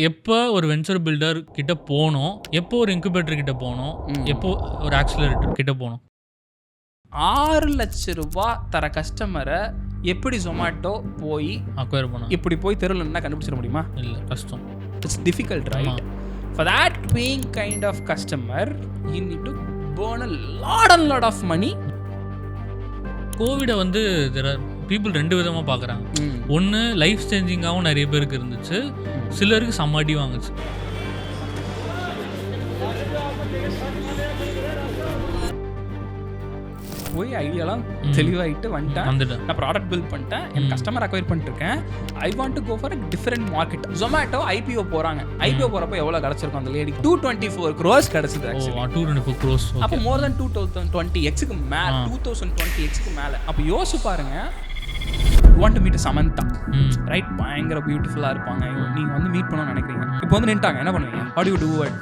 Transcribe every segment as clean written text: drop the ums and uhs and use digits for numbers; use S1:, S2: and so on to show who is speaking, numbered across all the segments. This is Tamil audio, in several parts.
S1: எப்போ ஒரு வெஞ்சர் பில்டர் கிட்ட போகணும், எப்போ ஒரு இன்குபேட்டர் கிட்ட போகணும், எப்போ ஒரு ஆக்சிலரேட்டர் கிட்ட போகணும்?
S2: 6 லட்ச ரூபா தர கஸ்டமரை எப்படி ஜொமேட்டோ போய்
S1: அக்வயர் பண்ண
S2: இப்படி போய் தெருவில் என்ன கண்டுபிடிச்சிட முடியுமா?
S1: இல்லை, கஷ்டம்.
S2: It's difficult, right? For that paying kind of customer, you need to burn a lot of money.
S1: கோவிடை வந்து பீப்புள் 2 விதமாக பார்க்குறாங்க. ஒன்று லைஃப் சேஞ்சிங்காகவும் நிறைய பேருக்கு இருந்துச்சு, சிலருக்கு சம்மாடி வாங்குச்சு.
S2: போய் ஐடியாலாம் தெளிவாகிட்டு வந்துட்டேன். நான் ப்ராடக்ட் பில்ட் பண்ணிட்டேன், என் கஸ்டமர் அக்வயர் பண்ணிட்டுருக்கேன். I want to go for different market. Zomato IPO போகிறாங்க. ஐபிஓ போகிறப்ப எவ்வளோ கிடச்சிருக்கும் அந்த லேடி? 224 crores கிடச்சிது.
S1: 224 crores.
S2: அப்போ மோர் தென் 2020x மேலே, 2020x மேலே. அப்போ யோசிச்சு பாருங்க. Want to meet Samantha, right? பயங்கர பியூட்டிஃபுல்லாக இருப்பாங்க. நீங்கள் வந்து மீட் பண்ணணும்னு நினைக்கிறீங்க. இப்போ வந்து நின்ட்டாங்க, என்ன பண்ணுவீங்க? How do you do it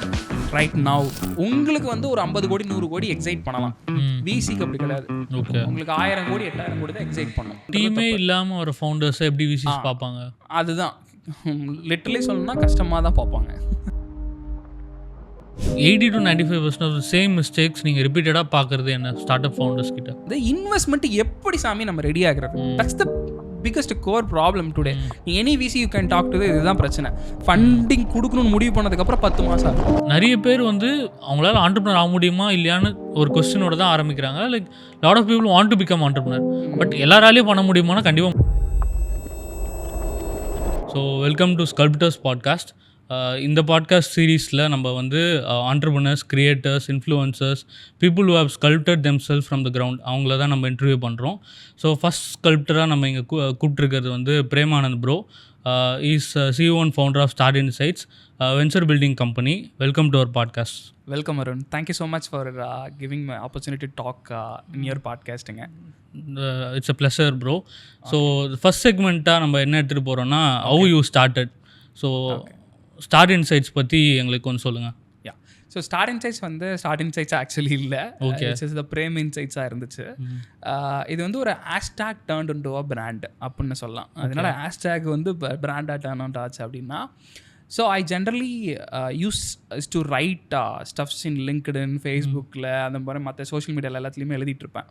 S2: right now? உங்களுக்கு வந்து ஒரு 50 கோடி 100 கோடி எக்ஸைட் பண்ணலாம். விசிக்கு அப்படி கிடையாது. உங்களுக்கு 1000 கோடி 8000 கோடி தான் எக்ஸைட் பண்ணணும்.
S1: டீமே இல்லாமல் ஒரு ஃபவுண்டர்ஸை எப்படி விசிஸ் பார்ப்பாங்க?
S2: அதுதான் லிட்டரலி சொல்லணும்னா கஷ்டமாக தான் பார்ப்பாங்க.
S1: 80 to 95% ஆஃப் சேம் மிஸ்டேக்ஸ் நீங்கள் ரிப்பீட்டடாக பார்க்குறது என்ன ஸ்டார்ட் அப் ஃபவுண்டர்ஸ் கிட்ட?
S2: இந்த இன்வெஸ்ட்மெண்ட் எப்படி சாமி நம்ம ரெடி ஆகிறது? That's the biggest core problem today. Any VC you can talk to, இதுதான் பிரச்சனை. ஃபண்டிங் கொடுக்கணும்னு முடிவு பண்ணதுக்கப்புறம் 10 மாதம் ஆகும்.
S1: நிறைய பேர் வந்து அவங்களால ஆண்டர்ப்ரனர் ஆக முடியுமா இல்லையான்னு ஒரு கொஸ்டினோட தான் ஆரம்பிக்கிறாங்க. Like lot of people want to become entrepreneur, but எல்லாராலையும் பண்ண முடியுமானா கண்டிப்பாக. So welcome to Sculptors podcast. இந்த பாட்காஸ்ட் சீரீஸில் நம்ம வந்து entrepreneurs, creators, influencers, people who have sculpted themself from the ground, அவங்கள தான் நம்ம இன்டர்வியூ பண்ணுறோம். ஸோ ஃபஸ்ட் ஸ்கல்ப்டராக நம்ம இங்கே கூப்பிட்டுருக்கிறது வந்து Premanand bro. Is CEO and founder of StartInsights, venture building company. Welcome to our podcast.
S2: Welcome Arun. Thank you so much for giving me opportunity to talk in your podcasting.
S1: It's a pleasure bro. So the first segment-ஆக நம்ம என்ன எடுத்துகிட்டு போகிறோம்னா how you started. So StartInsights பற்றி எங்களுக்கு கொஞ்சம் சொல்லுங்கள்.
S2: ஸோ StartInsights ஆக்சுவலி இல்லை, இட்ஸ் த Prem இன்சைட்ஸாக இருந்துச்சு. இது வந்து ஒரு hashtag turned into a brand அப்படின்னு சொல்லலாம். அதனால ஹேஷ்டேக் வந்து பிராண்டாக டர்ன் அவுட் ஆச்சு அப்படின்னா. So I generally use to right stuffs in LinkedIn, ஃபேஸ்புக்கில், அந்த மாதிரி மற்ற சோஷியல் மீடியாவில் எல்லாத்துலேயுமே எழுதிட்டுருப்பேன்.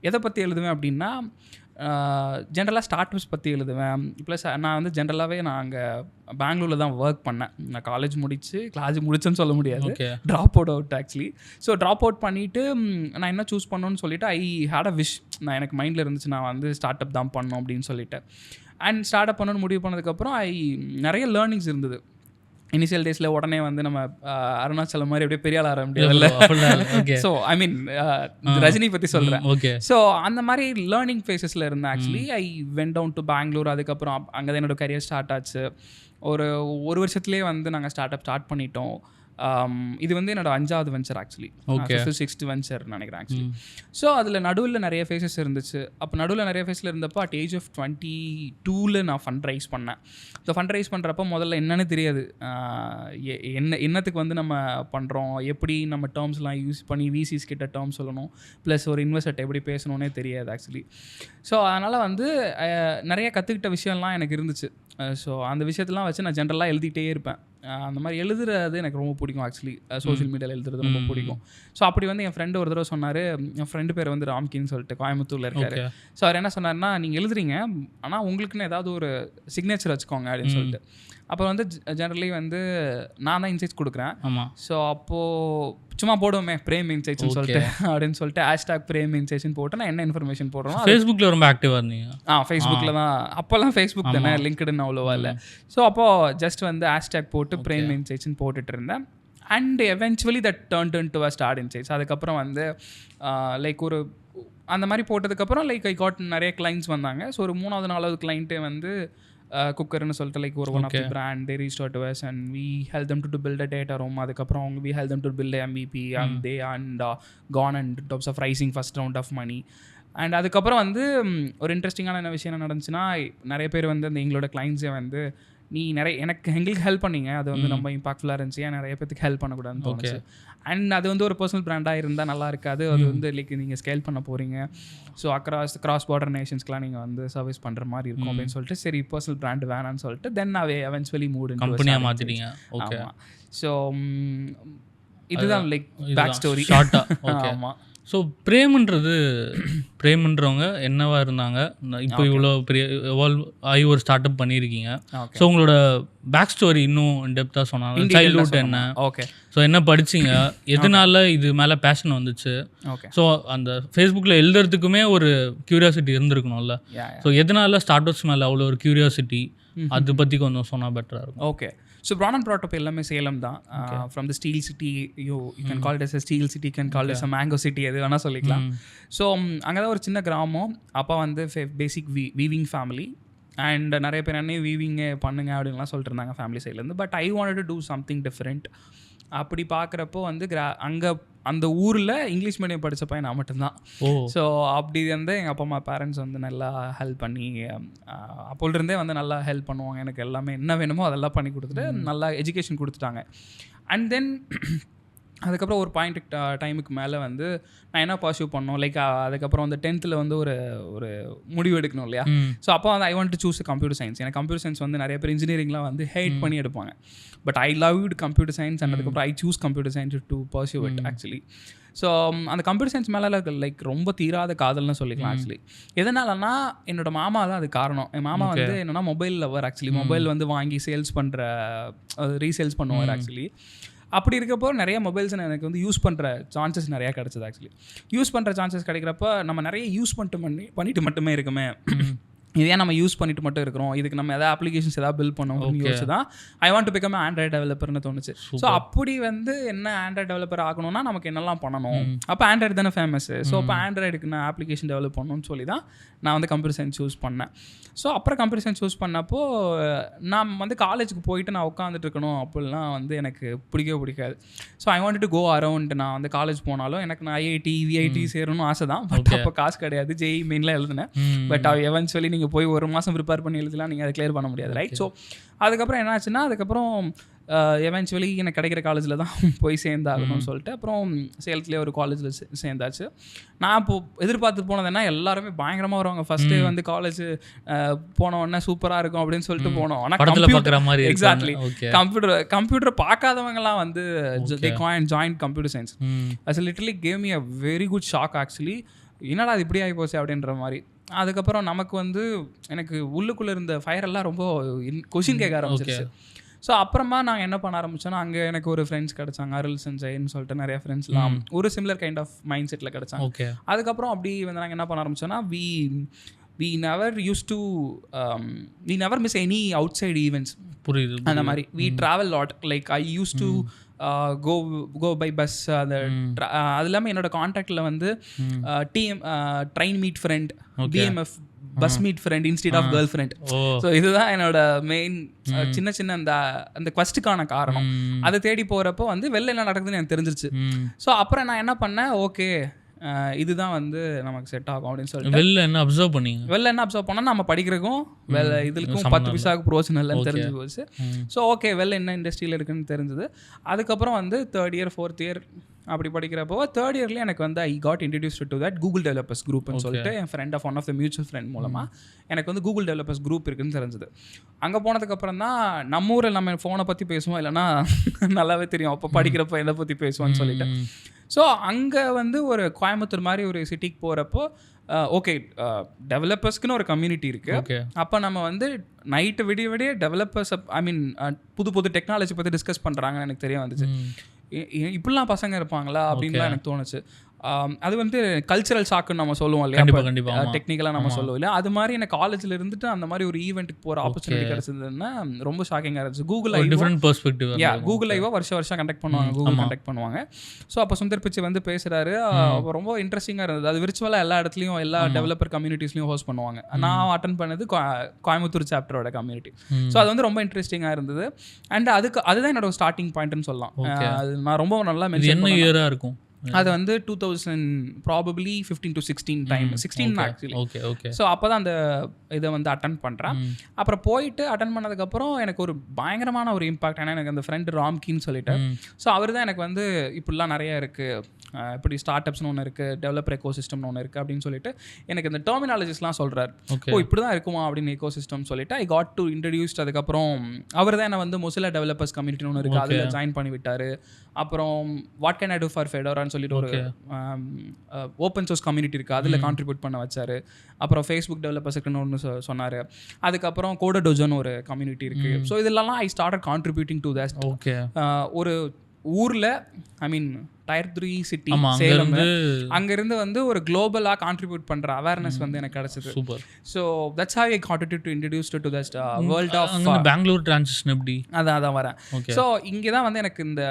S2: எதை பற்றி எழுதுவேன் அப்படின்னா, ஜென்ரலாக ஸ்டார்ட்அப்ஸ் பற்றி எழுதுவேன். ப்ளஸ் நான் வந்து ஜென்ரலாகவே நான் அங்கே பெங்களூரில் தான் ஒர்க் பண்ணேன். நான் காலேஜ் முடிச்சேன்னு சொல்ல முடியாது, drop out actually. So drop out பண்ணிவிட்டு நான் என்ன சூஸ் பண்ணணும்னு சொல்லிவிட்டு ஐ ஹேட் அ விஷ். நான் எனக்கு மைண்டில் இருந்துச்சு நான் வந்து ஸ்டார்ட் அப் தான் பண்ணணும் அப்படின்னு சொல்லிட்டு. அண்ட் ஸ்டார்ட் அப் பண்ணணும்னு முடிவு பண்ணதுக்கப்புறம் நிறைய லேர்னிங்ஸ் இருந்தது. இனிஷியல் டேஸில் உடனே வந்து நம்ம அருணாச்சலம் மாதிரி அப்படியே பெரிய ஆள் ஆர முடியாதுல்ல. ஸோ ஐ மீன் ரஜினி பற்றி சொல்கிறேன். ஸோ அந்த மாதிரி லேர்னிங் ஃபேஸஸில் இருந்தேன் actually. I went down to Bangalore. அதுக்கப்புறம் அங்கே தான் என்னோட கரியர் ஸ்டார்ட் ஆச்சு. ஒரு வருஷத்துலேயே வந்து நாங்கள் ஸ்டார்ட் பண்ணிட்டோம். இது வந்து என்னோட 5வது வெஞ்சர் ஆக்சுவலி, 6th வெஞ்சர் நினைக்கிறேன் ஆக்சுவலி. ஸோ அதில் நடுவில் நிறைய ஃபேஸஸ் இருந்துச்சு. அப்போ நடுவில் நிறைய ஃபேஸில் இருந்தப்போ அட் ஏஜ் ஆஃப் 22 நான் ஃபண்ட் ரைஸ் பண்ணேன். ஸோ ஃபண்ட் ரைஸ் பண்ணுறப்போ முதல்ல என்னன்னு தெரியாது, என்னத்துக்கு வந்து நம்ம பண்ணுறோம், எப்படி நம்ம டேர்ம்ஸ்லாம் யூஸ் பண்ணி விசிஸ் கிட்ட டேர்ம்ஸ் சொல்லணும், ப்ளஸ் ஒரு இன்வெஸ்டர்ட்ட எப்படி பேசணுன்னே தெரியாது ஆக்சுவலி. ஸோ அதனால் வந்து நிறைய கற்றுக்கிட்ட விஷயம்லாம் எனக்கு இருந்துச்சு. ஸோ அந்த விஷயத்தெல்லாம் வச்சு நான் ஜென்ரலாக எழுதிட்டே இருப்பேன். அந்த மாதிரி எழுதுறது எனக்கு ரொம்ப பிடிக்கும் ஆக்சுவலி. சோஷியல் மீடியாவில் எழுதுறது ரொம்ப பிடிக்கும். ஸோ அப்படி வந்து என் ஃப்ரெண்டு ஒரு தடவை சொன்னார். என் ஃப்ரெண்டு பேர் வந்து ராம்கின்னு சொல்லிட்டு கோயம்புத்தூரில் இருக்கார். ஸோ அவர் என்ன சொன்னார்னா, நீங்கள் எழுதுறீங்க ஆனால் உங்களுக்குன்னு ஏதாவது ஒரு சிக்னேச்சர் வச்சுக்கோங்க அப்படின்னு சொல்லிட்டு. அப்போ வந்து ஜென்ரலி வந்து நான் தான் இன்சைட்ஸ் கொடுக்குறேன். ஸோ அப்போது சும்மா போடுவோமே பிரேம் இன்சைட்ஸ்னு சொல்லிட்டு அப்படின்னு சொல்லிட்டு ஹேஷ்டாக் பிரேம் இன்சைட்ஸ்னு போட்டு நான் என்ன இன்ஃபர்மேஷன் போடுறோம்.
S1: ஃபேஸ்புக்கில் ரொம்ப ஆக்டிவாக இருந்தீங்க?
S2: ஃபேஸ்புக்கில் தான். அப்போல்லாம் ஃபேஸ்புக் தானே, லிங்க்டின் அவ்வளோவா இல்லை. ஸோ அப்போது ஜஸ்ட் வந்து ஹேஷ்டாக் போட்டு பிரேம் இன்சைட்ஸ்னு போட்டுட்டு இருந்தேன். And eventually that turned into a StartInsights. அதுக்கப்புறம் வந்து லைக் ஒரு அந்த மாதிரி போட்டதுக்கப்புறம் லைக் ஐ காட் நிறைய கிளைண்ட்ஸ் வந்தாங்க. ஸோ ஒரு 3வது 4வது கிளைண்ட்டே வந்து குக்கர்னு சொல்லிட்டு லைக் ஒரு one of the brand they reached out to us and we help them to build a data room. அதுக்கப்புறம் அவங்க we help them to build a MVP and they and gone and in terms of raising first round of money. And அதுக்கப்புறம் வந்து ஒரு இன்ட்ரெஸ்டிங்கான என்ன விஷயம் என்ன நடந்துச்சுன்னா, நிறைய பேர் வந்து அந்த எங்களோட கிளைண்ட்ஸே வந்து நீ எங்களுக்கு ஹெல்ப் பண்ணீங்க, அது வந்து ரொம்ப இம்பாக்ட்ஃபுல்லாக இருந்துச்சு, நிறைய பேருக்கு ஹெல்ப் பண்ணக்கூடாதுன்னு தோணுச்சு. அண்ட் அது வந்து ஒரு பர்சனல் பிராண்டாக இருந்தால் நல்லா இருக்காது, அது வந்து லைக் நீங்கள் ஸ்கேல் பண்ண போகிறீங்க, ஸோ கிராஸ் பார்டர் நேஷன்ஸ்க்குலாம் நீங்கள் வந்து சர்வீஸ் பண்ணுற மாதிரி இருக்கும் அப்படின்னு சொல்லிட்டு சரி பர்சனல் பிராண்ட் வேணான்னு சொல்லிட்டு தென் அவே எவென்ச்சுவலி மூட் இன்டு
S1: கம்பெனியாக மாற்றிட்டீங்க. ஓகே.
S2: ஸோ இதுதான் லைக் பேக் ஸ்டோரி
S1: ஷார்ட்டாக.
S2: ஆமாம்.
S1: ஸோ பிரேம்ன்றவங்க என்னவா இருந்தாங்க, இப்போ இவ்வளோ பெரிய எவால்வ் ஆகி ஒரு ஸ்டார்ட் அப் பண்ணியிருக்கீங்க. ஸோ உங்களோட பேக் ஸ்டோரி இன்னும் டெப்த்தாக சொன்னாங்க. சைல்ட்ஹுட் என்ன,
S2: ஓகே,
S1: ஸோ என்ன படிச்சிங்க, எதனால இது மேலே பேஷன் வந்துச்சு, ஸோ அந்த ஃபேஸ்புக்கில் எழுதுறதுக்குமே ஒரு க்யூரியாசிட்டி இருந்திருக்கணும்ல, ஸோ எதனால ஸ்டார்ட் அப்ஸ் மேலே அவ்வளோ ஒரு க்யூரியாசிட்டி, அதை பற்றி கொஞ்சம் சொன்னால் பெட்டராக இருக்கும்.
S2: Okay. So born and brought up எல்லாமே சேலம் தான். From the steel city, you can call it as steel city, can call it a mango city, எது வேணால் சொல்லிக்கலாம். ஸோ அங்கே தான் ஒரு சின்ன கிராமம். அப்பா வந்து பேசிக் வீவிங் ஃபேமிலி அண்ட் நிறைய பேர் என்ன வீவிங்கே பண்ணுங்க அப்படின்லாம் சொல்லிட்டு இருந்தாங்க ஃபேமிலி சைட்லேருந்து. But I wanted to do something different. அப்படி பார்க்குறப்போ வந்து அங்கே அந்த ஊரில் இங்கிலீஷ் மீடியம் படித்த பையன் நான் மட்டும்தான். ஸோ அப்படி வந்து எங்கள் அப்பா அம்மா பேரண்ட்ஸ் வந்து நல்லா ஹெல்ப் பண்ணி அப்போலேருந்தே வந்து நல்லா ஹெல்ப் பண்ணுவாங்க. எனக்கு எல்லாமே என்ன வேணுமோ அதெல்லாம் பண்ணி கொடுத்துட்டு நல்லா எஜுகேஷன் கொடுத்துட்டாங்க. அண்ட் தென் அதுக்கப்புறம் ஒரு டைமுக்கு மேலே வந்து நான் என்ன பர்சியூ பண்ணோம், லைக் அதுக்கப்புறம் வந்து 10th வந்து ஒரு முடிவு எடுக்கணும் இல்லையா. ஸோ அப்போ வந்து I want to choose computer science. எனக்கு கம்ப்யூட்டர் சயின்ஸ் வந்து நிறைய பேர் இன்ஜினியரிங்லாம் வந்து ஹேட் பண்ணி எடுப்பாங்க. But I loved computer science and அதுக்கப்புறம் I choose computer science to pursue it actually. So அந்த கம்ப்யூட்டர் சயின்ஸ் மேலே லைக் ரொம்ப தீராத காதல்னு சொல்லிக்கலாம் ஆக்சுவலி. எதனாலனா என்னோட மாமா தான் அது காரணம். என் மாமா வந்து என்னன்னா மொபைல் லவர் ஆக்சுவலி. மொபைல் வந்து வாங்கி சேல்ஸ் பண்ணுற ரீசேல்ஸ் பண்ணுவார் ஆக்சுவலி. அப்படி இருக்கப்போ நிறைய மொபைல்ஸ் எனக்கு வந்து யூஸ் பண்ணுற சான்சஸ் நிறையா கிடச்சிது ஆக்சுவலி. யூஸ் பண்ணுற சான்சஸ் கிடைக்கிறப்ப நம்ம நிறைய யூஸ் பண்ணிட்டு மட்டுமே இருக்குமே, இதே நம்ம யூஸ் பண்ணிட்டு மட்டும் இருக்கிறோம், இதுக்கு நம்ம எதாவது அப்ளிகேஷன்ஸ் எதாவது பில்ட் பண்ணணும்னு யோசிச்சு தான் I want to become Android டெவலப்பர்னு தோணுச்சு. ஸோ அப்படி வந்து என்ன ஆண்ட்ராய்ட் டெவலப்பர் ஆகணும்னா நமக்கு என்னெல்லாம் பண்ணணும், அப்போ ஆண்ட்ராய்டு தானே ஃபேமஸ். ஸோ அப்போ ஆண்ட்ராய்டுக்கு நான் அப்ளிகேஷன் டெவலப் பண்ணணும்னு சொல்லி தான் நான் வந்து கம்ப்யூட்டர் சயின்ஸ் சூஸ் பண்ணேன். ஸோ அப்புறம் கம்ப்யூட்டர் சயின்ஸ் சூஸ் பண்ணப்போ நான் வந்து காலேஜுக்கு போயிட்டு நான் உட்காந்துட்டு இருக்கணும் அப்படிலாம் வந்து எனக்கு பிடிக்காது. So I want to go around. நான் வந்து காலேஜ் போனாலும் எனக்கு நான் ஐஐடி விஐடி சேரணும்னு ஆசை தான். பட் அப்போ காசு கிடையாது. ஜேஇ மெயின்லாம் எழுதினேன். பட் எவென்ச்சுவலி நீங்கள் போய் ஒரு மாதம் ப்ரிப்பேர் பண்ணி எழுதலாம், நீங்கள் அதை கிளியர் பண்ண முடியாது, ரைட். ஸோ அதுக்கப்புறம் என்ன ஆச்சுன்னா அதுக்கப்புறம் எவென்ச்சுவலி எனக்கு கிடைக்கிற காலேஜில் தான் போய் சேர்ந்தாகணும்னு சொல்லிட்டு அப்புறம் சேலத்துலேயே ஒரு காலேஜில் சேர்ந்தாச்சு. நான் இப்போது எதிர்பார்த்து போனதுன்னா எல்லாருமே பயங்கரமாக வருவாங்க. ஃபஸ்ட்டு வந்து காலேஜ் போன உடனே சூப்பராக இருக்கும் அப்படின்னு சொல்லிட்டு போனோம். ஆனால் எக்ஸாக்ட்லி கம்ப்யூட்டர் பார்க்காதவங்கலாம் வந்து they joined computer science. as literally gave me a very good shock actually. என்னடா அது இப்படி ஆகி போச்சு அப்படின்ற மாதிரி. அதுக்கப்புறம் நமக்கு வந்து எனக்கு உள்ளுக்குள்ளே இருந்த ஃபயர் எல்லாம் ரொம்ப கொஷின் கேட்க ஆரம்பிச்சிருச்சு. ஸோ அப்புறமா நாங்கள் என்ன பண்ண ஆரம்பிச்சோன்னா அங்கே எனக்கு ஒரு ஃப்ரெண்ட்ஸ் கிடச்சாங்க, அருள் சஞ்சய்ன்னு சொல்லிட்டு நிறைய ஃப்ரெண்ட்ஸ்லாம் ஒரு சிமிலர் கைண்ட் ஆஃப் மைண்ட் செட்டில் கிடச்சாங்க. அதுக்கப்புறம் அப்படி வந்து நாங்கள் என்ன பண்ண ஆரம்பிச்சோன்னா we never miss any outside events. புரியுது. அந்த மாதிரி we travel lot. like I used to go by bus. அது இல்லாமல் என்னோட கான்டாக்டில் வந்து train meet friend, BMF bus meet friend instead of girlfriend. So இதுதான் என்னோட மெயின் சின்ன அந்த குவஸ்ட்டுக்கான காரணம். அதை தேடி போகிறப்போ வந்து வெளில என்ன நடக்குதுன்னு எனக்கு தெரிஞ்சிருச்சு. ஸோ அப்புறம் நான் என்ன பண்ணேன், ஓகே இதுதான் வந்து நமக்கு செட் ஆகும் அப்படின்னு சொல்லிட்டு வெளில என்ன அப்சர்வ் பண்ணால் நம்ம படிக்கிறதுக்கும் இதுக்கும் 10 பைசாவுக்கு பிரோஜனம் இல்லைன்னு தெரிஞ்சு போச்சு. ஸோ ஓகே வெளில என்ன இண்டஸ்ட்ரியில் இருக்குன்னு தெரிஞ்சது. அதுக்கப்புறம் வந்து 3rd year 4th year அப்படி படிக்கிறப்போ 3rd yearலேயே எனக்கு வந்து I got introduced to that Google developers குரூப்னு சொல்லிட்டு என் friend of one of the mutual friend மூலமாக எனக்கு வந்து கூகுள் டெவலப்பர்ஸ் குரூப் இருக்குன்னு தெரிஞ்சது. அங்கே போனதுக்கப்புறம் தான் நம்ம ஊரில் நம்ம ஃபோனை பற்றி பேசுவோம், இல்லைனா நல்லாவே தெரியும் அப்போ படிக்கிறப்போ என்னை பற்றி பேசுவோன்னு சொல்லிட்டு. ஸோ அங்கே வந்து ஒரு கோயம்புத்தூர் மாதிரி ஒரு சிட்டிக்கு போகிறப்போ ஓகே டெவலப்பர்ஸ்க்குன்னு ஒரு கம்யூனிட்டி இருக்குது. அப்போ நம்ம வந்து நைட்டு விடிய டெவலப்பர்ஸ் புது டெக்னாலஜி பற்றி டிஸ்கஸ் பண்ணுறாங்கன்னு எனக்கு தெரிய வந்துச்சு. இப்படிலாம் பசங்க இருப்பாங்களா அப்படின்லாம் எனக்கு தோணுச்சு. அது வந்து கல்ச்சரல் ஷாக்குன்னு நம்ம சொல்லுவோம் இல்லையா, டெக்னிக்கலாக நம்ம சொல்லுவோம் இல்லையா, அது மாதிரி எனக்கு காலேஜில் இருந்துட்டு அந்த மாதிரி ஒரு ஈவெண்ட்டுக்கு போகிற ஆப்பர்ச்சுனிட்டி கிடச்சதுன்னா ரொம்ப ஷாக்கிங்காக இருந்துச்சு. கூகுள் ஐவா வருஷம் கண்டக்ட் பண்ணுவாங்க, கூகுள் கண்டக்ட் பண்ணுவாங்க. ஸோ அப்போ சுந்தர் பிச்சை வந்து பேசுகிறாரு, ரொம்ப இன்ட்ரெஸ்டிங்காக இருந்தது. அது விர்ச்சுவலாக எல்லா இடத்துலையும் எல்லா டெவலப்பர் கம்யூனிட்டிஸ்லையும் ஹோஸ்ட் பண்ணுவாங்க. நான் அட்டன் பண்ணது கோயம்புத்தூர் சாப்டரோட கம்யூனிட்டி. ஸோ அது வந்து ரொம்ப இன்ட்ரெஸ்டிங்காக இருந்தது. அண்ட் அதுதான் என்னோட ஸ்டார்டிங் பாயிண்ட்னு சொல்லலாம். அது நான் ரொம்ப நல்லா மென்ஷன். என்ன இயராக இருக்கும் அது வந்து 2000 probably 15 to 16 time 16 actually.
S1: Okay okay.
S2: So அப்போ தான் அந்த இதை வந்து அட்டன் பண்ணுறேன். அப்புறம் போயிட்டு அட்டன் பண்ணதுக்கப்புறம் எனக்கு ஒரு பயங்கரமான ஒரு இம்பாக்ட். ஏன்னா எனக்கு அந்த ஃப்ரெண்டு ராம்கின்னு சொல்லிட்டு, ஸோ அவர் தான் எனக்கு வந்து இப்படிலாம் நிறையா இருக்குது, இப்படி ஸ்டார்ட் அப்ஸ்னு ஒன்று இருக்குது, டெவலப்பர் எக்கோ சிஸ்டம்னு ஒன்று இருக்குது அப்படின்னு சொல்லிட்டு எனக்கு இந்த டெர்மினாலஜிஸ்லாம் சொல்கிறார். ஓ இப்படி தான் இருக்குமா அப்படின்னு எக்கோ சிஸ்டம் சொல்லிட்டு ஐ காட் டு இன்ட்ரடியூஸ்ட். அதுக்கப்புறம் அவர் தான் என்னை வந்து மொசில்லா டெவலப்பர்ஸ் கம்யூனிட்டின்னு ஒன்று இருக்குது, அதில் ஜாயின் பண்ணி விட்டார். அப்புறம் what can I do for ஃபெடோரான்னு சொல்லிட்டு ஒரு ஓப்பன் சோர்ஸ் கம்யூனிட்டி இருக்குது, அதில் கான்ட்ரிபியூட் பண்ண வச்சார். அப்புறம் ஃபேஸ்புக் டெவலப்பர்ஸுக்குன்னு ஒன்று சொன்னார். அதுக்கப்புறம் கோடோ டோஜோன்னு ஒரு கம்யூனிட்டி இருக்குது. ஸோ இதெல்லாம் I started contributing to that.
S1: Okay.
S2: ஒரு ஊரில் ஐ மீன் Tier 3 சிட்டி சேலம், அங்கேருந்து வந்து ஒரு குளோபலாக கான்ட்ரிபியூட் பண்ணுற அவேர்னஸ் வந்து எனக்கு கிடச்சிது.
S1: Super.
S2: So that's how I got to introduce to the world of
S1: Bangalore transition. எப்படி?
S2: அதான் வரேன். ஸோ இங்கே தான் வந்து எனக்கு இந்த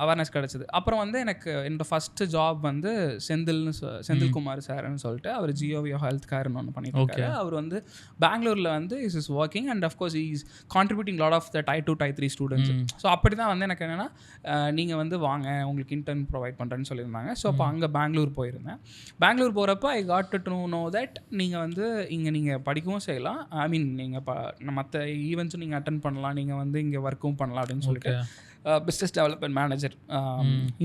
S2: அவேர்னஸ் கிடச்சிது. அப்புறம் வந்து எனக்கு என்னோட ஃபஸ்ட்டு ஜாப் வந்து செந்தில்குமார் சார்னு சொல்லிட்டு அவர் ஜியோவியோ ஹெல்த் கேர்னு ஒன்று பண்ணிட்டு இருக்காரு. அவர் வந்து பெங்களூரில் வந்து is working and of course is contributing lot of the Tier 2 Tier 3 students. So அப்படி தான் வந்து எனக்கு என்னென்னா நீங்கள் வந்து வாங்க உங்களுக்கு இன்டர்ன் ப்ரொவைட் பண்ணுறேன்னு சொல்லியிருந்தாங்க. ஸோ அப்போ அங்கே பெங்களூர் போயிருந்தேன். பெங்களூர் போகிறப்ப ஐ காட் டு நோ தட் நீங்கள் வந்து இங்கே நீங்கள் படிக்கவும் செய்யலாம், ஐ மீன் நீங்கள் மற்ற ஈவெண்ட்ஸும் நீங்கள் அட்டன் பண்ணலாம், நீங்கள் வந்து இங்கே ஒர்க்கும் பண்ணலாம் அப்படின்னு சொல்லிட்டு business development manager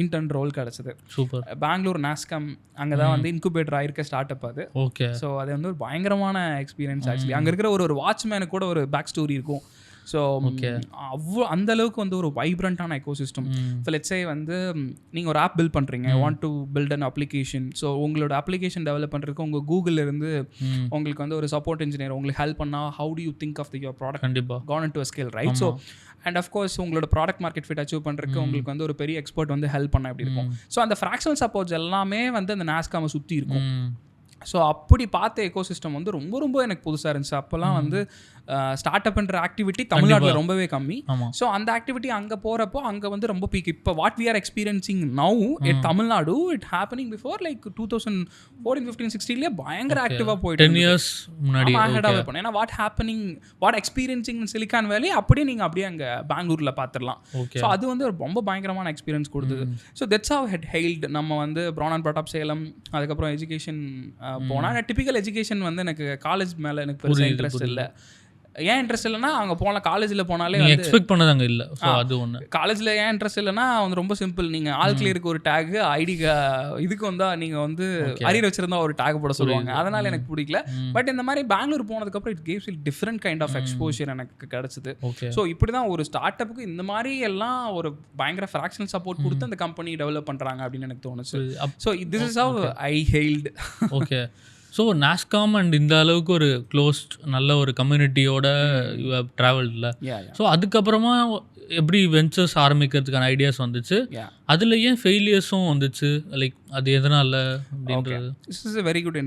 S2: intern role கிடச்சிது.
S1: சூப்பர்.
S2: பெங்களூர் Nasscom அங்கே தான் வந்து இன்குபேட்டர் ஆயிருக்க ஸ்டார்ட் அப் அது.
S1: ஓகே.
S2: ஸோ அது வந்து ஒரு பயங்கரமான எக்ஸ்பீரியன்ஸ் ஆக்சுவலி. அங்கே இருக்கிற ஒரு வாட்ச்மேனுக்கு கூட ஒரு பேக் ஸ்டோரி இருக்கும். ஸோ அவ்வளோ அந்த அளவுக்கு வந்து ஒரு வைப்ரண்ட்டான எக்கோசிஸ்டம். ஸோ லெட்ஸ் சே வந்து நீங்கள் ஒரு ஆப் பில்ட் பண்ணுறீங்க, want to build an application. So உங்களோட அப்ளிகேஷன் டெவலப் பண்ணுறதுக்கு உங்கள் கூகுளில் இருந்து உங்களுக்கு வந்து ஒரு சப்போர்ட் இன்ஜினியர் உங்களுக்கு ஹெல்ப் பண்ணால் how do you think of your product
S1: கண்டிப்பாக
S2: gone to a scale, right? So and of course உங்களோட ப்ராடக்ட் மார்க்கெட் ஃபிட் அச்சீவ் பண்ணுறதுக்கு உங்களுக்கு வந்து ஒரு பெரிய எக்ஸ்பர்ட் வந்து ஹெல்ப் பண்ண எப்படி இருக்கும். ஸோ அந்த ஃப்ராக்ஷனல் சப்போர்ட்ஸ் எல்லாமே வந்து அந்த Nasscom சுற்றி இருக்கும். ஸோ அப்படி பார்த்த எக்கோசிஸ்டம் வந்து ரொம்ப ரொம்ப எனக்கு புதுசாக இருந்துச்சு. அப்போல்லாம் வந்து ஸ்டார்ட் அப்ன்ற ஆக்டிவிட்டி தமிழ்நாட்டில் ரொம்பவே கம்மி. ஸோ அந்த ஆக்டிவிட்டி அங்கே போகிறப்போ அங்கே வந்து ரொம்ப பீக். இப்போ what we are experiencing now it Tamil Nadu it happening before like 2014, 15, 16 பயங்கர ஆக்டிவாக போயிட்டு
S1: 10 இயர்ஸ் முன்னாடி
S2: ஹெடாகவே போனேன். ஏன்னா வாட் எக்ஸ்பீரியன்சிங் சிலிக்கான் வேலி அப்படியே அங்கே பெங்களூரில் பார்த்துடலாம். ஸோ அது வந்து ரொம்ப பயங்கரமான எக்ஸ்பீரியன்ஸ் கொடுத்தது. So that's how head hailed. நம்ம வந்து ப்ரான் அண்ட் ப்ராட் சேலம், அதுக்கப்புறம் எஜுகேஷன் போனால் டிபிக்கல் எஜுகேஷன் வந்து எனக்கு காலேஜ் மேலே எனக்கு பெருசாக இன்ட்ரெஸ்ட் இல்லை. ஏன் இன்ட்ரெஸ்ட் இல்லைன்னா அங்கே போகலாம், காலேஜில் போனாலே
S1: எக்ஸ்பெக்ட் பண்ணது அங்கே இல்லை. ஸோ அது ஒன்று
S2: காலேஜில் ஏன் இன்ட்ரெஸ்ட் இல்லைன்னா வந்து ரொம்ப சிம்பிள். நீங்கள் ஆல் கிளியருக்கு ஒரு டேக், ஐடி இதுக்கு வந்தால் நீங்கள் வந்து அரியர் வச்சிருந்தா ஒரு டேக் போட சொல்லுவாங்க. அதனால் எனக்கு பிடிக்கல. பட் இந்த மாதிரி பெங்களூர் போனதுக்கப்புறம் it gives it different kind of exposure எனக்கு கிடச்சிது. ஸோ இப்படி தான் ஒரு ஸ்டார்ட் அப்புக்கு இந்த மாதிரி எல்லாம் ஒரு பயங்கர ஃப்ராக்ஷனல் சப்போர்ட் கொடுத்து அந்த கம்பெனி டெவலப் பண்ணுறாங்க அப்படின்னு எனக்கு தோணுச்சு. So this is how I hailed.
S1: Okay. So Nasscom and இந்த அளவுக்கு ஒரு க்ளோஸ்ட் நல்ல ஒரு கம்யூனிட்டியோட யூ ஹவ் ட்ராவல்ட் இல்லை. ஸோ அதுக்கப்புறமா எப்படி வெஞ்சர்ஸ் ஆரம்பிக்கிறதுக்கான ஐடியாஸ் வந்துச்சு, அதில் ஏன் ஃபெயிலியர்ஸும் வந்துச்சு, லைக் அது எதனால அப்படின்றது?
S2: This is very good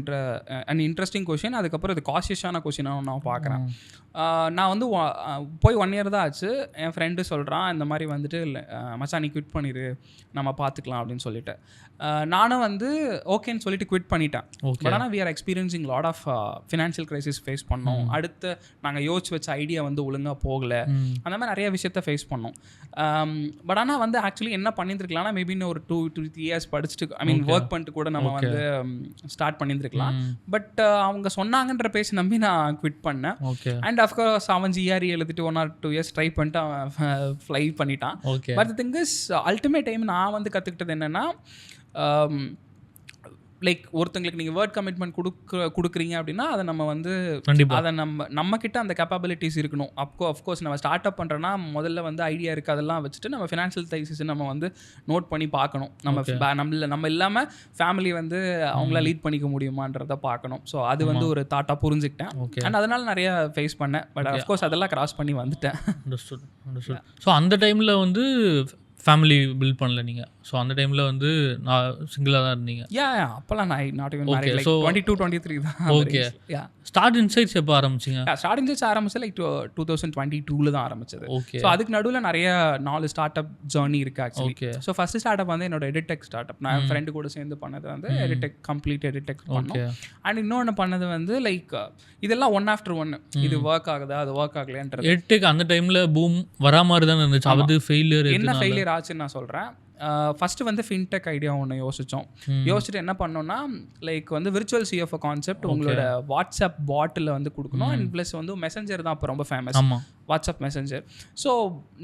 S2: and interesting question. அதுக்கப்புறம் இது காஷியஸான கொஷினாக நான் பார்க்குறேன். நான் வந்து போய் 1 year தான் ஆச்சு. என் ஃப்ரெண்டு சொல்கிறான் இந்த மாதிரி வந்துட்டு மச்சான் நீ குவிட் பண்ணிடு நம்ம பார்த்துக்கலாம் அப்படின்னு சொல்லிட்டு. நானும் வந்து ஓகேன்னு சொல்லிட்டு குவிட் பண்ணிட்டேன். பட் ஆனால் we are experiencing lot of financial crisis face பண்ணோம். அடுத்து நாங்கள் யோசிச்சு வச்ச ஐடியா வந்து ஒழுங்காக போகலை. அந்த மாதிரி நிறைய விஷயத்த ஃபேஸ் பண்ணோம். பட் ஆனால் வந்து ஆக்சுவலி என்ன பண்ணியிருந்துருக்கலாம்னா மேபி இன்னும் ஒரு 2-3 years படிச்சுட்டு ஐ மீன் ஒர்க் பண்ணிட்டு கூட நம்ம வந்து ஸ்டார்ட் பண்ணியிருந்துருக்கலாம். பட் அவங்க சொன்னாங்கன்ற பேசி நம்பி நான் குவிட் பண்ணேன். அண்ட் அஃப்கோர்ஸ் அவன் ஜிஆர்இ எழுதிட்டு 1 or 2 years ட்ரை பண்ணிட்டு அவன் ஃப்ளை பண்ணிட்டான். But thing is ultimate time நான் வந்து கற்றுக்கிட்டது என்னென்னா, லைக் ஒருத்தங்களுக்கு நீங்கள் வேர்ட் கமிட்மெண்ட் கொடுக்குறீங்க அப்படின்னா அதை நம்ம வந்து அதை நம்மக்கிட்ட அந்த கேப்பபிலிட்டிஸ் இருக்கணும். அஃப்கோர்ஸ் நம்ம ஸ்டார்ட் அப் பண்ணுறோன்னா முதல்ல வந்து ஐடியா இருக்குது அதெல்லாம் வச்சுட்டு நம்ம ஃபினான்ஷியல் தைசிஸ் நம்ம வந்து நோட் பண்ணி பார்க்கணும். நம்ம இல்லாமல் ஃபேமிலி வந்து அவங்கள லீட் பண்ணிக்க முடியுமான்றதை பார்க்கணும். ஸோ அது வந்து ஒரு தாட்டாக புரிஞ்சுக்கிட்டேன். அண்ட் அதனால் நிறைய ஃபேஸ் பண்ணேன். பட் அஃப்கோர்ஸ் அதெல்லாம் கிராஸ் பண்ணி வந்துட்டேன்.
S1: ஸோ அந்த டைமில் வந்து ஃபேமிலி பில்ட் பண்ணல நீங்கள். ஸோ அந்த டைமில் வந்து நான் சிங்கிளாக தான் இருந்தீங்க.
S2: அப்போல்லாம் நான் நாட் ஈவன் மேரிட், லைக் 22-23 தான்.
S1: ஓகே. StartInsights எப்போ ஆரம்பிச்சிங்க?
S2: StartInsights ஆரம்பிச்சது லைக் 2022 தான் ஆரம்பிச்சது.
S1: ஓகே.
S2: ஸோ அதுக்கு நடுவில் நிறைய 4 ஸ்டார்ட் அப் ஜர்னி இருக்குது actually. So first start up வந்து என்னோட எடிடெக் ஸ்டார்ட் அப். நான் ஃப்ரெண்டு கூட சேர்ந்து பண்ணது வந்து கம்ப்ளீட் எடிடெக் பண்ணோம். அண்ட் இன்னொன்று பண்ணது வந்து லைக் இதெல்லாம் ஒன் ஆஃப்டர் ஒன், இது ஒர்க் ஆகுதா அது ஒர்க் ஆகலையான்றது.
S1: எடிடெக் அந்த டைமில் பூம் வரா மாதிரி தான் இருந்துச்சு. அது ஃபெயிலியர்
S2: என்ன ஃபெயிலியர் ஆச்சுன்னு நான் சொல்கிறேன். ஃபஸ்ட்டு வந்து ஃபின்டெக் ஐடியா ஒன்று யோசிச்சுட்டு என்ன பண்ணோம்னா லைக் வந்து விர்ச்சுவல் சிஎஃப்ஓ கான்செப்ட் உங்களோட வாட்ஸ்அப் பாட்டில் வந்து கொடுக்கணும் அண்ட் ப்ளஸ் வந்து மெசஞ்சர் தான் இப்போ ரொம்ப ஃபேமஸ் வாட்ஸ்அப் மெசஞ்சர். ஸோ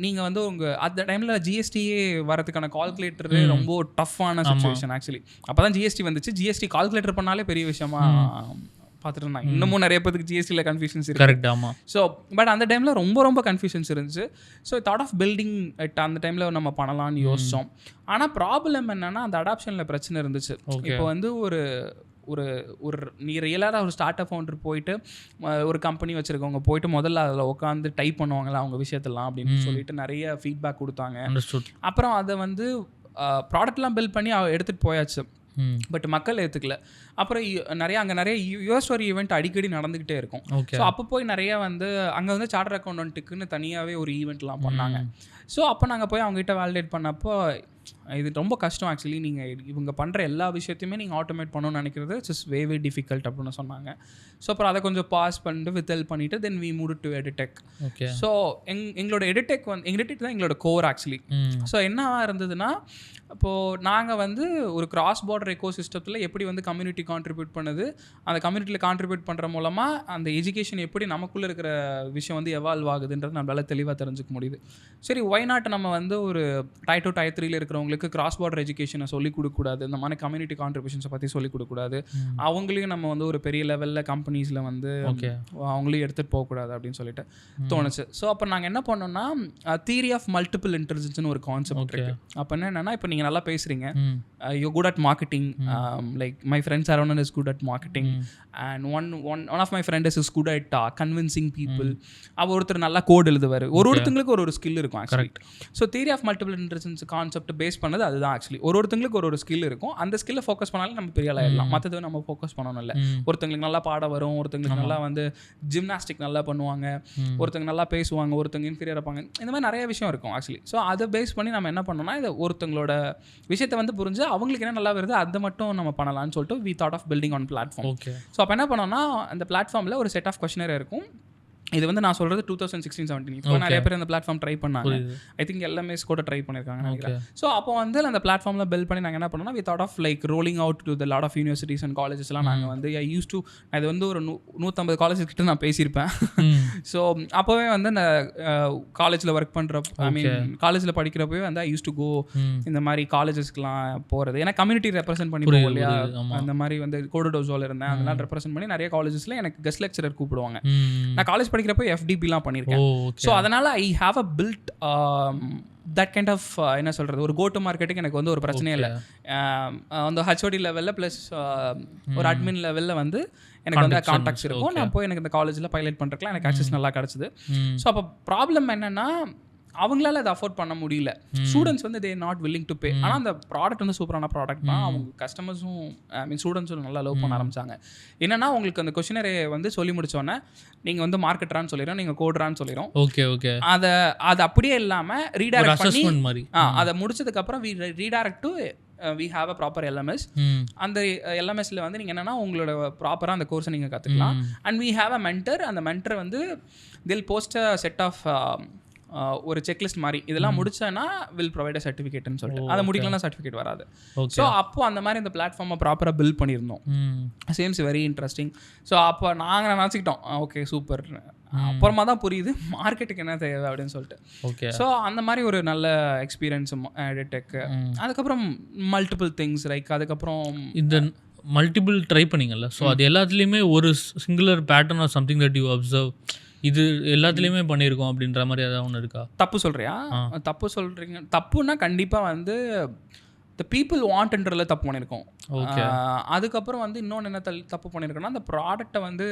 S2: நீங்கள் வந்து உங்கள் அந்த டைமில் ஜிஎஸ்டியே வரதுக்கான கால்குலேட்டர் ரொம்ப டஃப்பான சுச்சுவேஷன் ஆக்சுவலி. அப்போ தான் ஜிஎஸ்டி வந்துச்சு. ஜிஎஸ்டி கால்குலேட்டர் பண்ணாலே பெரிய விஷயமா பார்த்துட்டு இருந்தாங்க. இன்னமும் நிறைய பேருக்கு ஜிஎஸ்டியில் கன்ஃபியூஷன்ஸ் இருக்குது.
S1: கரெக்ட். ஆமாம்.
S2: ஸோ பட் அந்த டைமில் ரொம்ப கன்ஃபியூஷன்ஸ் இருந்துச்சு. So thought of building it அந்த டைமில் நம்ம பண்ணலாம்னு யோசித்தோம். ஆனால் ப்ராப்ளம் என்னென்னா அந்த அடாப்ஷனில் பிரச்சனை இருந்துச்சு. இப்போ வந்து ஒரு நீ ரியலாக ஒரு ஸ்டார்ட் அப் ஃபவுண்டர் போயிட்டு ஒரு கம்பெனி வச்சுருக்கவங்க போயிட்டு முதல்ல அதில் உட்காந்து டைப் பண்ணுவாங்களா அவங்க விஷயத்தெல்லாம் அப்படின்னு சொல்லிட்டு நிறைய ஃபீட்பேக் கொடுத்தாங்க. அப்புறம் அதை வந்து ப்ராடக்ட்லாம் பில்ட் பண்ணி எடுத்துகிட்டு போயாச்சு. பட் மக்கள் ஏற்றுக்கல. அப்புறம் நிறைய யூஎஸ் ஒரு ஈவெண்ட் அடிக்கடி நடந்துக்கிட்டே இருக்கும். ஸோ அப்போ போய் நிறைய வந்து அங்கே வந்து சார்ட்டர் அக்கௌண்டன்ட்டுக்குன்னு தனியாகவே ஒரு ஈவெண்ட்லாம் பண்ணாங்க. ஸோ அப்போ நாங்கள் போய் அவங்ககிட்ட வேலிடேட் பண்ணப்போ இது ரொம்ப கஷ்டம் ஆக்சுவலி, நீங்கள் இவங்க பண்ணுற எல்லா விஷயத்தையுமே நீங்கள் ஆட்டோமேட் பண்ணணும்னு நினைக்கிறது இட்ஸ் வெரி டிஃபிகல்ட் அப்படின்னு சொன்னாங்க. ஸோ அப்புறம் அதை கொஞ்சம் பாஸ் பண்ணிட்டு வித் ஹெல்ப் பண்ணிவிட்டு then we move to edtech. So எங்களோட எடிடெக் வந்து எடிடெக் தான் எங்களோட கோர் ஆக்சுவலி. ஸோ என்னவா இருந்ததுன்னா இப்போது நாங்கள் வந்து ஒரு கிராஸ் பார்டர் எக்கோ சிஸ்டத்தில் எப்படி வந்து கம்யூனிட்டி கான்ட்ரிபியூட் பண்ணுது, அந்த கம்யூனிட்டியில் கான்ட்ரிபியூட் பண்ணுற மூலமாக அந்த எஜுகேஷன் எப்படி நமக்குள்ளே இருக்கிற விஷயம் வந்து எவால்வ் ஆகுதுன்றது நம்மளால் தெளிவாக தெரிஞ்சுக்க முடியுது. சரி, ஒய் நாட் நம்ம வந்து ஒரு Tier 2 Tier 3 இருக்கிறவங்களுக்கு கிராஸ் பார்டர் எஜுகேஷனை சொல்லிக் கொடுக்கக்கூடாது, இந்த மாதிரி கம்யூனிட்டி கான்ட்ரிபியூஷன்ஸை பற்றி சொல்லிக் கொடுக்கக்கூடாது, அவங்களையும் நம்ம வந்து ஒரு பெரிய லெவலில் கம்பெனிஸில் வந்து அவங்களையும் எடுத்துகிட்டு போகக்கூடாது அப்படின்னு சொல்லிட்டு தோணுச்சு. ஸோ அப்போ நாங்கள் என்ன பண்ணோம்னா தியரி ஆஃப் மல்டிபிள் இன்டெலிஜென்ஸ்னு ஒரு கான்செப்ட் இருக்குது. அப்போ என்னென்னா இப்போ நீங்கள் நல்லா பேசுகிறீங்க, you good at marketing, like my friends around is good at marketing and one of my friends is good at convincing people. அவ ஒருத்தர் நல்லா கோட் எழுதுவார். ஒருத்தங்களுக்கு ஒரு ஸ்கில் இருக்கும் actually. So theory of multiple intelligence concept base பண்ணது அதுதான் ஆக்சுவலி. ஒருத்தங்களுக்கு ஒரு ஸ்கில் இருக்கும், அந்த ஸ்கில்லை ஃபோக்கஸ் பண்ணாலும் நம்ம பெரிய ஆயிடலாம். மற்றது நம்ம ஃபோக்கஸ் பண்ணணும் இல்லை. ஒருத்தங்களுக்கு நல்லா பாட வரும், ஒருத்தங்களுக்கு நல்லா வந்து ஜிம்னாஸ்டிக் நல்லா பண்ணுவாங்க, ஒருத்தங்க நல்லா பேசுவாங்க, ஒருத்தங்க இன்ஃபீரியர் இருப்பாங்க, இந்த மாதிரி நிறைய விஷயம் இருக்கும் ஆக்சுவலி. ஸோ அதை பேஸ் பண்ணி நம்ம என்ன பண்ணோம்னா இதை ஒருத்தங்களோட விஷயத்தை வந்து புரிஞ்சு அவங்களுக்கு என்ன நல்லா வருது அதை மட்டும் நம்ம பண்ணலாம்னு சொல்லிட்டு we thought of building on platform. So அப்போ என்ன பண்ணோம்னா அந்த பிளாட்ஃபார்மில் ஒரு செட் ஆஃப் கொஸ்டினர் இருக்கும். இது வந்து நான் சொல்கிறது 2016-17. இப்போ நிறைய பேர் அந்த பிளாட்ஃபார்ம் ட்ரை பண்ணாங்க. ஐ திங்க் எல்லாமே கூட ட்ரை பண்ணியிருக்காங்க நினைக்கிறேன். ஸோ அப்போ வந்து அந்த பிளாட்ஃபார்மில் பில்ட் பண்ணி நாங்கள் என்ன பண்ணோம்னா we thought of like rolling out to the lot of universities and காலேஜஸ்லாம் நாங்கள் வந்து இது வந்து ஒரு 150 காலேஜஸ் கிட்ட நான் பேசியிருப்பேன். ஸோ அப்போவே வந்து இந்த காலேஜில் ஒர்க் பண்ணுற ஐ மீன் காலேஜில் படிக்கிறப்பவே வந்து ஐ யூஸ் டு கோ இந்த மாதிரி காலேஜஸ்க்குலாம் போகிறது. ஏன்னா கம்யூனிட்டி ரெப்ரசென்ட் பண்ணி போவோம் இல்லையா, அந்த மாதிரி வந்து கோடோடோஸோவில் இருந்தேன். அதெல்லாம் ரெப்ரசென்ட் பண்ணி நிறைய காலேஜஸில் எனக்கு கெஸ்ட் லெக்சரர் கூப்பிடுவாங்க. நான் காலேஜ் படிக்கிறப்போ FDPலாம் பண்ணியிருக்கேன். ஸோ அதனால் I have a build that kind of என்ன சொல்கிறது, ஒரு கோட்டு மார்க்கெட்டுக்கு எனக்கு வந்து ஒரு பிரச்சனையே இல்லை. அந்த HOD லெவலில் ப்ளஸ் ஒரு அட்மின் லெவலில் வந்து எனக்கு வந்து கான்டாக்ட்ஸ் இருக்கும். நான் போய் எனக்கு இந்த காலேஜில் பைலட் பண்ணுறதுக்குலாம் எனக்கு ஆக்சஸ் நல்லா கிடச்சிது. ஸோ அப்போ ப்ராப்ளம் என்னென்னா அவங்களால அதை அஃபோர்ட் பண்ண முடியல. ஸ்டூடெண்ட்ஸ் வந்து they not willing to pay. ஆனால் அந்த ப்ராடக்ட் வந்து சூப்பரான ப்ராடக்ட் தான். அவங்க கஸ்டமர்ஸும் ஐ மீன் ஸ்டூடெண்ட்ஸும் நல்லா லவ் பண்ண ஆரம்பிச்சாங்க. என்னன்னா உங்களுக்கு அந்த கொஸ்டினரை வந்து சொல்லி முடிச்சோன்னே நீங்கள் வந்து மார்க்கெட்டரான்னு சொல்லிடும், நீங்கள் கோட்ரான்னு சொல்லிடும்.
S1: ஓகே
S2: அதை அப்படியே இல்லாமல் ரீடைரக்ட் பண்ணி அதை முடிச்சதுக்கப்புறம் redirect to we have a proper LMS. அந்த LMSல வந்து நீங்கள் என்னென்னா உங்களோட ப்ராப்பராக அந்த கோர்ஸை நீங்கள் கற்றுக்கலாம். And we have a mentor. அந்த மென்டர் வந்து they'll post a set of ஒரு செக்லிஸ்ட் மாதிரி இதெல்லாம் முடிச்சேன்னா வில் ப்ரொவைட் அ சர்டிஃபிகேட்னு சொல்லிட்டு அதை முடிக்கலன்னா சர்டிஃபிகேட் வராது. ஸோ அப்போ அந்த மாதிரி இந்த பிளாட்ஃபார்மை ப்ராப்பராக பில்ட் பண்ணியிருந்தோம். சேம்ஸ் வெரி இன்ட்ரெஸ்டிங். ஸோ அப்போ நாங்கள் நினச்சிக்கிட்டோம் ஓகே சூப்பர், அப்புறமா தான் புரியுது மார்க்கெட்டுக்கு என்ன தேவை அப்படின்னு சொல்லிட்டு. ஓகே, ஸோ அந்த மாதிரி ஒரு நல்ல எக்ஸ்பீரியன்ஸ் எடிடெக். அதுக்கப்புறம் மல்டிபிள் திங்ஸ் லைக் அதுக்கப்புறம்
S1: இந்த மல்டிபிள் ட்ரை பண்ணிங்கல்ல, ஸோ அது எல்லாத்துலேயுமே ஒரு singular pattern or something that you observe, இது எல்லாத்துலேயுமே பண்ணியிருக்கோம் அப்படின்ற மாதிரி ஏதாவது ஒன்று இருக்கா?
S2: தப்பு சொல்கிறியா? தப்பு சொல்கிறீங்க. தப்புன்னா கண்டிப்பாக வந்து த பீப்புள் வாண்ட்ன்றதுல தப்பு பண்ணியிருக்கோம். அதுக்கப்புறம் வந்து இன்னொன்று என்ன தப்பு பண்ணியிருக்கோன்னா அந்த ப்ராடக்டை வந்து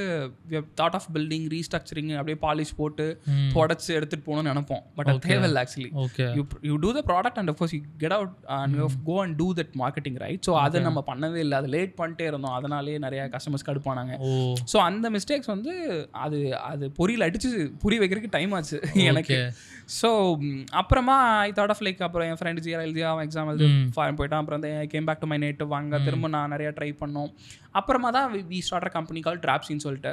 S2: தாட் ஆஃப் பில்டிங் ரீஸ்ட்ரக்சரிங் அப்படியே பாலிஷ் போட்டு உடச்சி எடுத்துகிட்டு போகணும்னு நினைப்போம். பட் அது தேவையில்லை actually. You do the product and of course you get out and you go and do that marketing right. So அதை நம்ம பண்ணவே இல்லை, அதை லேட் பண்ணிட்டே இருந்தோம். அதனாலேயே நிறைய கஸ்டமர்ஸ் கடுப்பானாங்க. ஸோ அந்த மிஸ்டேக்ஸ் வந்து அது பொரியல் அடிச்சு புரிய வைக்கிறதுக்கு டைம் ஆச்சு எனக்கு. ஸோ அப்புறமா ஐ தாட் ஆஃப் லைக் அப்புறம் என் ஃப்ரெண்ட் எழுதியா எக்ஸாம் எழுதி போயிட்டான். அப்புறம் I came back to my native. அங்கே திரும்ப நான் நிறையா ட்ரை பண்ணோம். அப்புறமா தான் வி ஸ்டார்ட் கம்பெனி கால் ட்ராப்ஸின்னு சொல்லிட்டு.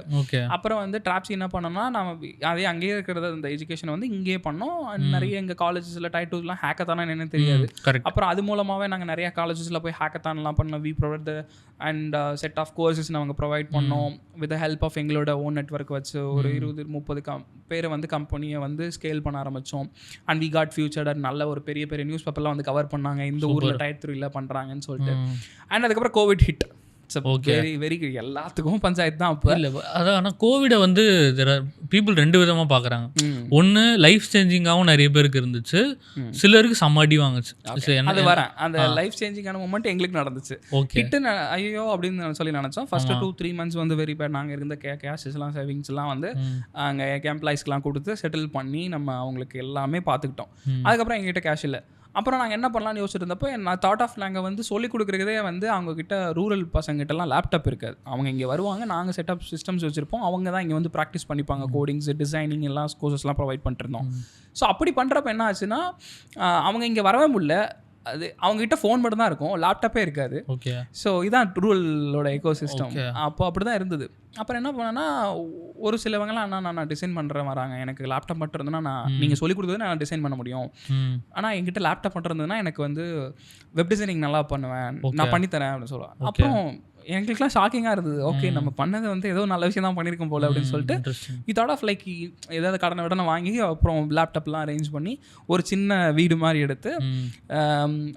S2: அப்புறம் வந்து ட்ராப்ஸி என்ன பண்ணோம்னா நம்ம அதே அங்கேயே இருக்கிறது அந்த எஜுகேஷன் வந்து இங்கேயே பண்ணோம். நிறைய எங்கள் காலேஜஸில் டைட்டூஸ்லாம் ஹேக்கத்தானா என்னன்னு தெரியாது. அப்புறம் அது மூலமாகவே நாங்கள் நிறைய காலேஜஸில் போய் ஹேக்கத்தான்லாம் பண்ணோம். We provide the and set of courses நாங்கள் ப்ரொவைட் பண்ணோம் வித் ஹெல்ப் ஆஃப் எங்களோட ஓன் நெட்ஒர்க் வச்சு ஒரு 20-30 பேரை வந்து கம்பெனியை வந்து ஸ்கேல் பண்ண ஆரம்பித்தோம். அண்ட் வி காட் ஃபியூச்சர்ட் நல்ல ஒரு பெரிய பெரிய நியூஸ் பேப்பர்லாம் வந்து கவர் பண்ணாங்க இந்த ஊரில் டைட் 3 பண்ணுறாங்கன்னு சொல்லிட்டு. அண்ட் அதுக்கப்புறம் கோவிட் ஹிட். வெரி எல்லாத்துக்கும் பஞ்சாயத்து தான் அப்போ.
S1: இல்லை அதான், ஆனால் கோவிடை வந்து பீப்புள் 2 விதமாக பார்க்குறாங்க. ஒன்று லைஃப் சேஞ்சிங்காகவும் நிறைய பேருக்கு இருந்துச்சு, சிலருக்கு சம்மாடி வாங்குச்சு.
S2: அது வரேன் அந்த லைஃப் சேஞ்சிங்கான மூமெண்ட் எங்களுக்கு நடந்துச்சு. கிட்ட ஐயோ அப்படின்னு சொல்லி நினச்சோம். ஃபர்ஸ்ட் 2-3 months வந்து வெரி பேட். நாங்கள் இருந்த கேஷஸ்லாம் சேவிங்ஸ்லாம் வந்து அங்கே எம்ப்ளாயிஸ்க்கெலாம் கொடுத்து செட்டில் பண்ணி நம்ம அவங்களுக்கு எல்லாமே பார்த்துக்கிட்டோம். அதுக்கப்புறம் எங்ககிட்ட கேஷ் இல்லை. அப்புறம் நாங்கள் என்ன பண்ணலாம்னு யோசிச்சுட்டு இருந்தப்போ நான் தாட் ஆஃப் நாங்கள் வந்து சொல்லிக் கொடுக்குறதே வந்து அவங்கக்கிட்ட ரூரல் பசங்கிட்டலாம் லேப்டாப் இருக்காது. அவங்க இங்கே வருவாங்க, நாங்கள் செட்டப் சிஸ்டம்ஸ் வச்சுருப்போம், அவங்க தான் இங்கே வந்து ப்ராக்டிஸ் பண்ணிப்பாங்க, கோடிங்ஸ் டிசைனிங் எல்லாம் கோர்சஸ்லாம் ப்ரொவைட் பண்ணிட்டுருந்தோம். ஸோ அப்படி பண்ணுறப்ப என்ன ஆச்சுன்னா அவங்க இங்கே வரவே முடியல. அது அவங்ககிட்ட ஃபோன் மட்டும் தான் இருக்கும், லேப்டாப்பே இருக்காது. ஸோ இதான் ரூரலோட எக்கோசிஸ்டம். அப்போ அப்படி தான் இருந்தது. அப்புறம் என்ன பண்ணேன்னா ஒரு சிலவங்களாம் நான் டிசைன் பண்ணுறேன் வராங்க, எனக்கு லேப்டாப் மட்டும் இருந்ததுன்னா நீங்கள் சொல்லிக் கொடுத்தது நான் டிசைன் பண்ண முடியும், ஆனால் என்கிட்ட லேப்டாப் மட்டும் இருந்ததுன்னா எனக்கு வந்து வெப் டிசைனிங் நல்லா பண்ணுவேன், நான் பண்ணித்தரேன் அப்படின்னு சொல்லுவேன். அப்புறம் எங்களுக்குலாம் ஷாக்கிங்காக இருந்தது. ஓகே நம்ம பண்ணது வந்து ஏதோ நல்ல விஷயம் தான் பண்ணியிருக்கோம் போல அப்படின்னு சொல்லிட்டு வித்தவுட் ஆஃப் லைக் ஏதாவது கடனை விடனை வாங்கி அப்புறம் லேப்டாப்லாம் அரேஞ்ச் பண்ணி ஒரு சின்ன வீடு மாதிரி எடுத்து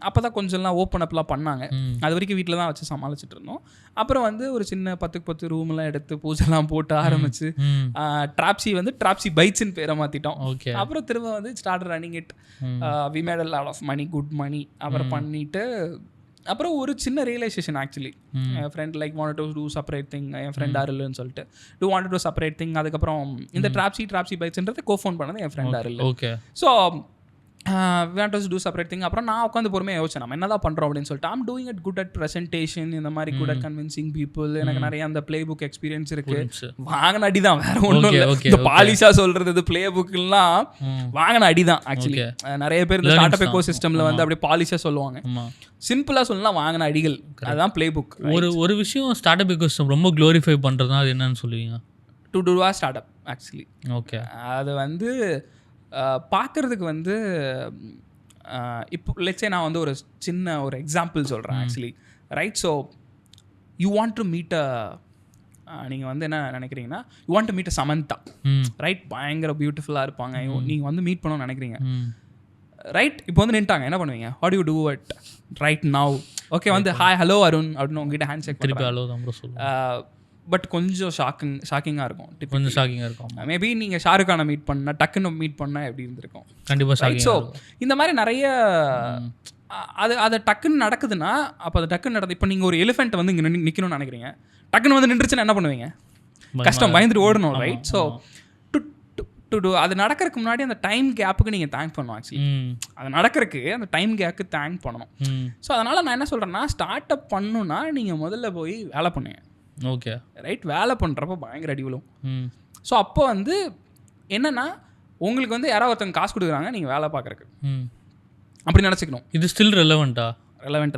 S2: அப்போ தான் கொஞ்சம்லாம் ஓப்பன் அப்லாம் பண்ணாங்க. அது வரைக்கும் வீட்டில் தான் வச்சு சமாளிச்சுட்டு இருந்தோம். அப்புறம் வந்து ஒரு சின்ன 10-10 ரூம்லாம் எடுத்து பூஜைலாம் போட்டு ஆரம்பிச்சு ட்ராப்ஸி வந்து ட்ராப்ஸி பைட்ஸ்ன்னு பேரை மாற்றிட்டோம். அப்புறம் திரும்ப வந்து start running it. We made a lot of money, good money. அப்புறம் பண்ணிட்டு அப்புறம் ஒரு சின்ன ரியலைசேஷன் ஆக்சுவலி என் friend like want to do separate thing. என் ஃப்ரெண்ட் ஆரில்னு சொல்லிட்டு do want to separate thing. அதுக்கப்புறம் இந்த ட்ராப்ஸி பைட்ஸ்ன்றது கோஃபோன் பண்ணது என் friend Aril. So want to do separate thing. அப்புறம் நான் உட்காந்து பொறுமையாக யோசிச்சேன் நம்ம என்ன தான் பண்ணுறோம் அப்படின்னு சொல்லிட்டு. I'm doing it good at presentation, இந்த மாதிரி குட் அட் கன்வின்சிங் பீப்புள். எனக்கு நிறைய அந்த பிளே புக் எக்ஸ்பீரியன்ஸ் இருக்கு. வாங்கின அடி தான், வேற ஒன்றும் இல்லை. இந்த பாலிஷா சொல்றது இது பிளே புக்லாம் வாங்கின அடி தான் ஆக்சுவலி. நிறைய பேர் இந்த ஸ்டார்ட் அப் எக்கோ சிஸ்டம்ல வந்து அப்படியே பாலிஷா சொல்லுவாங்க. சிம்பிளா சொல்லலாம் வாங்கின அடிகள், அதுதான் பிளே புக்.
S1: ஒரு விஷயம் ஸ்டார்ட் அப் எக்கோ சிஸ்டம் ரொம்ப க்ளோரிஃபை பண்ணுறதுனா அது என்னன்னு சொல்லுவீங்க?
S2: To do a startup actually.
S1: Okay,
S2: அது வந்து பார்க்குறதுக்கு வந்து இப்போ லெட்ஸே நான் வந்து ஒரு சின்ன ஒரு எக்ஸாம்பிள் சொல்கிறேன் actually, right? So you want to meet நீங்கள் வந்து என்ன நினைக்கிறீங்கன்னா you want to meet a Samantha, right? பயங்கர பியூட்டிஃபுல்லாக இருப்பாங்க, நீங்கள் வந்து மீட் பண்ணணும்னு நினைக்கிறீங்க, ரைட்? இப்போ வந்து நின்ட்டாங்க, என்ன பண்ணுவீங்க? What you two it right now? Okay, வந்து ஹாய் ஹலோ அருண் அப்படின்னு உங்ககிட்ட ஹேண்ட் ஷேக்
S1: திருப்பி ஹலோ தான் ப்ரோ சொல்லுவேன்.
S2: பட் கொஞ்சம் ஷாக்கிங்காக இருக்கும்.
S1: கொஞ்சம் ஷாக்கிங்காக இருக்கும்.
S2: மேபி நீங்கள் ஷாருக்கானை மீட் பண்ணால் டக்குன்னு மீட் பண்ணால் எப்படி இருந்திருக்கும்?
S1: கண்டிப்பாக ஷாக்கிங்.
S2: ஸோ இந்த மாதிரி நிறைய அது டக்குன்னு நடக்குதுன்னா அப்போ அது டக்குன்னு நடக்குது. இப்போ நீங்கள் ஒரு எலிஃபெண்ட் வந்து இங்கே நிற்கணும்னு நினைக்கிறீங்க, டக்குன்னு வந்து நின்றுச்சுன்னா என்ன பண்ணுவீங்க? கஷ்டம், பயந்துட்டு ஓடணும், ரைட்? ஸோ அது நடக்கிறதுக்கு முன்னாடி அந்த டைம் கேப்புக்கு நீங்கள் தேங்க் பண்ணணும். ஆக்சுவலி அது நடக்கிறதுக்கு அந்த டைம் கேப்புக்கு தேங்க் பண்ணணும். ஸோ அதனால் நான் என்ன சொல்கிறேன்னா, ஸ்டார்ட் அப் பண்ணணுன்னா நீங்கள் முதல்ல போய் வேலை பண்ணுங்க.
S1: Okay,
S2: right? வேலை பண்ணுறப்ப பயங்கர அடி விழும். ஸோ அப்போ வந்து என்னென்னா உங்களுக்கு வந்து யாராவது ஒருத்தவங்க காசு கொடுக்குறாங்க நீங்கள் வேலை பார்க்குறக்கு, அப்படி நினச்சிக்கணும்.
S1: இது ஸ்டில் ரெலவெண்ட்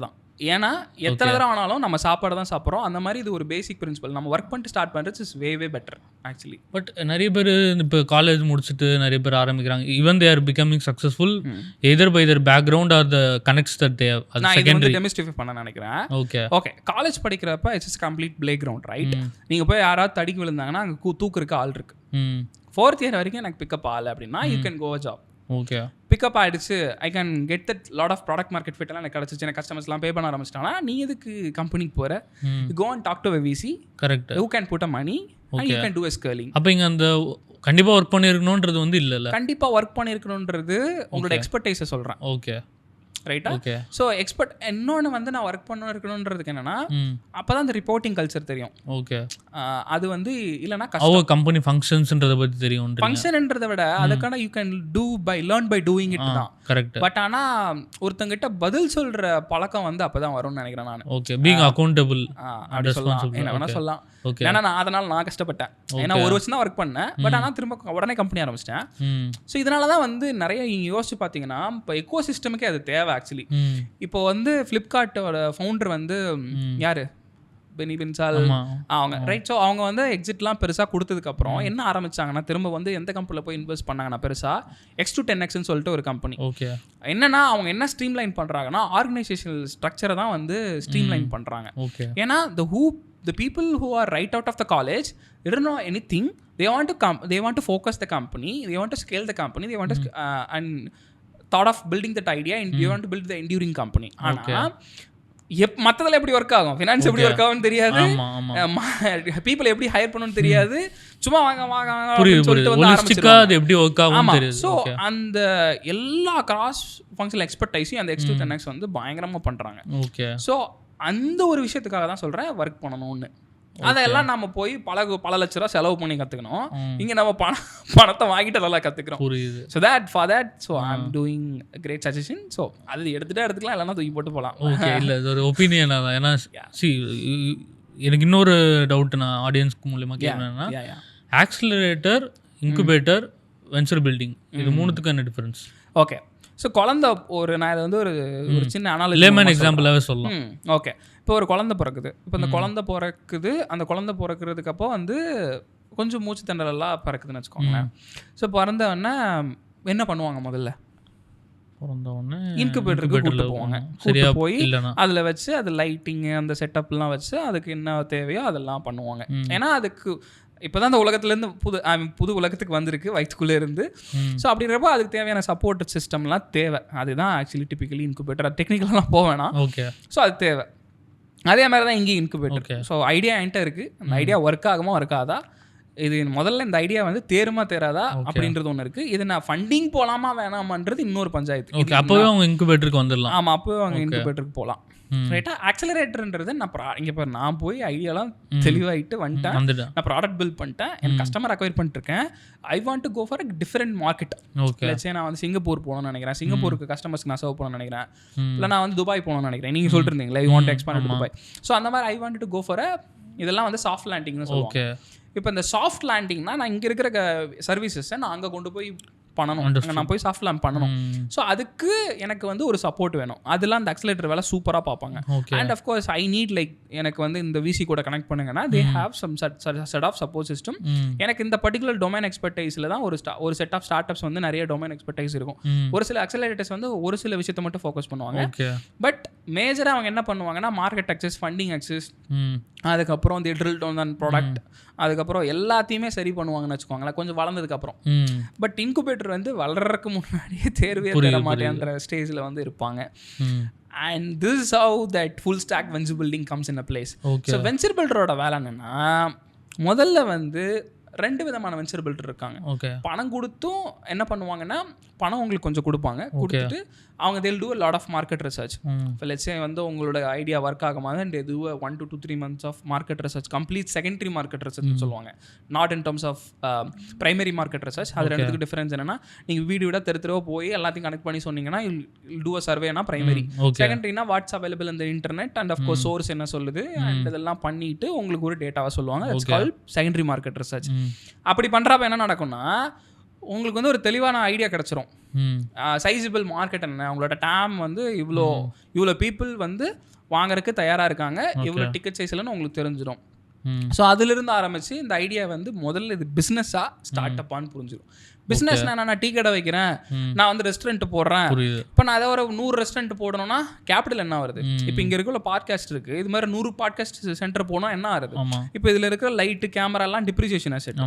S1: தான்.
S2: ஏன்னா எத்தனை தடவை ஆனாலும் நம்ம சாப்பாடு தான் சாப்பிட்றோம். அந்த மாதிரி இது ஒரு பேசிக் பிரின்சிபல். நம்ம ஒர்க் பண்ணிட்டு ஸ்டார்ட் பண்ணுறது is way better actually.
S1: But நிறைய பேர் இப்போ காலேஜ் முடிச்சுட்டு நிறைய பேர் ஆரம்பிக்கிறாங்க. Even they are becoming successful either by their background or the connects that they have.
S2: நான் இதை வந்து டெமிஸ்டிஃபை பண்ண நினைக்கிறேன்.
S1: ஓகே,
S2: காலேஜ் படிக்கிறப்ப it's is complete playground, right? நீங்கள் போய் யாராவது தடிக்கு விழுந்தாங்கன்னா அங்கே தூக்குறதுக்கு ஆள் இருக்கு. 4th year வரைக்கும் எனக்கு பிக்கப் ஆகலை அப்படின்னா you can go a job.
S1: Okay,
S2: pick up ஆகிடுச்சு, I can get that lot of product market fit எல்லாம் எனக்கு கிடச்சிச்சு, எனக்கு கஸ்டமர்ஸ்லாம் பே பண்ண ஆரம்பிச்சிட்டாங்கன்னா நீ எதுக்கு கம்பெனிக்கு போகிற? Go and talk to a VC. Correct. You can put a money and you can do a scaling.
S1: அப்போ இங்கே அந்த கண்டிப்பாக ஒர்க் பண்ணியிருக்கணுன்றது வந்து இல்லை.
S2: கண்டிப்பாக ஒர்க் பண்ணியிருக்கணுன்றது உங்களோட எக்ஸ்பர்டைஸை சொல்கிறேன்.
S1: ஓகே,
S2: ரைட்டா? ஸோ எக்ஸ்பர்ட் இன்னொன்று வந்து நான் ஒர்க் பண்ண இருக்கணுன்றதுக்கு என்னன்னா அப்போ தான் அந்த ரிப்போர்ட்டிங் கல்ச்சர் தெரியும்.
S1: ஓகே,
S2: அது வந்து இல்லைனா
S1: கம்பெனி ஃபங்க்ஷன்ஸ்ன்றதை பற்றி தெரியும்.
S2: ஃபங்க்ஷன்ன்றதை விட அதுக்கான you can do by learn by doing it தான்.
S1: கரெக்ட்.
S2: பட் ஆனால் ஒருத்தங்கிட்ட பதில் சொல்கிற பழக்கம் வந்து அப்போ தான் வரும்னு நினைக்கிறேன் நான்.
S1: ஓகே, பீங் அக்கௌண்டபிள்
S2: அப்படி சொல்லலாம், என்ன வேணா சொல்லலாம். ஏன்னா நான் அதனால் நான் கஷ்டப்பட்டேன். ஏன்னா ஒரு வருஷம் தான் ஒர்க் பண்ணேன், பட் ஆனால் திரும்ப உடனே கம்பெனி ஆரம்பிச்சிட்டேன். ஸோ இதனால தான் வந்து நிறைய நீங்கள் யோசிச்சு பார்த்தீங்கன்னா இப்போ எக்கோ சிஸ்டமுக்கே அது தேவை ஆக்சுவலி. இப்போ வந்து ஃப்ளிப்கார்ட்டோட ஃபவுண்டர் வந்து யாரு? பெனிபின்சால் அவங்க ரைட். ஸோ அவங்க வந்து எக்ஸிட்லாம் பெருசாக கொடுத்ததுக்கப்புறம் என்ன ஆரம்பிச்சாங்கன்னா திரும்ப வந்து எந்த கம்பெனியில் போய் இன்வெஸ்ட் பண்ணாங்கன்னா பெருசாக X210Xன்னு சொல்லிட்டு ஒரு கம்பெனி.
S1: ஓகே.
S2: என்னன்னா அவங்க என்ன ஸ்ட்ரீம்லைன் பண்ணுறாங்கன்னா ஆர்கனைசேஷனல் ஸ்ட்ரக்சரை தான் வந்து ஸ்ட்ரீம்லைன் பண்ணுறாங்க.
S1: ஓகே.
S2: ஏன்னா the people who are right out of the college, they don't know anything, they want to come, they want to focus the company, they want to scale the company, they want to and thought of building that idea and they want to build the enduring company. ஆனா மற்றதில் எப்படி ஒர்க் ஆகும், ஃபினான்ஸ் எப்படி ஒர்க் ஆகும்னு தெரியாது, பீப்புள் எப்படி ஹையர் பண்ணணும்னு தெரியாது, சும்மா வாங்க சொல்லிட்டு வந்து ஆரம்பிச்சிருவாங்க. ஸோ அந்த எல்லா கிராஸ் ஃபங்க்ஷனல் எக்ஸ்பர்டைஸையும் அந்த X210X வந்து பயங்கரமாக பண்ணுறாங்க. ஸோ அந்த ஒரு விஷயத்துக்காக தான் சொல்கிறேன் ஒர்க் பண்ணணும்னு. அதெல்லாம் நம்ம போய் பல லட்ச ரூபா செலவு பண்ணி கற்றுக்கணும். இங்கே நம்ம பணத்தை வாங்கிட்டு அதெல்லாம் கற்றுக்குறோம். So for that so I am doing great suggestion. So அது எடுத்துக்கலாம், இல்லைன்னா தூக்கி போட்டு போகலாம்.
S1: ஓகே. இல்லை இது ஒரு ஒப்பீனியனாக தான். ஏன்னா எனக்கு இன்னொரு டவுட் நான் ஆடியன்ஸ்க்கு மூலியமாக கேட்குறேன்னா, ஆக்சிலரேட்டர், இன்குபேட்டர், வென்ச்சர் பில்டிங் இது மூணுத்துக்கும் என்ன டிஃபரன்ஸ்?
S2: ஓகே. ஸோ குழந்தை நான் இதை வந்து ஒரு சின்ன அனாலிசிஸ்
S1: லேமன் எக்ஸாம்பிளாகவே சொல்லலாம்.
S2: ஓகே. இப்போ ஒரு குழந்தை பிறக்குது. இப்போ இந்த குழந்தை பிறக்குது. அந்த குழந்தை பிறக்கிறதுக்கு அப்போ வந்து கொஞ்சம் மூச்சு திணறலாம் பிறக்குதுன்னு வச்சுக்கோங்களேன். ஸோ பிறந்தவொடனே என்ன பண்ணுவாங்க? முதல்ல
S1: பிறந்தவொடனே
S2: இன்குபேட்டருக்கு கூப்பிட்டு போவாங்க. கூப்பிட்டு போய் அதில் வச்சு அது லைட்டிங்கு அந்த செட்டப்லாம் வச்சு அதுக்கு என்ன தேவையோ அதெல்லாம் பண்ணுவாங்க. ஏன்னா அதுக்கு இப்போ தான் அந்த உலகத்துலேருந்து புது உலகத்துக்கு வந்திருக்கு வயிற்றுக்குள்ளே இருந்து. ஸோ அப்படின்றப்போ அதுக்கு தேவையான சப்போர்ட் சிஸ்டம்லாம் தேவை. அதுதான் ஆக்சுவலி டிப்பிக்கலி இன்குபேட்டர். அது டெக்னிக்கலாக போவேனா.
S1: ஓகே.
S2: ஸோ அது தேவை. அதே மாதிரி தான் இங்கேயும் இன்குபேட்டர். ஸோ ஐடியா என்கிட்ட இருக்குது. அந்த ஐடியா ஒர்க் ஆகுமா ஒர்க் ஆகுதா, இது முதல்ல இந்த ஐடியா வந்து தேருமா தேராதா அப்படின்றது ஒன்று இருக்குது. இது நான் ஃபண்டிங் போகலாமா வேணாமான்றது இன்னொரு பஞ்சாயத்து.
S1: ஓகே. அப்போவே அவங்க இன்குபேட்டருக்கு வந்துடலாம்.
S2: ஆமாம், அப்போவே அவங்க இன்குபேட்டருக்கு போகலாம். ரைட்டா. ஆக்சலரேட்டர்ன்றது இங்கே இப்போ நான் போய் ஐடியாலாம் தெளிவாகிட்டு வந்துட்டேன். நான் ப்ராடக்ட் பில்ட் பண்ணிட்டேன், என் கஸ்டமர் அக்வைர் பண்ணிட்டுருக்கேன். I want to go for a different market. Let's say நான் வந்து சிங்கப்பூர் போகணும்னு நினைக்கிறேன். சிங்கப்பூருக்கு கஸ்டமர்ஸ்க்கு நான் சர்வ் பண்ணணும்னு நினைக்கிறேன். இல்லை நான் வந்து துபாய் போகணும்னு நினைக்கிறேன். நீங்கள் சொல்லிட்டு இருந்தீங்களா you want to expand to Dubai. So அந்த மாதிரி I want to go for இதெல்லாம் வந்து சாஃப்ட் லேண்டிங்னு சொல்லுவாங்க. இப்போ இந்த சாஃப்ட் லேண்டிங்னா நான் இங்கே இருக்கிற சர்வீசஸை நான் அங்கே கொண்டு போய் பண்ணணும். நான் போய் சாஃப்ட் லேண்ட் பண்ணணும். ஸோ அதுக்கு எனக்கு வந்து ஒரு சப்போர்ட் வேணும். அதெல்லாம் அந்த அக்ஸலரேட்டர் வேலை சூப்பராக பார்ப்பாங்க. And of course I need like எனக்கு வந்து இந்த விசி கூட கனெக்ட் பண்ணுங்கன்னா they have some set of support system. எனக்கு இந்த பர்டிகுலர் டொமைன் எக்ஸ்பர்டைஸில் தான் ஒரு செட் ஆஃப் ஸ்டார்ட் அப்ஸ் வந்து நிறைய டொமைன் எக்ஸ்பர்டைஸ் இருக்கும். ஒரு சில அக்ஸலரேட்டர்ஸ் வந்து ஒரு சில விஷயத்தை மட்டும் ஃபோக்கஸ் பண்ணுவாங்க. பட் மேஜராக அவங்க என்ன பண்ணுவாங்கன்னா மார்க்கெட் அக்சஸ், ஃபண்டிங் அக்சஸ், அதுக்கப்புறம் தி ட்ரில் டவுன் அண்ட் ப்ராடக்ட், அதுக்கப்புறம் எல்லாத்தையுமே சரி பண்ணுவாங்கன்னு வச்சுக்கோங்களேன் கொஞ்சம் வளர்ந்ததுக்கப்புறம். பட் இன்குபேட்டர் வந்து வளர்றதுக்கு முன்னாடியே தேர்வே தர மாட்டேன்ற ஸ்டேஜில் வந்து இருப்பாங்க. And this is how that full stack venture building comes in a place. So venture பில்டரோட வேலை என்னன்னா முதல்ல வந்து 2 விதமான வென்ச்சர் பில்டர் இருக்காங்க. பணம் கொடுத்தும் என்ன பண்ணுவாங்கன்னா பணம் உங்களுக்கு கொஞ்சம் கொடுப்பாங்க. கொடுத்துட்டு அவங்க they'll do a lot of market research. let's say வந்து உங்களோட ஐடியா ஒர்க் ஆகும்போது and they do a 1 to 3 months of market research, complete secondary market research சொல்லுவாங்க. not in terms of primary market research. அது ரெண்டுத்துக்கு டிஃபரன்ஸ் என்னன்னா நீங்க வீடு விட தெருவா போய் எல்லாத்தையும் கனெக்ட் பண்ணி சொன்னீங்கன்னா you'll do a surveyனா primary. செகண்டரினா what's available in the internet and of course source என்ன சொல்லுது and இதெல்லாம் பண்ணிட்டு உங்களுக்கு ஒரு டேட்டாவை சொல்லுவாங்க. that's called secondary market research. அப்படி பண்றப்ப என்ன நடக்கும்னா உங்களுக்கு வந்து ஒரு தெளிவான ஐடியா கிடைச்சிரும். சைஸபிள் மார்க்கெட் என்ன, உங்களோட டேம் வந்து இவ்வளோ பீப்புள் வந்து வாங்குறதுக்கு தயாராக இருக்காங்க, இவ்வளோ டிக்கெட் சைஸ்லன்னு உங்களுக்கு தெரிஞ்சிடும். ஸோ அதிலிருந்து ஆரம்பித்து இந்த ஐடியா வந்து முதல்ல இது பிஸ்னஸாக ஸ்டார்ட் அப்பான்னு புரிஞ்சிடும். பிஸ்னஸ் நான் டீ கடை வைக்கிறேன், நான் வந்து ரெஸ்டாரண்ட் போடுறேன். இப்போ நான் அதை ஒரு 100 ரெஸ்டாரண்ட் போடணும்னா கேபிட்டல் என்ன வருது? இப்போ இங்கே இருக்கிற பாட்காஸ்ட் இருக்குது, இது மாதிரி 100 பாட்காஸ்ட் சென்டர் போனால் என்ன ஆகுது? இப்போ இதில் இருக்கிற லைட்டு கேமரா எல்லாம் டிப்ரிசியேஷன் அசெட்.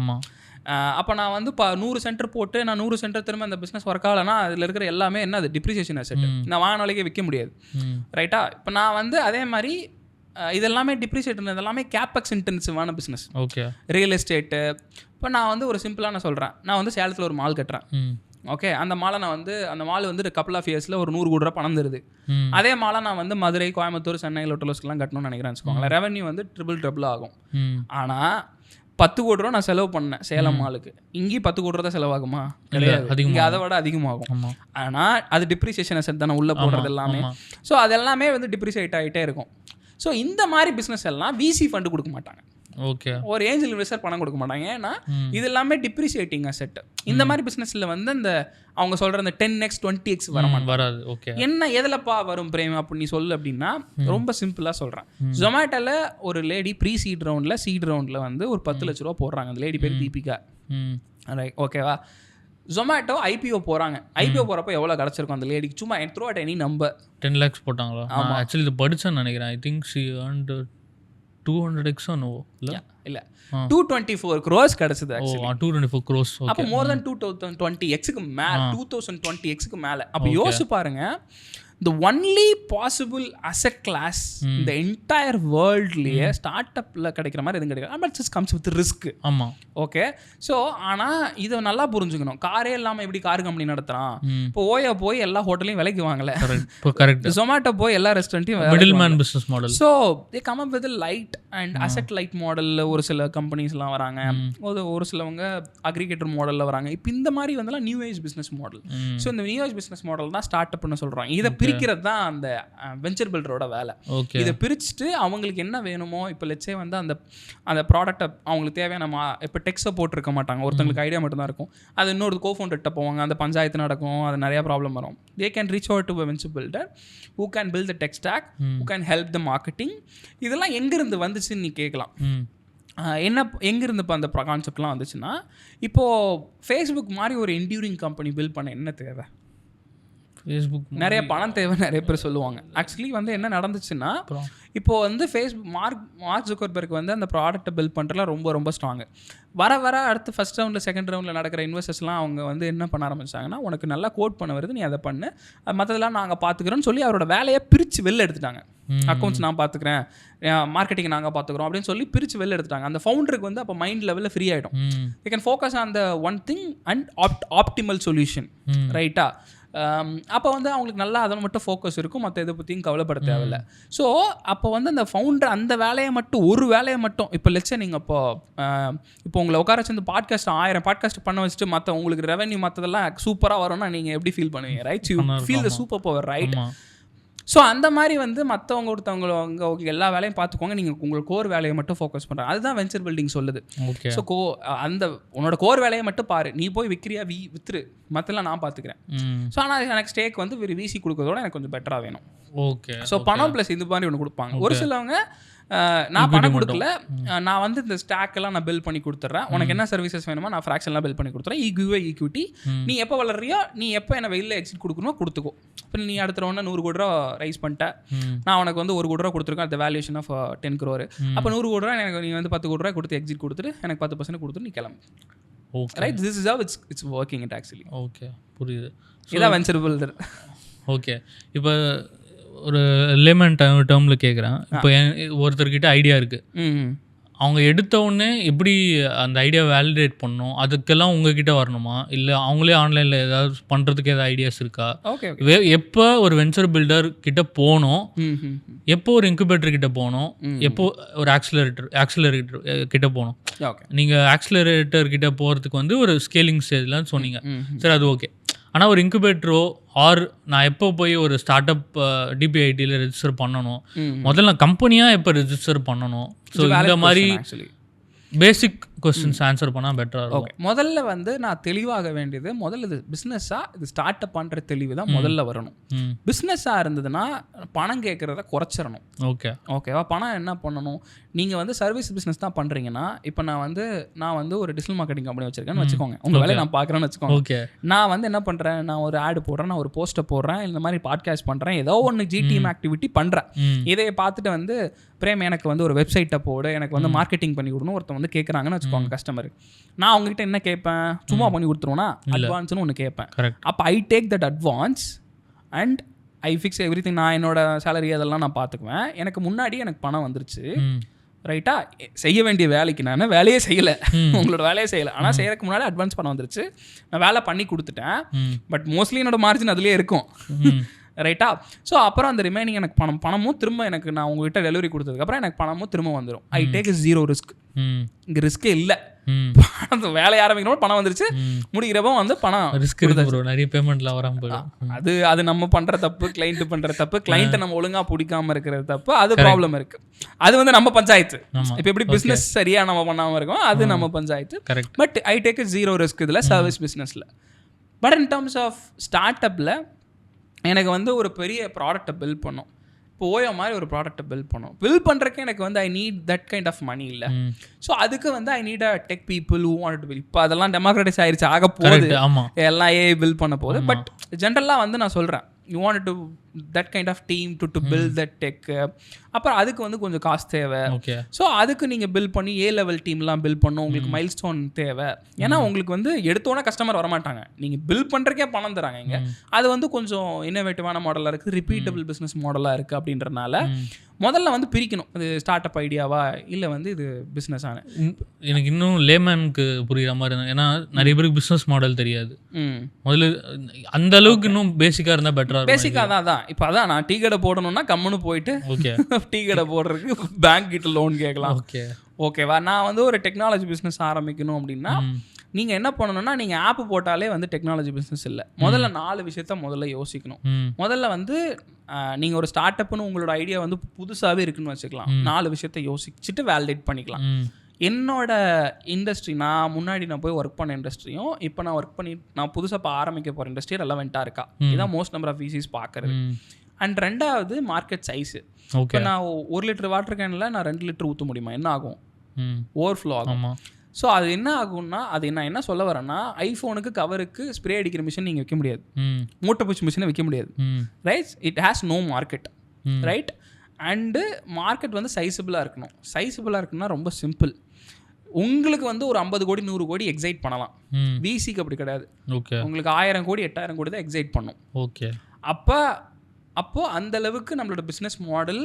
S2: அப்போ நான் வந்து 100 சென்டர் போட்டு நான் 100 சென்டர் திரும்ப அந்த பிஸ்னஸ் ஒர்க் ஆகலைன்னா அதில் இருக்கிற எல்லாமே என்ன, அது டிப்ரிசியேஷன் அசெட். நான் வாங்கின நாளைக்கே விற்க முடியாது. ரைட்டா? இப்போ நான் வந்து அதே மாதிரி இதெல்லாமே டிப்ரிசியேட், இதெல்லாமே கேப்பெக்ஸ் இன்டென்சிவான பிஸ்னஸ். ஓகே. Real estate. இப்போ நான் வந்து ஒரு சிம்பிளாக நான் சொல்கிறேன், நான் வந்து சேலத்தில் ஒரு மால் கட்டுறேன். ஓகே. அந்த மாலை நான் வந்து அந்த மால் வந்து கப்பல் ஆஃப் இயர்ஸில் ஒரு 100 கோடி ரூபா பணம் தருது. அதே மாலை நான் வந்து மதுரை, கோயம்புத்தூர், சென்னை, லோட்டலோஸ்க்கெலாம் கட்டணும்னு நினைக்கிறேன் வச்சுக்கோங்களேன். ரெவன்யூ வந்து ட்ரிபிள் ஆகும். ஆனால் 10 கோடி ரூபா நான் செலவு பண்ணேன் சேலம் மாலுக்கு. இங்கேயும் 10 கோடி ரூபா தான் செலவாகுமா? கிடையாது. இங்கே அதை விட அதிகமாகும். ஆனால் அது டிப்ரிசியேஷன் அசெட் தானே உள்ளே போடுறது எல்லாமே. ஸோ அது எல்லாமே வந்து டிப்ரிசியேட் ஆகிட்டே இருக்கும். ஸோ இந்த மாதிரி பிஸ்னஸ் எல்லாம் விசி ஃபண்டு கொடுக்க மாட்டாங்க.
S1: ஓகே.
S2: ஒரு ஏஞ்சல் இன்வெஸ்டர் பணம் கொடுக்க மாட்டாங்க. ஏன்னா இது எல்லாமே டிப்ரிசியேட்டிங் அசெட். இந்த மாதிரி பிஸ்னஸில் வந்து அந்த அவங்க சொல்கிற அந்த 10x 20x
S1: வராது. ஓகே.
S2: என்ன எதுலப்பா வரும் பிரேம் அப்படின்னு நீ சொல்லு அப்படின்னா ரொம்ப சிம்பிளாக சொல்கிறேன். ஜொமேட்டோவில் ஒரு லேடி ப்ரீ சீட் ரவுண்டில் வந்து ஒரு 10 லட்ச ரூபா போடுறாங்க. அந்த லேடி பேர் தீபிகா. ரைட், ஓகேவா. ஜொமேட்டோ ஐபிஓ போகிறாங்க. ஐபிஓ போகிறப்போ எவ்வளோ கிடச்சிருக்கும் அந்த லேடிக்கு? சும்மா through at any number
S1: 10 lakhs போட்டாங்களா? ஆமாம், ஆக்சுவலி இது படித்தேன்னு நினைக்கிறேன். I think she earned 200x
S2: இல்லை 224 crores கிடைச்சது.
S1: 224 crores.
S2: அப்போ மோர் தென் 2020xக்கு மேலே, 2020xக்கு மேலே. அப்போ யோசிச்சு பாருங்க, the only possible asset class இந்த என்டையர் வேர்ல்ட்லேயே ஸ்டார்ட் அப்பில் கிடைக்கிற மாதிரி எதுவும் கிடையாது. But just comes with risk.
S1: ஆமாம்,
S2: ஓகே. ஸோ ஆனால் இதை நல்லா புரிஞ்சுக்கணும். காரே இல்லாமல் எப்படி கார் கம்பெனி நடத்துகிறான்? இப்போ ஓயோ போய் எல்லா ஹோட்டலையும் விலைக்கு வாங்கலை.
S1: கரெக்ட்.
S2: ஜொமேட்டோ போய் எல்லா ரெஸ்டாரண்ட்டையும்
S1: middle man business model.
S2: So they come up with light and asset light மாடலில் ஒரு சில கம்பெனிஸ்லாம் வராங்க. ஒரு சிலவங்க அக்ரிகேட்டர் மாடலில் வராங்க. இப்போ இந்த மாதிரி வந்தெல்லாம் new age business model. So இந்த நியூ ஏஜ் பிஸ்னஸ் மாடல் தான் ஸ்டார்ட் அப்னு சொல்கிறாங்க. இதை பிரிக்கிறது தான் அந்த வெஞ்சர் பில்டரோட வேலை. இதை பிரிச்சுட்டு அவங்களுக்கு என்ன வேணுமோ, இப்போ லெட்ஸே வந்து அந்த ப்ராடக்ட்டை அவங்களுக்கு தேவையான இப்போ டெக் சப்போர்ட் இருக்க மாட்டாங்க, ஒருத்தங்களுக்கு ஐடியா மட்டும் தான் இருக்கும். அது இன்னொரு கோஃபவுண்டர்கிட்ட போவாங்க, அந்த பஞ்சாயத்து நடக்கும், அது நிறைய ப்ராப்ளம் வரும். They can reach out to a venture builder who can build the tech stack, who can help the marketing. இதெல்லாம் எங்கிருந்து வந்துச்சுன்னு நீ கேட்கலாம். என்ன எங்கேருந்து இப்போ அந்த கான்செப்ட்லாம் வந்துச்சுன்னா, இப்போது ஃபேஸ்புக் மாதிரி ஒரு என்டியூரிங் கம்பெனி பில்ட் பண்ண என்ன தேவை?
S1: ஃபேஸ்புக்
S2: நிறைய பணம் தேவை நிறைய பேர் சொல்லுவாங்க. ஆக்சுவலி வந்து என்ன நடந்துச்சுன்னா, இப்போது வந்து ஃபேஸ்புக் மார்க் ஜுக்கர்பர்க் வந்து அந்த ப்ராடக்ட்டை பில்ட் பண்ணுறதுல ரொம்ப ரொம்ப ஸ்ட்ராங்கு. வர அடுத்து ஃபஸ்ட் ரவுண்டில் செகண்ட் ரவுண்டில் நடக்கிற இன்வெஸ்டர்ஸ்லாம் அவங்க வந்து என்ன பண்ண ஆரம்பிச்சாங்கன்னா, உனக்கு நல்லா கோட் பண்ண வருது, நீ அதை பண்ணு, மற்றதெல்லாம் நாங்கள் பார்த்துக்கிறோன்னு சொல்லி அவரோட வேலையை பிரித்து வெளில எடுத்துட்டாங்க. அக்கௌண்ட்ஸ் நான் பார்த்துக்கிறேன், மார்க்கெட்டிங் நாங்கள் பார்த்துக்குறோம் அப்படின்னு சொல்லி பிரித்து வெளில எடுத்துட்டாங்க. அந்த ஃபவுண்டருக்கு வந்து அப்போ மைண்ட் லெவலில் ஃப்ரீ ஆகிடும். You can focus on the one thing and optimal solution. ரைட்டா? அப்போ வந்து அவங்களுக்கு நல்லா அதை மட்டும் ஃபோக்கஸ் இருக்கும், மற்ற இதை பற்றியும் கவலைப்பட தேவையில்லை. ஸோ அப்போ வந்து அந்த ஃபவுண்டர் அந்த வேலையை மட்டும், ஒரு வேலையை மட்டும், இப்போ லெட்ஸே நீங்கள் இப்போ உங்களை உட்கார வச்சு இந்த பாட்காஸ்ட் 1000 பாட்காஸ்ட் பண்ண வச்சுட்டு மற்ற உங்களுக்கு ரெவன்யூ மற்றதெல்லாம் சூப்பராக வரும்னா நீங்கள் எப்படி ஃபீல் பண்ணுவீங்க? Right, you feel the super power, right? So அந்த மாதிரி வந்து மற்றவங்க ஒருத்தவங்க எல்லா வேலையும் பார்த்துக்கோங்க, நீங்கள் உங்கள் கோர் வேலையை மட்டும் ஃபோக்கஸ் பண்ணுறாங்க. அதுதான் வெஞ்சர் பில்டிங் சொல்லுது. ஸோ அந்த உன்னோட கோர் வேலையை மட்டும் பாரு, நீ போய் விற்கிறியா வித்துரு, மற்றெல்லாம் நான் பார்த்துக்கிறேன். ஸோ ஆனால் எனக்கு ஸ்டேக் வந்து வீசி கொடுக்கறதோட எனக்கு கொஞ்சம் பெட்டராக வேணும்.
S1: ஓகே.
S2: ஸோ பணம் ப்ளஸ் இது மாதிரி ஒன்று கொடுப்பாங்க. ஒரு சிலவங்க நான் பணம் கொடுக்கல, நான் வந்து இந்த ஸ்டாக்கெல்லாம் நான் பில் பண்ணி கொடுத்துட்றேன், உனக்கு என்ன சர்வீசஸ் வேணுமோ நான் ஃப்ராக்ஷன்லாம் பில் பண்ணி கொடுத்துறேன், ஈக்விட்டி, நீ எப்போ வளர்றியோ, நீ எப்போ என்ன வெளியில் எக்ஸிட் கொடுக்கணுமோ கொடுத்துக்கோ. இப்போ நீ அடுத்த ரவுண்டில் 100 கோடி ரூபா ரைஸ் பண்ணிட்டேன், நான் உனக்கு வந்து 1 கோடி ரூபா கொடுத்துருக்கேன், அந்த வேல்யூஷன் ஆஃப் 10 crore. அப்போ 100 கோடி ரூபா எனக்கு நீ வந்து 10 கோடி ரூபா கொடுத்து எக்ஸிட் கொடுத்துட்டு எனக்கு 10% கொடுத்துட்டு நீ கிளம்பு. Right, this is how it's working it actually.
S1: Okay, புரியுது.
S2: இதான் வெஞ்சர் பில்டர்.
S1: ஓகே, இப்போ ஒரு லேமன் டேர்மில் கேட்குறேன். இப்போ ஒருத்தர்கிட்ட ஐடியா இருக்குது, அவங்க எடுத்த உடனே எப்படி அந்த ஐடியா வேலிடேட் பண்ணணும், அதுக்கெல்லாம் உங்ககிட்ட வரணுமா, இல்லை அவங்களே ஆன்லைனில் ஏதாவது பண்ணுறதுக்கு ஏதாவது ஐடியாஸ் இருக்கா? எப்போ ஒரு வெஞ்சர் பில்டர் கிட்ட போகணும், எப்போ ஒரு இன்குபேட்டர் கிட்ட போகணும், எப்போ ஒரு ஆக்சிலரேட்டர் கிட்ட போகணும்? நீங்கள் ஆக்சிலரேட்டர் கிட்ட போகிறதுக்கு வந்து ஒரு ஸ்கேலிங் ஸ்டேஜ்லாம் சொன்னீங்க, சரி அது ஓகே. ஆனால் ஒரு இன்குபேட்டரோ ஆர் நான் எப்போ போய் ஒரு ஸ்டார்ட் அப் டிபிஐடியில் ரெஜிஸ்டர் பண்ணணும், முதல்ல கம்பெனியாக எப்போ ரெஜிஸ்டர் பண்ணணும்? ஸோ இந்த மாதிரி பேசிக் கொஸ்டின்ஸ் ஆன்சர் பண்ணால் பெட்டராக இருக்கும்.
S2: ஓகே, முதல்ல வந்து நான் தெளிவாக வேண்டியது, முதல்ல இது பிஸ்னஸாக இது ஸ்டார்ட் அப் பண்ணுற தெளிவு தான் முதல்ல வரணும். பிஸ்னஸாக இருந்ததுன்னா பணம் கேட்குறத குறைச்சிடணும். ஓகேவா? பணம் என்ன பண்ணணும், நீங்கள் வந்து சர்வீஸ் பிஸ்னஸ் தான் பண்ணுறீங்கன்னா, இப்போ நான் வந்து ஒரு டிஜிட்டல் மார்க்கெட்டிங் கம்பெனி வச்சுருக்கேன்னு வச்சுக்கோங்க, உங்கள் வேலையை நான் பார்க்குறேன்னு வச்சுக்கோங்க. நான் வந்து என்ன பண்ணுறேன், நான் ஒரு ஆடு போடுறேன், நான் ஒரு போஸ்ட்டை போடுறேன், இந்த மாதிரி பாட்காஸ்ட் பண்ணுறேன், ஏதோ ஒன்று ஜிடிஎம் ஆக்டிவிட்டி பண்ணுறேன். இதை பார்த்துட்டு வந்து பிரேம் எனக்கு வந்து ஒரு வெப்சைட்டை போடு, எனக்கு வந்து மார்க்கெட்டிங் பண்ணி கொடுக்கணும் ஒருத்தன் வந்து கேட்குறாங்கன்னு வச்சுக்கோங்க கஸ்டமர். நான் அவங்ககிட்ட என்ன கேட்பேன், சும்மா பண்ணி கொடுத்துருவோன்னா அட்வான்ஸ்னு ஒன்று கேட்பேன். அப்போ I take that advance and I fix every thing. நான் என்னோட சேலரி அதெல்லாம் நான் பார்த்துக்குவேன். எனக்கு முன்னாடி எனக்கு பணம் வந்துருச்சு, ரைட்டா? செய்ய வேண்டிய வேலைக்கு நான் வேலையே செய்யலை, உங்களோட வேலையே செய்யலை, ஆனால் செய்யறதுக்கு முன்னாடி அட்வான்ஸ் பணம் வந்துருச்சு, நான் வேலை பண்ணி கொடுத்துட்டேன். பட் மோஸ்ட்லி என்னோட மார்ஜின் அதுலேயே இருக்கும், ரைட்டா? ஸோ அப்புறம் அந்த ரிமைனிங் எனக்கு பணமும் திரும்ப எனக்கு நான் உங்ககிட்ட டெலிவரி கொடுத்ததுக்கப்புறம் எனக்கு பணமும் திரும்ப வந்துடும். I take 0 risk. இங்கே ரிஸ்க்கே இல்லை. வேலையை ஆரம்பிக்கிறப்போ பணம் வந்துருச்சு, முடிக்கிறப்போ வந்து பணம்
S1: ரிஸ்க் நிறைய பேமெண்ட்ல வராமல் போயிடும்.
S2: அது நம்ம பண்ற தப்பு, கிளைண்ட் பண்ற தப்பு, கிளைண்ட்டை நம்ம ஒழுங்கா பிடிக்காம இருக்கிற தப்பு, அது ப்ராப்ளம் இருக்கு. அது வந்து நம்ம பஞ்சாயத்து. இப்போ எப்படி பிசினஸ் சரியா நம்ம பண்ணாம இருக்கோம், அது நம்ம பஞ்சாயத்து. But I take zero risk இதில் சர்வீஸ் பிஸ்னஸில். பட் இன் டர்ம்ஸ் ஆஃப் ஸ்டார்ட் அப்பில் எனக்கு வந்து ஒரு பெரிய ப்ராடக்டை பில்ட் பண்ணோம். இப்போ ஓயோ மாதிரி ஒரு ப்ராடக்ட்டை பில்ட் பண்ணோம். பில்ட் பண்ணுறதுக்கு எனக்கு வந்து I need that kind of money இல்லை. ஸோ அதுக்கு வந்து I need a tech people who want to build. இப்போ அதெல்லாம் டெமோக்ராட்டிஸ் ஆயிடுச்சு, ஆக போகுது, எல்லாம் ஏஐ பில்ட் பண்ண போகுது. பட் ஜென்ரலாக வந்து நான் சொல்கிறேன், you want to that kind of team to build that tech. அப்புறம் அதுக்கு வந்து கொஞ்சம் காசு தேவை. ஸோ அதுக்கு நீங்கள் பில்ட் பண்ணி ஏ லெவல் டீம்லாம் பில்ட் பண்ணணும். உங்களுக்கு மைல் ஸ்டோன் தேவை. ஏன்னா உங்களுக்கு வந்து எடுத்தோன்னே கஸ்டமர் வரமாட்டாங்க, நீங்கள் பில்ட் பண்ணுறக்கே பணம் தராங்க. இங்கே அது வந்து கொஞ்சம் இன்னோவேட்டிவான மாடலாக இருக்குது, ரிப்பீட்டபிள் பிஸ்னஸ் மாடலாக இருக்குது. அப்படின்றனால முதல்ல வந்து பிரிக்கணும், இது ஸ்டார்ட் அப் ஐடியாவா இல்லை வந்து இது பிஸ்னஸ் ஆன.
S1: எனக்கு இன்னும் லேமேனுக்கு புரியுற மாதிரி இருந்தது. ஏன்னா நிறைய பேருக்கு பிஸ்னஸ் மாடல் தெரியாது. முதல்ல அந்த அளவுக்கு இன்னும் பேசிக்காக இருந்தால் பெட்டராக.
S2: பேசிக்காக தான் இப்போ அதான் நான் டீ கடை போடணும்னா கம்முன்னு போயிட்டு
S1: ஓகே
S2: டீ கடை போடுறதுக்கு பேங்க் கிட்ட லோன் கேட்கலாம். ஓகேவா, நான் வந்து ஒரு டெக்னாலஜி பிஸ்னஸ் ஆரம்பிக்கணும் அப்படின்னா நீங்கள் என்ன பண்ணணும்னா, நீங்கள் ஆப் போட்டாலே வந்து டெக்னாலஜி பிஸ்னஸ் இல்லை. முதல்ல 4 விஷயத்த முதல்ல யோசிக்கணும். முதல்ல வந்து நீங்கள் ஒரு ஸ்டார்ட் அப்னு உங்களோட ஐடியா வந்து புதுசாகவே இருக்குன்னு வச்சுக்கலாம். 4 விஷயத்த யோசிச்சுட்டு வேலிடேட் பண்ணிக்கலாம். என்னோட இண்டஸ்ட்ரி, நான் முன்னாடி நான் போய் ஒர்க் பண்ண இண்டஸ்ட்ரியும் இப்போ நான் புதுசாக இப்போ ஆரம்பிக்க போகிற இண்டஸ்ட்ரி ரெலவெண்ட்டாக இருக்கா, இதுதான் மோஸ்ட் நம்பர் ஆஃப் விசிஸ் பார்க்குறது. அண்ட் ரெண்டாவது மார்க்கெட் சைஸு. இப்போ நான் 1 லிட்டர் வாட்டர் கேனில் நான் 2 லிட்டர் ஊற்ற முடியுமா? என்ன ஆகும்? ஓவர்ஃப்ளோ ஆகும். ஸோ அது என்ன ஆகும்னா, அது நான் என்ன சொல்ல வரேன்னா, ஐஃபோனுக்கு கவருக்கு ஸ்ப்ரே அடிக்கிற மிஷின் நீங்கள் வைக்க முடியாது, மூட்டை பூச்சி மிஷினை வைக்க முடியாது. Right, it has no market. Right, and market வந்து சைஸபிளாக இருக்கணும். சைஸபிளாக இருக்குன்னா ரொம்ப சிம்பிள். உங்களுக்கு வந்து ஒரு 50 கோடி 100 கோடி எக்ஸைட் பண்ணலாம். விசிக்கு அப்படி கிடையாது. உங்களுக்கு 1000 கோடி 8000 கோடி தான் எக்ஸைட் பண்ணும். ஓகே, அப்போ அந்த அளவுக்கு நம்மளோட பிஸ்னஸ் மாடல்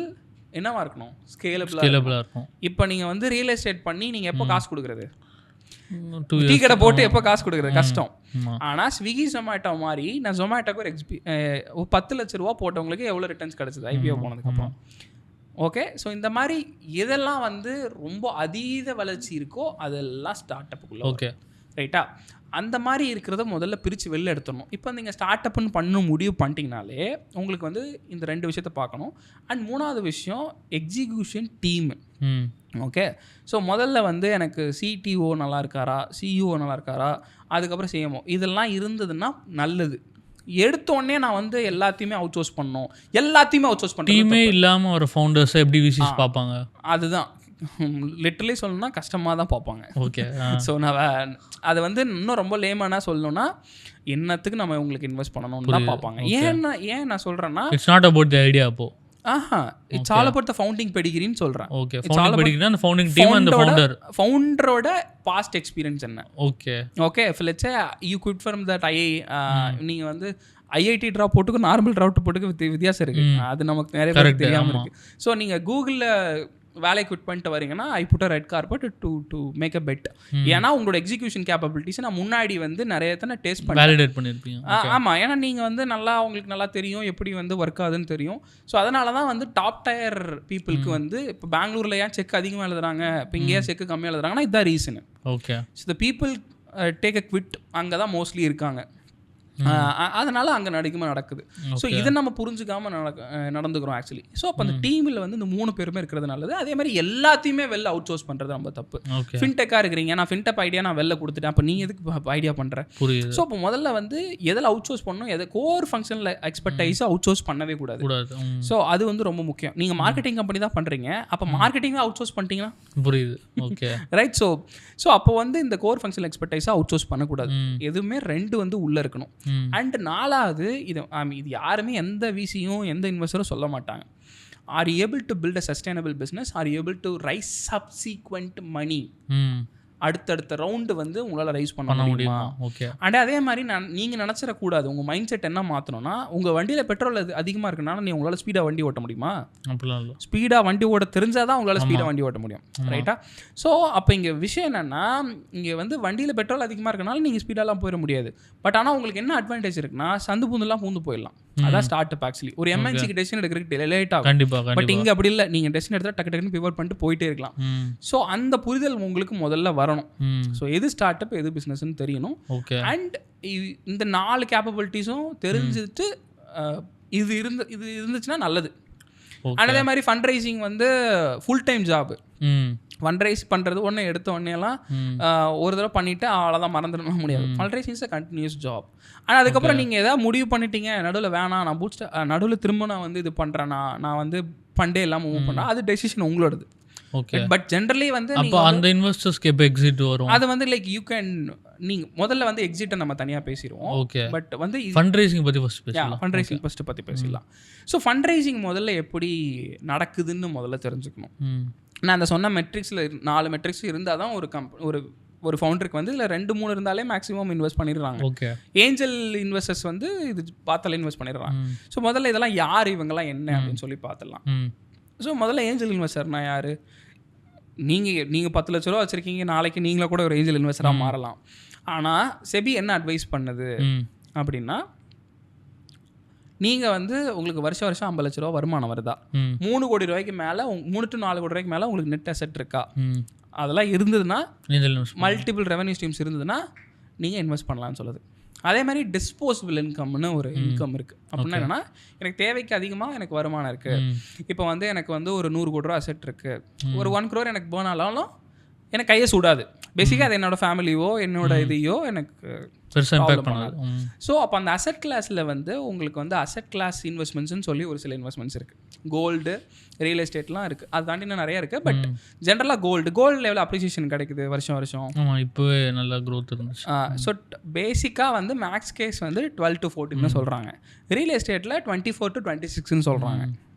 S2: என்னவா இருக்கணும்? ஸ்கேலபிளாக இருக்கும். இப்போ நீங்கள் வந்து ரியல் எஸ்டேட் பண்ணி நீங்கள் எப்போ காசு கொடுக்குறது? டீ கடை போட்டு எப்போ காசு கொடுக்குறது? கஷ்டம். ஆனால் ஸ்விக்கி ஜொமேட்டோ மாதிரி நான் ஜொமேட்டோக்கு ஒரு 10 லட்ச ரூபா போட்டவங்களுக்கு எவ்வளோ ரிட்டர்ன்ஸ் கிடச்சிது ஐபிஓ போனதுக்கப்புறம்? ஓகே, ஸோ இந்த மாதிரி எதெல்லாம் வந்து ரொம்ப அதீத வளர்ச்சி இருக்கோ அதெல்லாம் ஸ்டார்ட் அப்புக்குள்ள. ஓகே, ரைட்டா? அந்த மாதிரி இருக்கிறத முதல்ல பிரித்து வெளில எடுத்துடணும். இப்போ நீங்கள் ஸ்டார்ட் அப்னு பண்ண முடிவு பண்ணிட்டீங்கனாலே உங்களுக்கு வந்து இந்த 2 விஷயத்த பார்க்கணும். அண்ட் 3வது விஷயம் எக்ஸிக்யூஷன் டீம். ஓகே, ஸோ முதல்ல வந்து எனக்கு சிடிஓ நல்லா இருக்காரா, சிஇஓ நல்லா இருக்காரா, அதுக்கப்புறம் சிஎம்ஓ, இதெல்லாம் இருந்ததுன்னா நல்லது. எடுத்தோடனே நான் வந்து எல்லாத்தையுமே அவுட் சோர்ஸ் பண்ணணும், எல்லாத்தையுமே அவுட் சோர்ஸ் பண்ணுறேன். டீமே இல்லாமல் ஒரு ஃபவுண்டர்ஸை எப்படி விசிஸ் பார்ப்பாங்க? அதுதான் லிட்டரலி சொல்லணும்னா கஷ்டமாக தான் பார்ப்பாங்க. ஓகே, ஸோ நான் அதை வந்து இன்னும் ரொம்ப லேமனாக சொல்லணும்னா, என்னத்துக்கு நம்ம உங்களுக்கு இன்வெஸ்ட் பண்ணணும்னு தான் பார்ப்பாங்க. ஏன் நான் சொல்கிறேன்னா, it's not about the idea. அப்போ it's all about the founding பெடிகிரின்னு சொல்கிறேன். ஓகே, ஃபவுண்டிங் பெடிகிரினா அந்த ஃபவுண்டிங் டீம் அந்த ஃபவுண்டரோட பாஸ்ட் எக்ஸ்பீரியன்ஸ் என்ன. Okay okay, let's say you could from that நீங்கள் வந்து ஐஐடி ட்ராப் போட்டுக்கு நார்மல் ட்ராப் போட்டுக்கு வித்தியாசம் இருக்குது. அது நமக்கு நிறைய பேருக்கு தெரியாமல் இருக்குது. ஸோ நீங்கள் கூகுளில் வேலையை குவிட் பண்ணிட்டு வரீங்கன்னா, I put a red carpet to make a bet. ஏன்னா உங்களோட எக்ஸிக்யூஷன் கேப்பபிலிட்டிஸ் நான் முன்னாடி வந்து நிறைய டேஸ்ட் பண்ணி வேலிடேட் பண்ணியிருப்பீங்க. ஆமாம், ஏன்னா நீங்கள் வந்து நல்லா உங்களுக்கு நல்லா தெரியும் எப்படி வந்து ஒர்க் ஆகுதுன்னு தெரியும். ஸோ அதனால தான் வந்து டாப் டயர் பீப்புளுக்கு வந்து இப்போ பெங்களூரில் ஏன் செக் அதிகமாக எழுதுறாங்க, இப்போ இங்கேயா செக்கு கம்மியாக எழுதுறாங்கன்னா இதுதான் reason. Okay, so the people take a quit அங்கே தான் மோஸ்ட்லி இருக்காங்க. அதனால அங்கே நடக்குது. ஸோ இதை நம்ம புரிஞ்சுக்காம நடந்துக்கிறோம் ஆக்சுவலி. ஸோ அப்போ அந்த டீமில் வந்து இந்த 3 பேருமே இருக்கிறது நல்லது. அதே மாதிரி எல்லாத்தையுமே வெளில அவுட் சோர்ஸ் பண்ணுறது நம்ம தப்பு. ஃபின்டெக்காக இருக்கிறீங்க, நான் ஃபின்டெக் ஐடியா நான் வெளில கொடுத்துட்டேன், அப்போ நீ எதுக்கு ஐடியா பண்ணுற? ஸோ அப்போ முதல்ல வந்து எதில் அவுட் சோர்ஸ் பண்ணணும், எதை கோர் ஃபங்க்ஷனில் எக்ஸ்பர்டைஸை அவுட் சோர்ஸ் பண்ணவே கூடாது. ஸோ அது வந்து ரொம்ப முக்கியம். நீங்கள் மார்க்கெட்டிங் கம்பெனி தான் பண்ணுறீங்க, அப்போ மார்க்கெட்டிங்காக அவுட் சோர்ஸ் பண்ணிட்டீங்கன்னா புரியுது. Okay, right. ஸோ அப்போ வந்து இந்த கோர் ஃபங்க்ஷனல் எக்ஸ்பர்டைஸை அவுட் சோர்ஸ் பண்ணக்கூடாது. எதுவுமே 2 வந்து உள்ளே இருக்கணும். அண்ட் 4வது இது யாருமே எந்த விசியும் எந்த இன்வெஸ்டரும் சொல்ல மாட்டாங்க. Are able to build a sustainable business, are able to raise subsequent money. அடுத்தடுத்த ரவுண்டு வந்து உங்களால் ரைஸ் பண்ண முடியுமா? ஓகே, அண்ட் அதே மாதிரி நீங்கள் நினச்சிடக்கூடாது. உங்கள் மைண்ட் செட் என்ன மாற்றணும்னா, உங்கள் வண்டியில் பெட்ரோல் அதிகமாக இருக்குனால நீ உங்களால் ஸ்பீடாக வண்டி ஓட்ட முடியுமா? ஸ்பீடாக வண்டி ஓட்ட தெரிஞ்சால் தான் உங்களால் ஸ்பீடாக வண்டி ஓட்ட முடியும். ரைட்டா? ஸோ அப்போ இங்கே விஷயம் என்னென்னா, இங்கே வந்து வண்டியில் பெட்ரோல் அதிகமாக இருக்கனால நீங்கள் ஸ்பீடாலாம் போயிட முடியாது. பட் ஆனால் உங்களுக்கு என்ன அட்வான்டேஜ் இருக்குன்னா, சந்து பூந்துலாம் பூந்து போயிடலாம். அதான் ஸ்டார்ட் அப் ஆக்சுவலி. ஒரு எம்என்சிக்கு டெசிஷன் எடுக்கிறதுக்கு லேட் ஆகும்.
S1: கண்டிப்பா
S2: பட் இங்கே அப்படி இல்லை, நீங்கள் டெசிஷன் எடுத்தால் டக்கு டக்குன்னு பிவோட் பண்ணிட்டு போயிட்டே இருக்கலாம். ஸோ அந்த புரிதல் உங்களுக்கு முதல்ல வரணும். ஸோ எது ஸ்டார்ட் அப் எது பிஸ்னஸ்ன்னு தெரியணும். அண்ட் இந்த 4 கேப்பபிலிட்டிஸும் தெரிஞ்சுட்டு இது இருந்துச்சுன்னா நல்லது. அண்ட் அதே மாதிரி ஃபண்ட் ரைசிங் வந்து full time job. Fund raise பண்ணுறது ஒன்று எடுத்த உடனேலாம் ஒரு தடவை பண்ணிவிட்டு அவ்வளோதான் மறந்துடணும் முடியாது. Fund raising is a continuous job. ஆனால் அதுக்கப்புறம் நீங்கள் எதாவது முடிவு பண்ணிட்டீங்க நடுவில் வேணாம் நான் நடுவில் திரும்ப நான் வந்து இது பண்ணுறேன், நான் வந்து ஃபண்டே இல்லாமல் மூவ் பண்ணுறேன், அது டெசிஷன் உங்களோடது. ஓகே. பட் ஜென்ரலி வந்து
S1: அப்போ அந்த இன்வெஸ்டர்ஸ்க்கு எப்போ எக்ஸிட் வரும்?
S2: அது வந்து லைக் யூ கேன் நீங்கள் முதல்ல வந்து எக்ஸிட்டை நம்ம தனியாக பேசிடுவோம்.
S1: ஓகே.
S2: பட் வந்து
S1: ஃபண்ட் ரைசிங் பற்றி ஃபஸ்ட் பேசலாம்.
S2: ஃபண்ட் ரைசிங் ஃபஸ்ட்டு பற்றி பேசிடலாம். ஸோ ஃபண்ட் ரைசிங் முதல்ல எப்படி நடக்குதுன்னு முதல்ல தெரிஞ்சுக்கணும். நான் அந்த சொன்ன மெட்ரிக்ஸில் 4 மெட்ரிக்ஸ் இருந்தால் தான் ஒரு ஃபவுண்டருக்கு வந்து இல்லை 2-3 இருந்தாலே மேக்ஸிமம் இன்வெஸ்ட் பண்ணிடுறாங்க.
S1: ஓகே.
S2: ஏஞ்சல் இன்வெஸ்டர்ஸ் வந்து இது பார்த்தாலே இன்வெஸ்ட் பண்ணிடுறாங்க. ஸோ முதல்ல இதெல்லாம் யார் இவங்கெல்லாம் என்ன அப்படின்னு சொல்லி பார்த்துடலாம். ஸோ முதல்ல ஏஞ்சல் இன்வெஸ்டர்னா யார்? நீங்கள் 10 லட்ச ரூபா வச்சுருக்கீங்க, நாளைக்கு நீங்களே கூட ஒரு ஏஞ்சல் இன்வெஸ்டராக மாறலாம். ஆனால் செபி என்ன அட்வைஸ் பண்ணுது அப்படின்னா, நீங்கள் வந்து உங்களுக்கு வருஷம் 50 லட்ச ரூபா வருமானம் வருதா, 3 கோடி ரூபாய்க்கு மேலே 3 to 4 கோடி ரூபாய்க்கு மேலே உங்களுக்கு நெட் அசெட் இருக்கா, அதெல்லாம் இருந்ததுன்னா மல்டிபிள் ரெவன்யூ ஸ்ட்ரீம்ஸ் இருந்ததுன்னா நீங்கள் இன்வெஸ்ட் பண்ணலாம்னு சொல்லுது. அதே மாதிரி டிஸ்போசபிள் இன்கம்னு ஒரு இன்கம் இருக்குது. அப்படின்னா என்னென்னா, எனக்கு தேவைக்கு அதிகமாக எனக்கு வருமானம் இருக்குது. இப்போ வந்து எனக்கு வந்து ஒரு 100 கோடி ரூபா அசெட் இருக்குது, ஒரு 1 crore எனக்கு பேர்ன் ஆனாலும் எனக்கு கையை சுடாது. பேசிக்காக அது என்னோட ஃபேமிலியோ என்னோட இதையோ எனக்கு ப்ராப்ளம் பண்ணாது. ஸோ அப்போ அந்த அசெட் கிளாஸில் வந்து உங்களுக்கு வந்து அசெட் கிளாஸ் இன்வெஸ்ட்மெண்ட்ஸ்னு சொல்லி ஒரு சில இன்வெஸ்ட்மெண்ட்ஸ் இருக்குது. கோல்டு, ரியல் எஸ்டேட்லாம் இருக்குது. அது தாண்டி இன்னும் நிறையா இருக்குது. பட் ஜென்ரலாக கோல்டு லெவல் அப்ரிசியேஷன் கிடைக்குது வருஷம்.
S1: இப்போவே நல்லா க்ரோத் இருந்துச்சு.
S2: ஸோ பேசிக்காக வந்து மேக்ஸ் கேஸ் வந்து 12 to 14 சொல்கிறாங்க. ரியல் எஸ்டேட்டில் 24 to 26 சொல்கிறாங்க.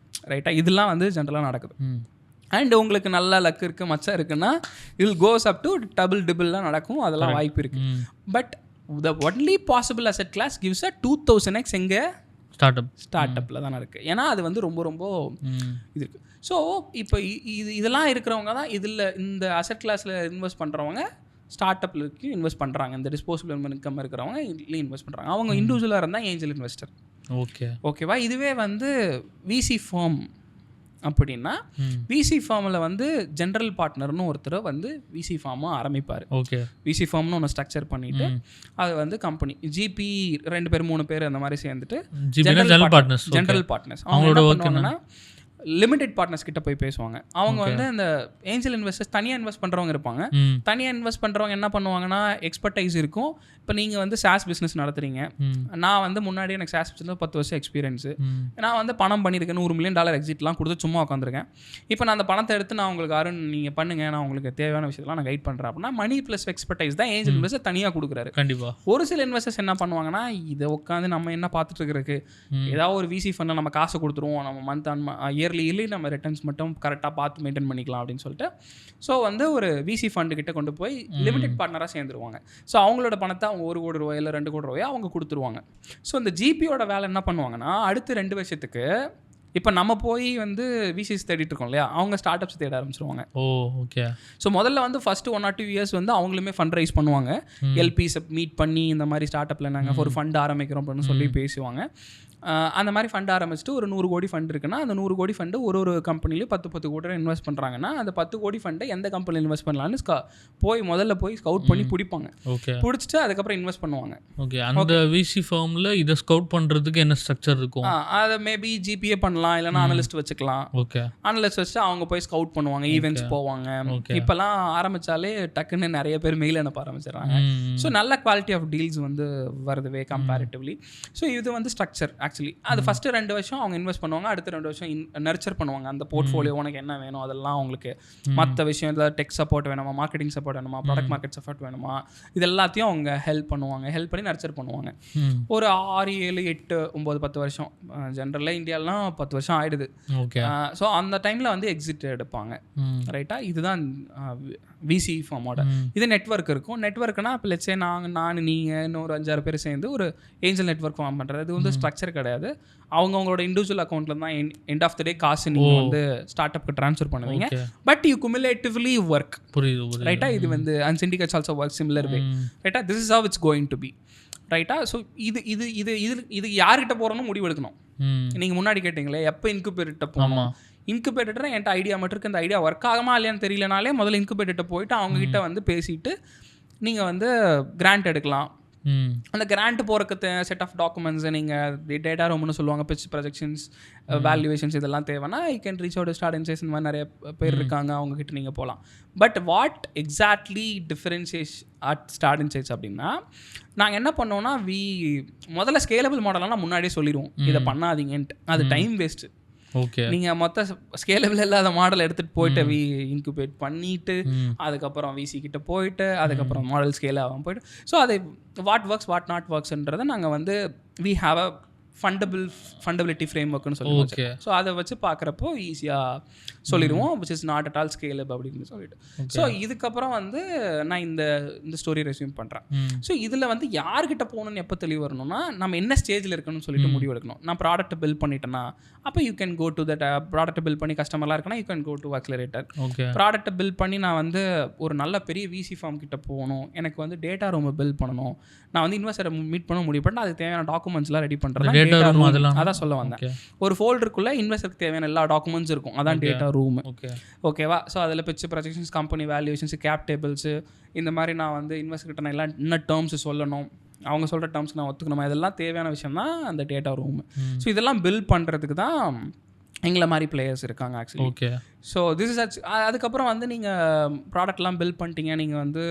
S2: ரைட்டாக இதெல்லாம் வந்து ஜென்ரலாக நடக்குது. அண்ட் உங்களுக்கு நல்ல லக் இருக்குது, மச்சம் இருக்குன்னா இல் கோஸ் அப் டு டபுள் டிபிள்லாம் நடக்கும். அதெல்லாம் வாய்ப்பு இருக்குது. But the only possible asset class gives a 2000x எங்கே ஸ்டார்ட் அப்பில் தானே இருக்குது. ஏன்னா அது வந்து ரொம்ப இது இருக்குது. ஸோ இப்போ இதெல்லாம் இருக்கிறவங்க தான் இந்த அசெட் கிளாஸில் இன்வெஸ்ட் பண்ணுறவங்க ஸ்டார்ட் அப்பில் இன்வெஸ்ட் பண்ணுறாங்க. இந்த டிஸ்போசபிள் இன்கம் இருக்கிறவங்க இதில் இன்வெஸ்ட் பண்ணுறாங்க. அவங்க இண்டிவிஜுவலாக இருந்தால் ஏஞ்சல் இன்வெஸ்டர். ஓகேவா. இதுவே வந்து விசி ஃபார்ம் அப்படின்னா, விசி ஃபார்மில் வந்து ஜென்ரல் பார்ட்னர்னு ஒருத்தர் வந்து விசி ஃபார்மாக ஆரம்பிப்பார். ஓகே. விசி ஃபார்ம்னு ஒன்று ஸ்ட்ரக்சர் பண்ணிவிட்டு அது வந்து கம்பெனி ஜிபி 2 பேர் 3 பேர் அந்த மாதிரி சேர்ந்துட்டு ஜென்ரல் பார்ட்னர்ஸ் அவங்களோட பண்ணுவாங்கன்னா லிமிடெட் பார்ட்னர்ஸ் கிட்ட போய் பேசுவாங்க. அவங்க வந்து அந்த ஏஞ்சல் இன்வெஸ்டர்ஸ் தனியாக இன்வெஸ்ட் பண்ணுறவங்க இருப்பாங்க. தனியாக இன்வெஸ்ட் பண்ணுறவங்க என்ன பண்ணுவாங்கன்னா, எக்ஸ்பர்டைஸ் இருக்கும். இப்போ நீங்கள் வந்து சாஸ் பிஸ்னஸ் நடத்துறீங்க, நான் வந்து முன்னாடி எனக்கு சாஸ் பிஸ்னஸ் 10 வருஷம் எக்ஸ்பீரியன்ஸு, நான் வந்து பணம் பண்ணியிருக்கேன், $100 million எக்ஸிட்லாம் கொடுத்து சும்மா உட்காந்துருக்கேன். இப்போ நான் அந்த பணத்தை எடுத்து நான் உங்களுக்கு அருண் நீங்கள் பண்ணுங்கள், நான் உங்களுக்கு தேவையான விஷயத்தெல்லாம் நான் கைட் பண்ணுறேன் அப்படின்னா, மணி ப்ளஸ் எக்ஸ்பர்டைஸ் தான் ஏஞ்சல் இன்வெஸ்டர் தனியாக கொடுக்குறாரு. கண்டிப்பாக. ஒரு சில இன்வெஸ்டர்ஸ் என்ன பண்ணுவாங்கன்னா, இதை உட்காந்து நம்ம என்ன பார்த்துட்டு இருக்கிறதுக்கு, ஏதாவது ஒரு விசி ஃபண்டில் நம்ம காசை கொடுத்துருவோம், நம்ம மந்த் இயர்லி நம்ம ரிட்டர்ன்ஸ் மட்டும் கரெக்டாக பார்த்து மெயின்டைன் பண்ணிக்கலாம் அப்படின்னு சொல்லிட்டு, ஸோ வந்து ஒரு விசி ஃபண்டு கிட்ட கொண்டு போய் லிமிடெட் பார்ட்னராக சேர்ந்துருவாங்க. ஸோ அவங்களோட பணத்தை அவங்க 1 கோடி ரூபாய் இல்லை 2 கோடி ரூபாய் அவங்க கொடுத்துருவாங்க. ஸோ இந்த ஜிபியோட வேலை என்ன பண்ணுவாங்கன்னா, அடுத்த 2 வருஷத்துக்கு இப்போ நம்ம போய் வந்து விசிஸ் தேடிட்டு இருக்கோம் இல்லையா, அவங்க ஸ்டார்ட் அப்ஸ் தேட ஆரம்பிச்சிருவாங்க. ஓகே. ஸோ முதல்ல வந்து ஃபஸ்ட்டு 1 or 2 years வந்து அவங்களுமே ஃபண்ட் ரைஸ் பண்ணுவாங்க. எல்பிஸை மீட் பண்ணி இந்த மாதிரி ஸ்டார்ட் அப்பில் நாங்கள் ஒரு ஃபண்ட் ஆரம்பிக்கிறோம் அப்படின்னு சொல்லி பேசுவாங்க. அந்த மாதிரி ஃபண்ட் ஆரம்பிச்சுட்டு ஒரு 100 கோடி ஃபண்ட் இருக்குன்னா, அந்த 100 கோடி ஃபண்டு ஒரு கம்பெனிலையும் 10 கோடி இன்வெஸ்ட் பண்ணுறாங்கன்னா, அந்த 10 கோடி ஃபண்டை எந்த கம்பெனியில் இன்வெஸ்ட் பண்ணலான்னு முதல்ல போய் ஸ்கவுட் பண்ணி பிடிப்பாங்க. ஓகே. பிடிச்சிட்டு அதுக்கப்புறம் இன்வெஸ்ட் பண்ணுவாங்க. ஓகே. அந்த விசி ஃபார்மில் இதை ஸ்கவுட் பண்ணுறதுக்கு என்ன ஸ்ட்ரக்சர் இருக்கும்? அதை மேபி ஜிபிஏ பண்ணலாம், இல்லைனா அனலிஸ்ட் வச்சுக்கலாம். ஓகே. அனலிஸ்ட் வச்சுட்டு அவங்க போய் ஸ்கவுட் பண்ணுவாங்க, ஈவெண்ட்ஸ் போவாங்க. இப்போலாம் ஆரம்பித்தாலே டக்குன்னு நிறைய பேர் மெயில் அனுப்ப ஆரம்பிச்சிடுறாங்க. ஸோ நல்ல குவாலிட்டி ஆஃப் டீல்ஸ் வந்து வருதுவே கம்பேரிட்டிவ்லி. ஸோ இது வந்து ஸ்ட்ரக்சர் ஆக்சுவலி. அது ஃபஸ்ட்டு 2 வருஷம் அவங்க இன்வெஸ்ட் பண்ணுவாங்க, அடுத்த 2 வருஷம் நர்ச்சர் பண்ணுவாங்க. அந்த போர்ட்ஃபோலியோ உனக்கு என்ன வேணும் அதெல்லாம் அவங்களுக்கு மற்ற விஷயம், ஏதாவது டெக் சப்போர்ட் வேணுமா, மார்க்கெட்டிங் சப்போர்ட் வேணுமா, ப்ராடக்ட் மார்க்கெட் சப்போர்ட் வேணுமா, இது எல்லாத்தையும் அவங்க ஹெல்ப் பண்ணுவாங்க. ஹெல்ப் பண்ணி நர்ச்சர் பண்ணுவாங்க. ஒரு 6, 7, 8, 9, 10 வருஷம் ஜென்ரலாக இந்தியாலாம் 10 வருஷம் ஆயிடுது. ஓகே. ஸோ அந்த டைமில் வந்து எக்ஸிட் எடுப்பாங்க. ரைட்டாக. இதுதான் விசி ஃபார்மோட. இது நெட்வொர்க் இருக்கும். நெட்வொர்க்னா இப்போ லெட்ஸே நான் நீங்கள் இன்னொரு 5-6 பேர் சேர்ந்து ஒரு ஏஞ்சல் நெட்வொர்க் ஃபார்ம் பண்ணுறது. இது வந்து ஸ்ட்ரக்சர் கிடையாது. அவங்களோட இண்டிவிஜுவல் அக்கௌண்ட்டில் தான் எண்ட் ஆஃப் த டே காசு நீங்கள் வந்து ஸ்டார்ட் அப்க்கு ட்ரான்ஸ்ஃபர் பண்ணுவீங்க. But you cumulatively work. புரியுது. ரைட்டாக. இது வந்து and syndicates also work similar way. ரைட்டாக. This is how it's going to be. ரைட்டா? ஸோ இது இது இது இது இது யார்கிட்ட போகிறோன்னு முடிவு எடுக்கணும். நீங்கள் முன்னாடி கேட்டிங்களே எப்போ இன்குபேட்டர்கிட்ட போகணும். இன்குபேட்டர் என்கிட்ட ஐடியா மட்டும் இருக்குது, அந்த ஐடியா ஒர்க் ஆகுமா இல்லையான்னு தெரியலனாலே முதல்ல இன்குபேட்டர்கிட்ட போயிட்டு அவங்ககிட்ட வந்து பேசிட்டு நீங்கள் வந்து கிராண்ட் எடுக்கலாம். அந்த கிராண்ட் போகிறக்கு செட் ஆஃப் டாக்குமெண்ட்ஸை நீங்கள் டேட்டா ரூம்னு சொல்லுவாங்க, பிச் ப்ரொஜெக்ஷன்ஸ், வேல்யூவேஷன்ஸ் இதெல்லாம் தேவைன்னா you can reach out StartInsights. இந்த மாதிரி நிறைய பேர் இருக்காங்க, அவங்ககிட்ட நீங்கள் போகலாம். But what exactly differentiate at StartInsights அப்படின்னா, நாங்கள் என்ன பண்ணோம்னா முதல்ல ஸ்கேலபிள் மாடலாம் முன்னாடியே சொல்லிடுவோம், இதை பண்ணாதீங்கன்ட்டு. அது டைம் வேஸ்ட்டு.
S1: ஓகே,
S2: நீங்கள் மொத்த ஸ்கேலபிள் இல்லாத மாடல் எடுத்துகிட்டு போயிட்டு இன்குபேட் பண்ணிவிட்டு அதுக்கப்புறம் விசி கிட்ட போயிட்டு அதுக்கப்புறம் மாடல் ஸ்கேல் ஆகும் போயிட்டு, ஸோ அது வாட் ஒர்க்ஸ் வாட் நாட் ஒர்க்ஸ்ன்றதை நாங்கள் வந்து வி ஹாவ் அ ஃபண்டபிலிட்டி ஃப்ரேம் ஒர்க்னு சொல்லுவோம். ஸோ அதை வச்சு பார்க்குறப்போ ஈஸியாக சொல்லிடுவோம், which is not at all scallop அப்படின்னு சொல்லிட்டு. ஸோ இதுக்கப்புறம் வந்து நான் இந்த ஸ்டோரி ரெஸ்யூம் பண்ணுறேன். ஸோ இதில் வந்து யார்கிட்ட போகணுன்னு எப்போ தெளிவு வரணும்னா, நம்ம என்ன ஸ்டேஜில் இருக்கணும்னு சொல்லிட்டு முடிவு எடுக்கணும். நான் ப்ராடக்ட்டை பில்ட் பண்ணிட்டேன்னா அப்போ you can go to that. ப்ராடக்ட்டை பில்ட் பண்ணி கஸ்டமர்லாம் இருக்குன்னா you can go to Accelerator. ப்ராடக்ட்டை பில்ட் பண்ணி நான் வந்து ஒரு நல்ல பெரிய விசி ஃபார்ம் கிட்ட போகணும், எனக்கு வந்து டேட்டா ரூமை பில்ட் பண்ணணும், நான் வந்து இன்வெஸ்டரை மீட் பண்ண முடிவு பண்ணால் அதுக்கு தேவையான டாக்குமெண்ட்ஸ்லாம் ரெடி பண்ணுறேன். அதான் சொல்ல வந்தேன். ஒரு ஃபோல்டருக்குள்ள இன்வெஸ்டருக்கு தேவையான எல்லா டாக்குமெண்ட்ஸ் இருக்கும், அதான் டேட்டா ரூம். ஓகேவா? ஸோ அதில் pitch projections, company valuations, cap tables, இந்த மாதிரி நான் வந்து இன்வெஸ்டர்கிட்ட நான் எல்லாம் என்ன டேர்ம்ஸ் சொல்லணும், அவங்க சொல்கிற டேர்ம்ஸ்க்கு நான் ஒத்துக்கணுமா, இதெல்லாம் தேவையான விஷயம் தான் அந்த டேட்டா ரூம். ஸோ இதெல்லாம் பில்ட் பண்ணுறதுக்கு தான் எங்களை மாதிரி பிளேயர்ஸ் இருக்காங்க actually. Okay, so this is அதுக்கப்புறம் வந்து நீங்கள் ப்ராடக்ட்லாம் பில்ட் பண்ணிட்டீங்க, நீங்கள் வந்து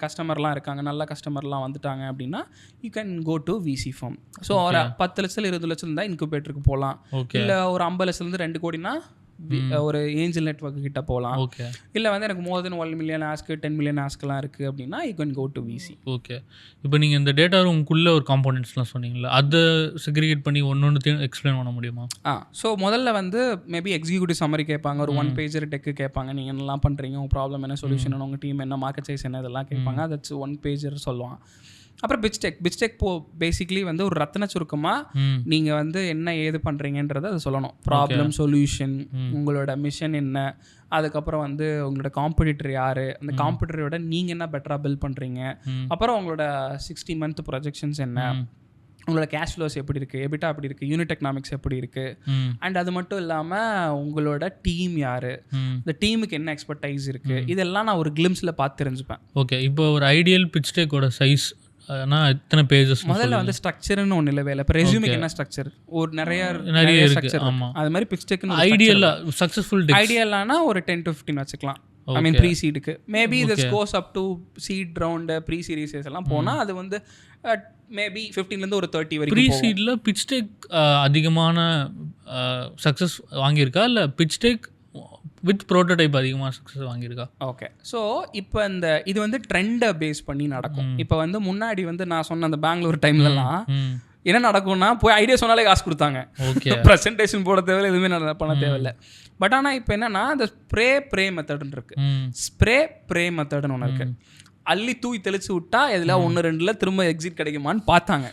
S2: கஸ்டமர்லாம் இருக்காங்க, நல்ல கஸ்டமர்லாம் வந்துட்டாங்க அப்படின்னா you can go to VC firm. So ஒரு 10 லட்சம் 20 லட்சம் இருந்தால் இன்குபேட்டருக்கு போகலாம். இல்லை ஒரு 50 லட்சத்துலேருந்து 2 கோடினா ஒரு ஏஞ்சல் நெட்வொர்க் கிட்ட போகலாம். இல்லை வந்து எனக்கு more then 1 million ask 10 million ஆஸ்க்லாம் இருக்குது அப்படின்னா you can go to VC.
S1: Okay, இப்போ நீங்கள் இந்த டேட்டா ரூம்குள்ளே ஒரு காம்போனன்ட்ஸ்லாம் சொன்னீங்களா, அதை செக்ரிகேட் பண்ணி ஒன்று எக்ஸ்பிளைன் பண்ண முடியுமா?
S2: ஸோ முதல்ல வந்து மேபி எக்ஸிக்யூட்டிவ் சம்மரி கேட்பாங்க, ஒரு 1 பேஜர் டெக்கு கேட்பாங்க, நீங்கள் என்னெல்லாம் பண்ணுறீங்க, உங்கள் ப்ராப்ளம் என்ன, சொல்யூஷன் உங்கள் டீம் என்ன, மார்க்கெட் சைஸ் என்ன, இதெல்லாம் கேட்பாங்க. அதச்சு 1 பேஜர் சொல்லுவான். அப்புறம் பிச் டெக் பேசிக்லி வந்து ஒரு ரத்தின சுருக்கமாக நீங்கள் வந்து என்ன ஏது பண்ணுறீங்கன்றதை அதை சொல்லணும். ப்ராப்ளம், சொல்யூஷன், உங்களோட மிஷன் என்ன, அதுக்கப்புறம் வந்து உங்களோட காம்படிட்டர் யார், அந்த காம்படிட்டரோட நீங்கள் என்ன பெட்டராக பில்ட் பண்ணுறீங்க, அப்புறம் உங்களோட 60 மந்த் ப்ரொஜெக்ஷன்ஸ் என்ன, உங்களோட கேஷ் ஃப்ளோஸ் எப்படி இருக்குது, எபிட்டா எப்படி இருக்குது, யூனிட் எக்கனாமிக்ஸ் எப்படி இருக்குது, அண்ட் அது மட்டும் இல்லாமல் உங்களோட டீம் யார், இந்த டீமுக்கு என்ன எக்ஸ்பர்டைஸ் இருக்குது, இதெல்லாம் நான் ஒரு கிளிம்ஸில் பார்த்து தெரிஞ்சுப்பேன்.
S1: ஓகே, இப்போ ஒரு ஐடியல் பிச் டெக்கோட சைஸ் எத்தனை பேஜஸ்?
S2: முதல்ல வந்து ஸ்ட்ரக்சர்னு ஒன்று இல்லவே இல்லை. இப்போ ரெஸ்யூமுக்கு என்ன ஸ்ட்ரக்சர், ஒரு நிறைய ஸ்ட்ரக்சர். அது மாதிரி பிச் டெக்னு
S1: ஐடியல் சக்ஸஸ்ஃபுல்
S2: ஐடியலானா ஒரு 10 to 15 வச்சுக்கலாம். ஐ மீன் ப்ரீ சீடுக்கு மேபி இது goes up to seed round, pre series எல்லாம் போனால் அது வந்து மேபி 15லேருந்து ஒரு 30 வரைக்கும்.
S1: ப்ரீ சீடில் பிச் டெக் அதிகமான சக்ஸஸ் வாங்கியிருக்கா, இல்லை பிச் டெக் வித் ப்ரோட்டோடைப் அதிகமாக சக்ஸஸ் வாங்கியிருக்கா?
S2: ஓகே, ஸோ இப்போ இது வந்து ட்ரெண்டை பேஸ் பண்ணி நடக்கும். இப்போ வந்து முன்னாடி வந்து நான் சொன்ன அந்த பெங்களூர் டைம்லலாம் என்ன நடக்கும்னா, போய் ஐடியா சொன்னாலே காசு கொடுத்தாங்க. ஓகே, ப்ரெசன்டேஷன் போட தேவையில்லை, எதுவுமே பண்ண தேவையில்லை. பட் ஆனால் இப்போ என்னென்னா இந்த ஸ்ப்ரே மெத்தடுன்னு இருக்குது. ஸ்ப்ரே மெத்தடுன்னு ஒன்று இருக்குது. அள்ளி தூக்கி தெளிச்சு விட்டா எதில் 1-2 திரும்ப எக்ஸிட் கிடைக்குமான்னு பார்த்தாங்க.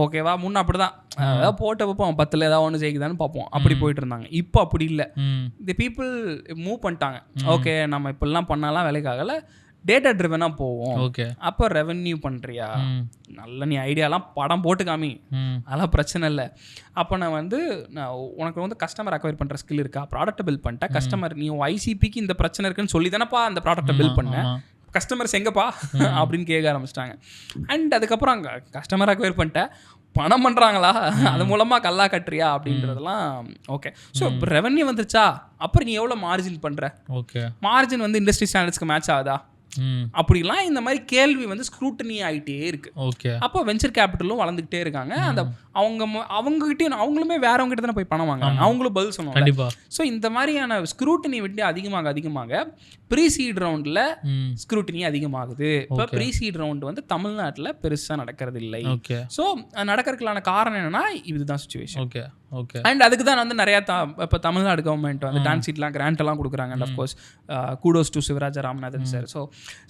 S2: ஓகேவா? முன்ன அப்படி தான், அதாவது போட்ட பார்ப்போம் 10ல் ஏதாவது ஒன்று ஜெயிக்குதான்னு பார்ப்போம், அப்படி போயிட்டு இருந்தாங்க. இப்போ அப்படி இல்லை. இந்த பீப்புள் மூவ் பண்ணிட்டாங்க. ஓகே, நம்ம இப்படிலாம் பண்ணாலாம் வேலைக்காகல, டேட்டா ட்ரிவனாக போவோம். ஓகே, அப்போ ரெவென்யூ பண்ணுறியா, நல்ல நீ ஐடியாலாம் படம் போட்டு காமி, அதெல்லாம் பிரச்சனை இல்லை. அப்போ நான் வந்து உனக்கு வந்து கஸ்டமர் அக்வைர் பண்ணுற ஸ்கில் இருக்கா, ப்ராடக்ட்டை பில்ட் பண்ணிட்டேன், கஸ்டமர் நீ ஐசிபிக்கு இந்த பிரச்சனை இருக்குன்னு சொல்லி தானேப்பா அந்த ப்ராடக்ட்டை பில்ட் பண்ணேன், கஸ்டமர்ஸ் எங்கப்பா அப்படின்னு கேட்க ஆரம்பிச்சிட்டாங்க. அண்ட் அதுக்கப்புறம் அங்கே கஸ்டமர் அக்வைர் பண்ணிட்டேன், பணம் பண்ணுறாங்களா, அது மூலமாக கல்லா கட்டுறியா அப்படின்றதெல்லாம் ஓகே. ஸோ இப்போ ரெவன்யூ வந்துருச்சா, அப்புறம் நீ எவ்வளோ மார்ஜின் பண்ணுற, ஓகே மார்ஜின் வந்து இண்டஸ்ட்ரி ஸ்டாண்டர்ட்ஸ்க்கு மேட்ச் ஆகுதா, அப்படிலாம் இந்த மாதிரி கேள்வி வந்து ஸ்க்ரூட்டனி ஆகிட்டே இருக்கு. ஓகே, அப்போ வெஞ்சர் கேபிட்டலும் வளர்ந்துக்கிட்டே இருக்காங்க. அந்த அவங்ககிட்டயும் அவங்களுமே வேறவங்க கிட்ட தானே போய் பணம் வாங்குறாங்க, அவங்களும் பதில் சொன்னாங்க. ஸோ இந்த மாதிரியான ஸ்க்ரூட்டனி விட்டு அதிகமாக ப்ரீ சீட் ரவுண்டில் ஸ்க்ரூட்டனி அதிகமாகுது. இப்போ ப்ரீ சீட் ரவுண்டு வந்து தமிழ்நாட்டில் பெருசாக நடக்கிறது இல்லை. ஸோ நடக்கிறதுக்கான காரணம் என்னன்னா இதுதான் சுச்சுவேஷன். ஓகே ஓகே, அண்ட் அதுக்கு தான் வந்து நிறையா இப்போ தமிழ்நாடு கவர்மெண்ட் வந்து டான்ஸ் சீட்லாம் கிராண்ட் எல்லாம் கொடுக்குறாங்க. And of course kudos to Sivaraja Ramanathan sir. So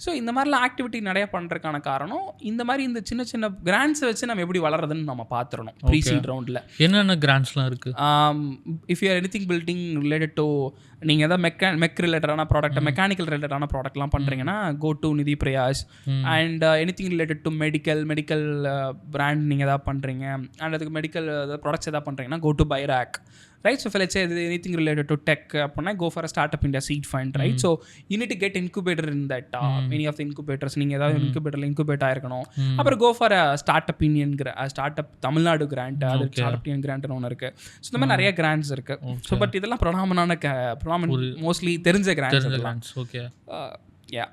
S2: so இந்த மாதிரிலாம் ஆக்டிவிட்டி நிறைய பண்ணுறதுக்கான காரணம் இந்த மாதிரி இந்த சின்ன சின்ன கிராண்ட்ஸை வச்சு நம்ம எப்படி வளர்றதுன்னு நம்ம பார்த்துடணும் ப்ரீ சீட் ரவுண்டில்.
S1: என்னென்ன கிராண்ட்ஸ்லாம் இருக்குது?
S2: If you or anything building related to நீங்கள் எதாவது மெக் ரிலேட்டடான ப்ராடக்ட், மெக்கானிக்கல் ரிலேட்டடான ப்ராடக்ட்லாம் பண்ணுறீங்கன்னா go to Nidhi Prayas. And anything related to medical brand நீங்கள் எதாவது பண்ணுறீங்க அண்ட் அதுக்கு மெடிக்கல் ப்ராடக்ட்ஸ் எதாவது பண்ணுறீங்கன்னா go to BIRAC, right? So, let's say anything related to tech, go for a startup India seed fund, right? So, you need to get incubator in that. Many of the incubators, நீங்கள் ஏதாவது incubatorல incubate ஆயிருக்கணும். அப்புறம் go for a startup Indian startup Tamil Nadu grant, அது startup Indian grant ஒன்று இருக்கு. ஸோ இந்த மாதிரி நிறைய கிராண்ட்ஸ் இருக்கு. ஸோ பட் இதெல்லாம் மோஸ்ட்லி தெரிஞ்ச கிராண்ட்ஸ்.
S1: ஓகே.
S2: யா,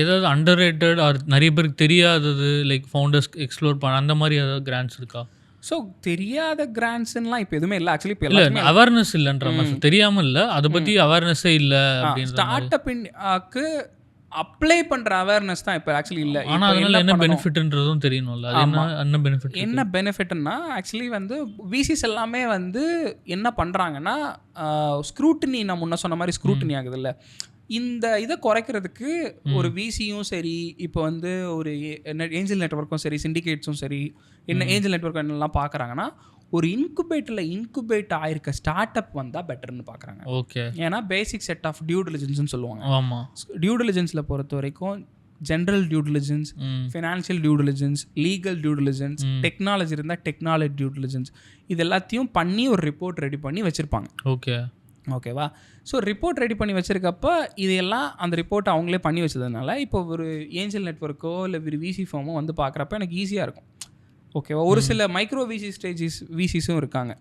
S1: ஏதாவது அண்டர் ரேட்டட் ஆர் நிறைய பேருக்கு தெரியாதது லைக் ஃபவுண்டர்ஸ் எக்ஸ்ப்ளோர் பண்ண அந்த மாதிரி ஏதாவது கிராண்ட்ஸ் இருக்கா?
S2: ஸோ தெரியாத கிராண்ட்ஸ்லாம் இப்போ எதுவுமே இல்லை ஆக்சுவலி. இப்போ
S1: இல்லை அவேர்னஸ் இல்லைன்ற மாதிரி தெரியாமல் இல்லை, அதை பற்றி அவேர்னஸே இல்லை.
S2: ஸ்டார்ட் அப் இந்தியாவுக்கு அப்ளை பண்ணுற அவேர்னஸ் தான் இப்போ ஆக்சுவலி இல்லை.
S1: ஆனால் அதனால என்ன பெனிஃபிட்ன்றதும் தெரியணும்ல. என்ன
S2: பெனிஃபிட்னா ஆக்சுவலி விசிஸ் எல்லாமே என்ன பண்ணுறாங்கன்னா ஸ்க்ரூட்டினி, நான் முன்ன சொன்ன மாதிரி ஸ்க்ரூட்டினி ஆகுது இல்லை, இந்த இதை குறைக்கிறதுக்கு ஒரு விசியும் சரி, இப்போ ஒரு ஏஞ்சல் நெட்வொர்க்கும் சரி, சிண்டிகேட்ஸும் சரி, ஏஞ்சல் நெட்வொர்க் என்னெல்லாம் பார்க்குறாங்கன்னா ஒரு இன்குபேட் ஆயிருக்க ஸ்டார்ட் அப் வந்தால் பெட்டர்னு பார்க்குறாங்க.
S1: ஓகே.
S2: ஏன்னா பேசிக் செட் ஆஃப் டியூ டிலிஜென்ஸ்னு சொல்லுவாங்க.
S1: ஆமாம்.
S2: டியூ டிலிஜென்ஸில் பொறுத்த வரைக்கும் general due diligence, financial due diligence, legal due diligence, technology இருந்தால் டெக்னாலஜி டியூ டிலிஜென்ஸ், இது எல்லாத்தையும் பண்ணி ஒரு ரிப்போர்ட் ரெடி பண்ணி வச்சுருப்பாங்க. ஓகேவா? ஸோ ரிப்போர்ட் ரெடி பண்ணி வச்சுருக்கப்போ இதையெல்லாம் அந்த ரிப்போர்ட் அவங்களே பண்ணி வச்சதுனால இப்போ ஒரு ஏஞ்சல் நெட்வொர்க்கோ இல்லை ஒரு விசி ஃபார்மோ பார்க்குறப்ப எனக்கு ஈஸியாக இருக்கும். ஓகேவா? ஒரு சில மைக்ரோ விசி விசிஸும் இருக்காங்க.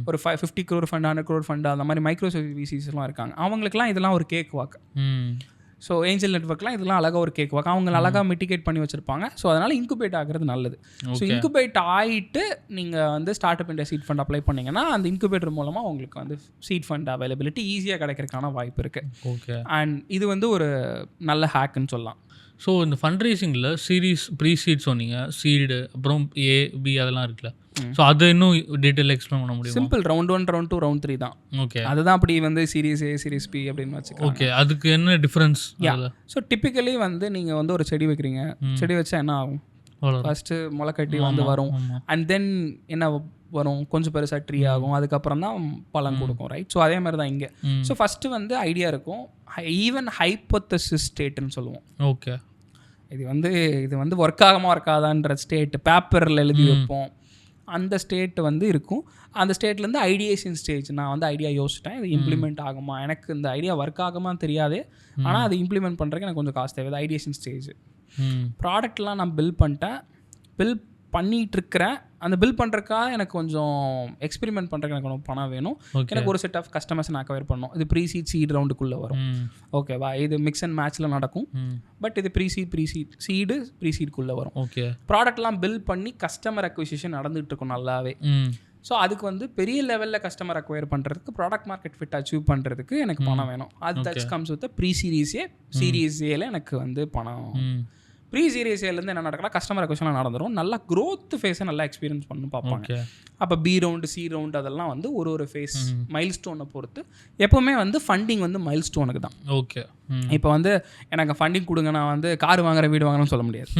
S2: ஒரு 50 crore ஃபண்ட், 100 crore ஃபண்ட், அந்த மாதிரி மைக்ரோ விசிஸ்லாம் இருக்காங்க. அவங்களுக்குலாம் இதெல்லாம் ஒரு கேக் வாக்கு. ஸோ ஏஞ்சல் நெட்வொர்க்லாம் இதெல்லாம் அழகாக ஒரு கேக் வாக்கு, அவங்க அழகாக மிட்டிகேட் பண்ணி வச்சுருப்பாங்க. ஸோ அதனால் இன்குபேட் ஆகிறது நல்லது. ஸோ இன்குபேட் ஆகிட்டு நீங்கள் start up India seat fund apply பண்ணிங்கன்னா அந்த இன்குபேட்டர் மூலமாக உங்களுக்கு சீட் ஃபண்ட் அவைலபிலிட்டி ஈஸியாக கிடைக்கிறதுக்கான வாய்ப்பு இருக்குது.
S1: ஓகே.
S2: அண்ட் இது ஒரு நல்ல ஹேக்குன்னு சொல்லலாம்.
S1: ஸோ இந்த ஃபண்ட் ரைசிங்கில் சீரீஸ் ப்ரீ சீட் சொன்னீங்க, சீடு, அப்புறம் ஏ பி அதெல்லாம் இருக்குல்ல. ஸோ அது இன்னும் டீட்டெயில் எக்ஸ்பிளைன் பண்ண முடியும்?
S2: சிம்பிள். ரவுண்ட் 1, ரவுண்ட் 2, ரவுண்ட் 3 தான்.
S1: ஓகே.
S2: அதுதான் அப்படி சீரீஸ் ஏ, சீரீஸ் பி அப்படின்னு வச்சுக்கலாம்.
S1: ஓகே. அதுக்கு என்ன டிஃப்ரென்ஸ்?
S2: ஸோ டிப்பிக்கலி நீங்கள் ஒரு செடி வைக்கிறீங்க, செடி வச்சா என்ன ஆகும்? ஃபஸ்ட்டு முளை கட்டி வரும். அண்ட் தென் என்ன வரும்? கொஞ்சம் பெருசாக ட்ரீ ஆகும், அதுக்கப்புறம் தான் பழம் கொடுக்கும், ரைட்? ஸோ அதே மாதிரி தான் இங்கே. ஸோ ஃபஸ்ட்டு ஐடியா இருக்கும், ஈவன் ஹைப்போதசிஸ் ஸ்டேட்னு சொல்லுவோம்.
S1: ஓகே.
S2: இது ஒர்க் ஆகாதான்ற ஸ்டேட் பேப்பரில் எழுதி வைப்போம். அந்த ஸ்டேட் இருக்கும். அந்த ஸ்டேட்லேருந்து ஐடியேஷன் ஸ்டேஜ். நான் ஐடியா யோசிச்சிட்டேன், இது இம்ப்ளிமெண்ட் ஆகுமா, எனக்கு இந்த ஐடியா ஒர்க் ஆகுமான்னு தெரியாது, ஆனால் அது இம்ப்ளிமெண்ட் பண்ணுறதுக்கு எனக்கு கொஞ்சம் காசு தேவை. Ideation stage. ப்ராடக்ட்லாம் நான் பில் பண்ணிட்டேன், பில் பண்ணிகிட்ருக்கிறேன். அந்த பில் பண்ணுறதுக்காக எனக்கு கொஞ்சம் எக்ஸ்பெரிமெண்ட் பண்ணுறதுக்கு எனக்கு கொஞ்சம் பணம் வேணும். எனக்கு ஒரு செட் ஆஃப் கஸ்டமர்ஸ் நான் அக்வயர் பண்ணணும். இது ப்ரீ சீட் ரவுண்டுக்குள்ளே வரும். ஓகேவா? இது மிக்ஸ் அண்ட் மேட்ச்சில் நடக்கும். பட் இது ப்ரீ சீடுக்குள்ளே வரும்.
S1: ஓகே.
S2: ப்ராடக்ட்லாம் பில் பண்ணி கஸ்டமர் அக்விசிஷன் நடந்துகிட்டு இருக்கும் நல்லாவே. ஸோ அதுக்கு பெரிய லெவலில் கஸ்டமர் அக்வயர் பண்ணுறதுக்கு, ப்ராடக்ட் மார்க்கெட் ஃபிட் அச்சீவ் பண்ணுறதுக்கு எனக்கு பணம் வேணும். அது that's comes with pre series A. Series ஏல எனக்கு பணம். ப்ரீ சீரீஸ் ஏலேருந்து என்ன நடக்கலாம், கஸ்டமர் அக்விசிஷன் நடந்துடும். நல்லா க்ரோத் ஃபேஸை நல்லா எக்ஸ்பீரியன்ஸ் பண்ணி பார்ப்பாங்க. அப்போ பி ரவுண்டு, சி ரவுண்டு அதெல்லாம் ஒரு ஃபேஸ் மைல் ஸ்டோனை பொறுத்து. எப்போவுமே ஃபண்டிங் மைல் ஸ்டோனுக்கு தான்.
S1: ஓகே.
S2: இப்போ எனக்கு ஃபண்டிங் கொடுங்க, நான் கார் வாங்குற, வீடு வாங்குறேன்னு சொல்ல முடியாது.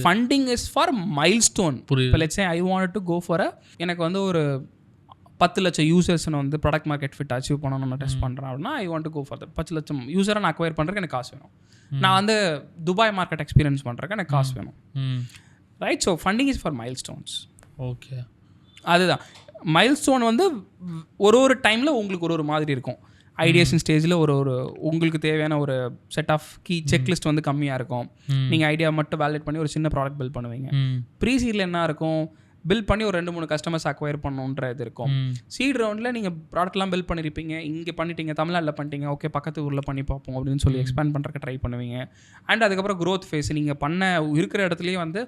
S2: Funding is for milestone. இப்போ let's say I want to go for எனக்கு ஒரு 10 லட்சம் யூசர்ஸ்னு ப்ராடக்ட் மார்க்கெட் ஃபிட் அச்சீவ் பண்ணணும், நான் டெஸ்ட் பண்ணுறேன் அப்படின்னா I want to go for 10 லட்சம் யூசரை நான் அக்வயர் பண்ணுறதுக்கு எனக்கு காசு வேணும். நான் துபாய் மார்க்கெட் எக்ஸ்பீரியன்ஸ் பண்ணுறதுக்கு எனக்கு காசு வேணும், right? So funding is for mile stones.
S1: Okay.
S2: அதுதான் மைல் ஸ்டோன் ஒரு டைமில் உங்களுக்கு ஒரு மாதிரி இருக்கும். ஐடியேஷன் ஸ்டேஜில் உங்களுக்கு தேவையான ஒரு செட் ஆஃப் கீ செக்லிஸ்ட் கம்மியாக இருக்கும். நீங்கள் ஐடியா மட்டும் வேலிடேட் பண்ணி ஒரு சின்ன ப்ராடக்ட் பில்ட் பண்ணுவீங்க. ப்ரீ சீடில் என்ன இருக்கும், பில் பண்ணி ஒரு 2-3 கஸ்டமர்ஸ் அக்வயர் பண்ணணுன்ற இது இருக்கும். சீட் ரவுண்டில் நீங்கள் ப்ராடக்ட்லாம் பில் பண்ணியிருப்பீங்க, இங்கே பண்ணிட்டீங்க, தமிழ்நாட்டில் பண்ணிட்டீங்க, ஓகே பக்கத்து ஊரில் பண்ணி பார்ப்போம் அப்படின்னு சொல்லி எக்ஸ்பேண்ட் பண்ணுறதுக்கு ட்ரை பண்ணுவீங்க. அண்ட் அதுக்கப்புறம் க்ரோத் ஃபேஸ், நீங்கள் பண்ண இருக்கிற இடத்துலையே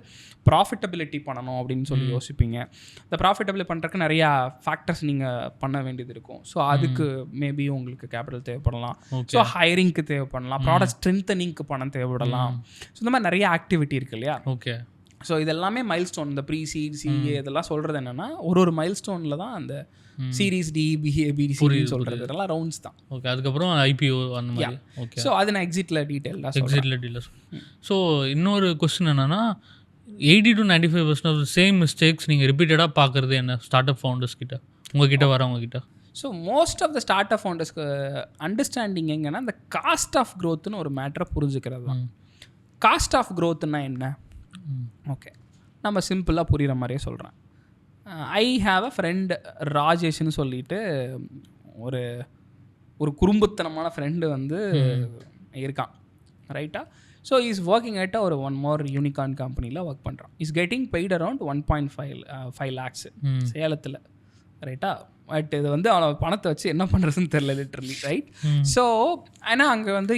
S2: ப்ராஃபிட்டபிலிட்டி பண்ணணும் அப்படின்னு சொல்லி யோசிப்பீங்க. இந்த ப்ராஃபிட்டபிலிட்டி பண்ணுறதுக்கு நிறையா ஃபேக்டர்ஸ் நீங்கள் பண்ண வேண்டியது இருக்கும். ஸோ அதுக்கு மேபி உங்களுக்கு கேபிட்டல் தேவைப்படலாம், ஸோ ஹைரிங்க்கு தேவைப்படலாம், ப்ராடக்ட் ஸ்ட்ரென்தனிங்க்கு பணம் தேவைப்படலாம். ஸோ இந்த மாதிரி நிறைய ஆக்டிவிட்டி இருக்குது இல்லையா?
S1: ஓகே.
S2: ஸோ இதெல்லாமே மைல்ஸ்டோன். இந்த ப்ரீ சீட் சிஏ இதெல்லாம் சொல்கிறது என்னென்னா ஒரு மைல்ஸ்டோனில் தான் அந்த சீரீஸ் டி பிஏபிடிசி சொல்கிறது இதெல்லாம் ரவுண்ட்ஸ் தான்.
S1: ஓகே, அதுக்கப்புறம் ஐபிஓ அந்த மாதிரி. ஓகே,
S2: ஸோ அது நான் எக்ஸிட்டில் டீட்டெயிலாக.
S1: ஸோ இன்னொரு கொஸ்டின் என்னென்னா 80 to 95% ஆஃப் சேம் மிஸ்டேக்ஸ் நீங்கள் ரிப்பீட்டடாக பார்க்குறது என்ன ஸ்டார்ட் அப் ஃபவுண்டர்ஸ் கிட்ட, உங்ககிட்ட வரவங்க கிட்ட?
S2: So most of the start up ஃபவுண்டர்ஸ்க்கு அண்டர்ஸ்டாண்டிங் எங்கன்னா இந்த காஸ்ட் ஆஃப் க்ரோத்னு ஒரு மேட்டரை புரிஞ்சுக்கிறது தான். காஸ்ட் ஆஃப் க்ரோத்னா என்ன? ஓகே, நம்ம சிம்பிளாக புரிகிற மாதிரியே சொல்கிறேன். ஐ ஹாவ் அ ஃப்ரெண்ட் ராஜேஷ்னு சொல்லிட்டு ஒரு ஒரு குறும்புத்தனமான ஃப்ரெண்டு வந்து இருக்கான், ரைட்டா? ஸோ இஸ் ஒர்க்கிங் அட் ஒரு ஒன் மோர் யூனிகார்ன் கம்பெனியில் ஒர்க் பண்ணுறான். Is getting paid around 1.5 lakhs சேலத்தில், ரைட்டா? பட் இது வந்து அவனை பணத்தை வச்சு என்ன பண்ணுறதுன்னு தெரில லிட்டரலி, ரைட்? ஸோ ஆனால் அங்கே வந்து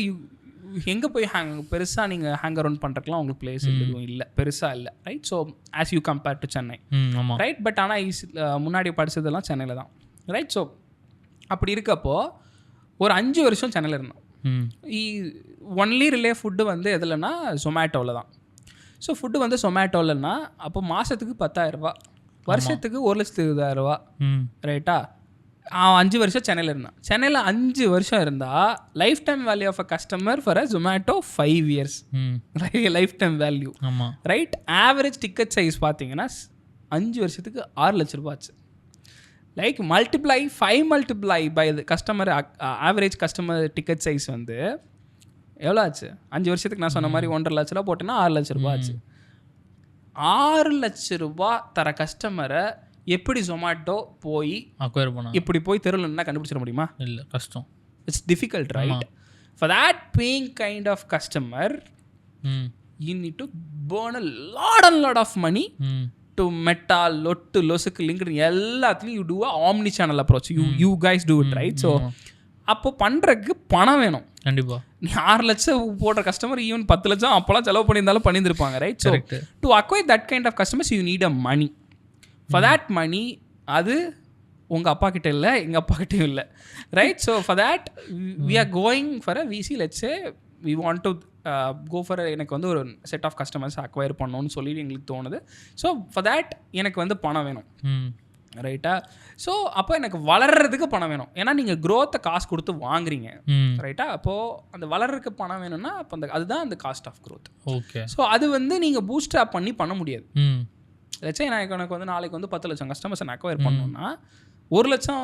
S2: எங்கே போய் பெருசாக நீங்கள் ஹேங் அரவுண்ட் பண்ணுறதுலாம் உங்களுக்கு பிளேஸ் எதுவும் இல்லை, பெருசாக இல்லை, right? So as you compare to Chennai, right? But ஆனால் முன்னாடி படித்ததெல்லாம் சென்னையில் தான், ரைட்? ஸோ அப்படி இருக்கப்போ ஒரு 5 வருஷம் சென்னையில் இருந்தோம். ஒன்லி ரிலே ஃபுட்டு வந்து எதுலன்னா ஜொமேட்டோவில் தான். ஸோ ஃபுட்டு வந்து ஜொமேட்டோவில்னா அப்போ மாதத்துக்கு 10,000 வருஷத்துக்கு 1,20,000, ரைட்டா? 5 வருஷம் சென்னையில் இருந்தான். சென்னையில் 5 வருஷம் இருந்தால் lifetime value of a customer for a Zomato 5 years, lifetime value, right? Average ticket size பார்த்தீங்கன்னா 5 வருஷத்துக்கு 6 லட்ச ரூபா ஆச்சு. Like multiply 5 by customer average customer ticket size வந்து எவ்வளோ ஆச்சு? 5 வருஷத்துக்கு நான் சொன்ன மாதிரி 1.5 லட்ச ரூபா போட்டேன்னா 6 லட்ச ரூபா ஆச்சு. 6 லட்ச ரூபா தர கஸ்டமரை எப்படி ஜொமேட்டோ போய்
S1: அக்வயர் பண்ண,
S2: இப்படி போய் தெருவில் என்ன கண்டுபிடிச்சிட முடியுமா?
S1: இல்லை, கஷ்டம்.
S2: It's difficult, right? For that paying kind of customer you need to burn a lot of money to Meta, லொட்டு, லொசுக்கு, லிங்க்டு எல்லாத்துலேயும் you do a omni channel approach. You guys do it, right? So அப்போ பண்ணுறதுக்கு பணம் வேணும் கண்டிப்பாக. நீ 6 லட்சம் போடுற கஸ்டமர் ஈவன் 10 லட்சம் அப்போலாம் செலவு பண்ணியிருந்தாலும் பண்ணியிருப்பாங்க, right? So to acquire that kind of customers you need a money. For that money அது உங்கள் அப்பா கிட்ட இல்லை, எங்கள் அப்பா கிட்டேயும் இல்லை, right? So for that we are going for a VC. Let's say we want to go for எனக்கு வந்து ஒரு செட் ஆஃப் கஸ்டமர்ஸ் அக்வயர் பண்ணணும்னு சொல்லி எங்களுக்கு தோணுது. ஸோ ஃபார் தேட் எனக்கு வந்து பணம் வேணும், ரைட்டா? ஸோ அப்போ எனக்கு வளர்கிறதுக்கு பணம் வேணும். ஏன்னா நீங்கள் க்ரோத்தை காசு கொடுத்து வாங்குறீங்க, ரைட்டா? அப்போது அந்த வளர்றதுக்கு பணம் வேணும்னா அப்போ அதுதான் அந்த cost of growth. Okay, so அது வந்து நீங்கள் பூஸ்ட் அப் பண்ண முடியாது. லட்சம் எனக்கு வந்து நாளைக்கு வந்து 10 லட்சம் கஸ்டமர்ஸை நான் அக்வயர் பண்ணணும்னா 1 லட்சம்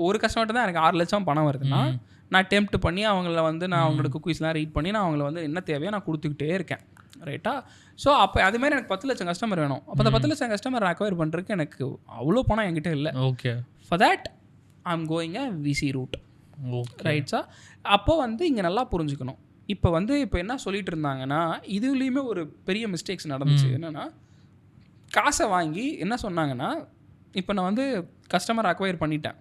S2: ஒரு கஸ்டமர்கிட்ட தான் எனக்கு 6 லட்சம் பணம் வருதுன்னா நான் டெம்ப்ட் பண்ணி அவங்கள வந்து நான் அவங்களோட குக்கீஸ்லாம் ரீட் பண்ணி நான் அவங்கள வந்து என்ன தேவையோ நான் கொடுத்துக்கிட்டே இருக்கேன், ரைட்டா? ஸோ அப்போ அதுமாதிரி எனக்கு 10 லட்சம் கஸ்டமர் வேணும். அப்போ அந்த 10 லட்சம் கஸ்டமர் அக்வயர் பண்ணுறதுக்கு எனக்கு அவ்வளோ பணம் என்கிட்ட இல்லை. Okay, for that I am going a VC route, ரைட்ஸா? அப்போ வந்து இங்கே நல்லா புரிஞ்சுக்கணும். இப்போ என்ன சொல்லிட்டு இருந்தாங்கன்னா இதுலேயுமே ஒரு பெரிய மிஸ்டேக்ஸ் நடந்துச்சு. என்னென்னா காசை வாங்கி என்ன சொன்னாங்கன்னா இப்போ நான் வந்து கஸ்டமர் அக்வயர் பண்ணிட்டேன்,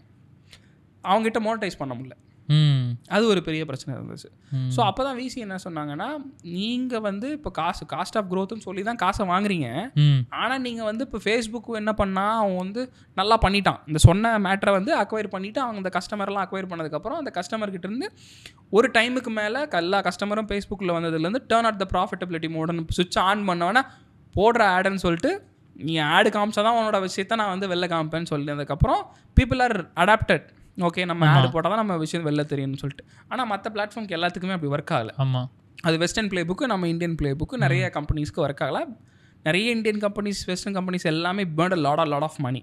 S2: அவங்ககிட்ட மோனடைஸ் பண்ண முடியல, அது ஒரு பெரிய பிரச்சனை இருந்துச்சு. ஸோ அப்போ தான் விசி என்ன சொன்னாங்கன்னா நீங்கள் வந்து இப்போ காஸ்ட் ஆஃப் க்ரோத்னு சொல்லி தான் காசை வாங்குறீங்க, ஆனால் நீங்கள் வந்து இப்போ ஃபேஸ்புக்கு என்ன பண்ணால் அவன் வந்து நல்லா பண்ணிட்டான், இந்த சொன்ன மேட்டரை வந்து அக்வயர் பண்ணிவிட்டு அவங்க இந்த கஸ்டமர்லாம் அக்வயர் பண்ணதுக்கப்புறம் அந்த கஸ்டமர்கிட்டேருந்து ஒரு டைமுக்கு மேலே எல்லா கஸ்டமரும் ஃபேஸ்புக்கில் வந்ததுலேருந்து டேர்ன் அட் த ப்ராஃபிட்டபிலிட்டி மோடுன்னு சுவிட்ச் ஆன் பண்ணோன்னா போடுற ஆடுன்னு சொல்லிட்டு நீ ஆடு காமிச்சா தான் உன்னோட விஷயத்தை நான் வந்து வெளில காமிப்பேன்னு சொல்லிட்டதுக்கப்புறம் பீப்புள் ஆர் அடாப்டட். ஓகே, நம்ம ஆடு போட்டால் தான் நம்ம விஷயம் வெளில தெரியும்னு சொல்லிட்டு. ஆனால் மற்ற பிளாட்ஃபார்ம்க்கு எல்லாத்துக்குமே அப்படி ஒர்க் ஆகலை. ஆமாம், அது வெஸ்டர்ன் ப்ளேபுக்கு நம்ம இந்தியன் ப்ளேபுக்கு நிறைய கம்பெனிஸ்க்கு ஒர்க் ஆகலை. நிறைய இந்தியன் கம்பெனிஸ் வெஸ்டர்ன் கம்பெனிஸ் எல்லாமே பேர்ன் லாட் ஆஃப் மணி.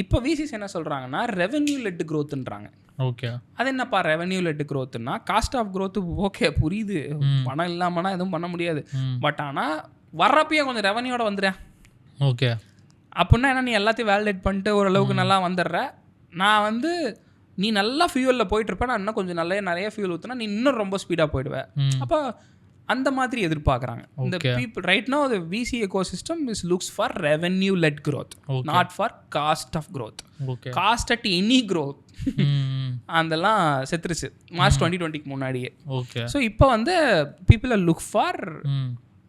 S2: இப்போ விசிஸ் என்ன சொல்கிறாங்கன்னா ரெவென்யூ லெட் க்ரோத்துன்றாங்க. ஓகே, அது என்னப்பா ரெவென்யூ லெட் க்ரோத்துன்னா காஸ்ட் ஆஃப் க்ரோத்து ஓகே புரியுது, பணம் இல்லாமனா எதுவும் பண்ண முடியாது. பட் ஆனால் வர்றப்பயே கொஞ்சம் ரெவென்யூட வந்துடுறேன். ஓகே, அப்படின்னா என்ன, நீ எல்லாத்தையும் வேலிடேட் பண்ணிட்டு ஓரளவுக்கு நல்லா வந்துடுற, நான் வந்து நீ நல்லா ஃபியூவலில் போயிட்டுருப்பேன், நான் இன்னும் கொஞ்சம் நிறைய ஃபியூல் ஊற்றுனா நீ இன்னும் ரொம்ப ஸ்பீடாக போயிடுவேன். அப்போ அந்த மாதிரி எதிர்பார்க்குறாங்க இந்த people. Right no the VC ecosystem is looks for revenue led growth, not for cost of growth. Cost at any growth அதெல்லாம் செத்துருச்சு மார்ச் 2020க்கு முன்னாடியே. ஓகே, ஸோ இப்போ வந்து people are look for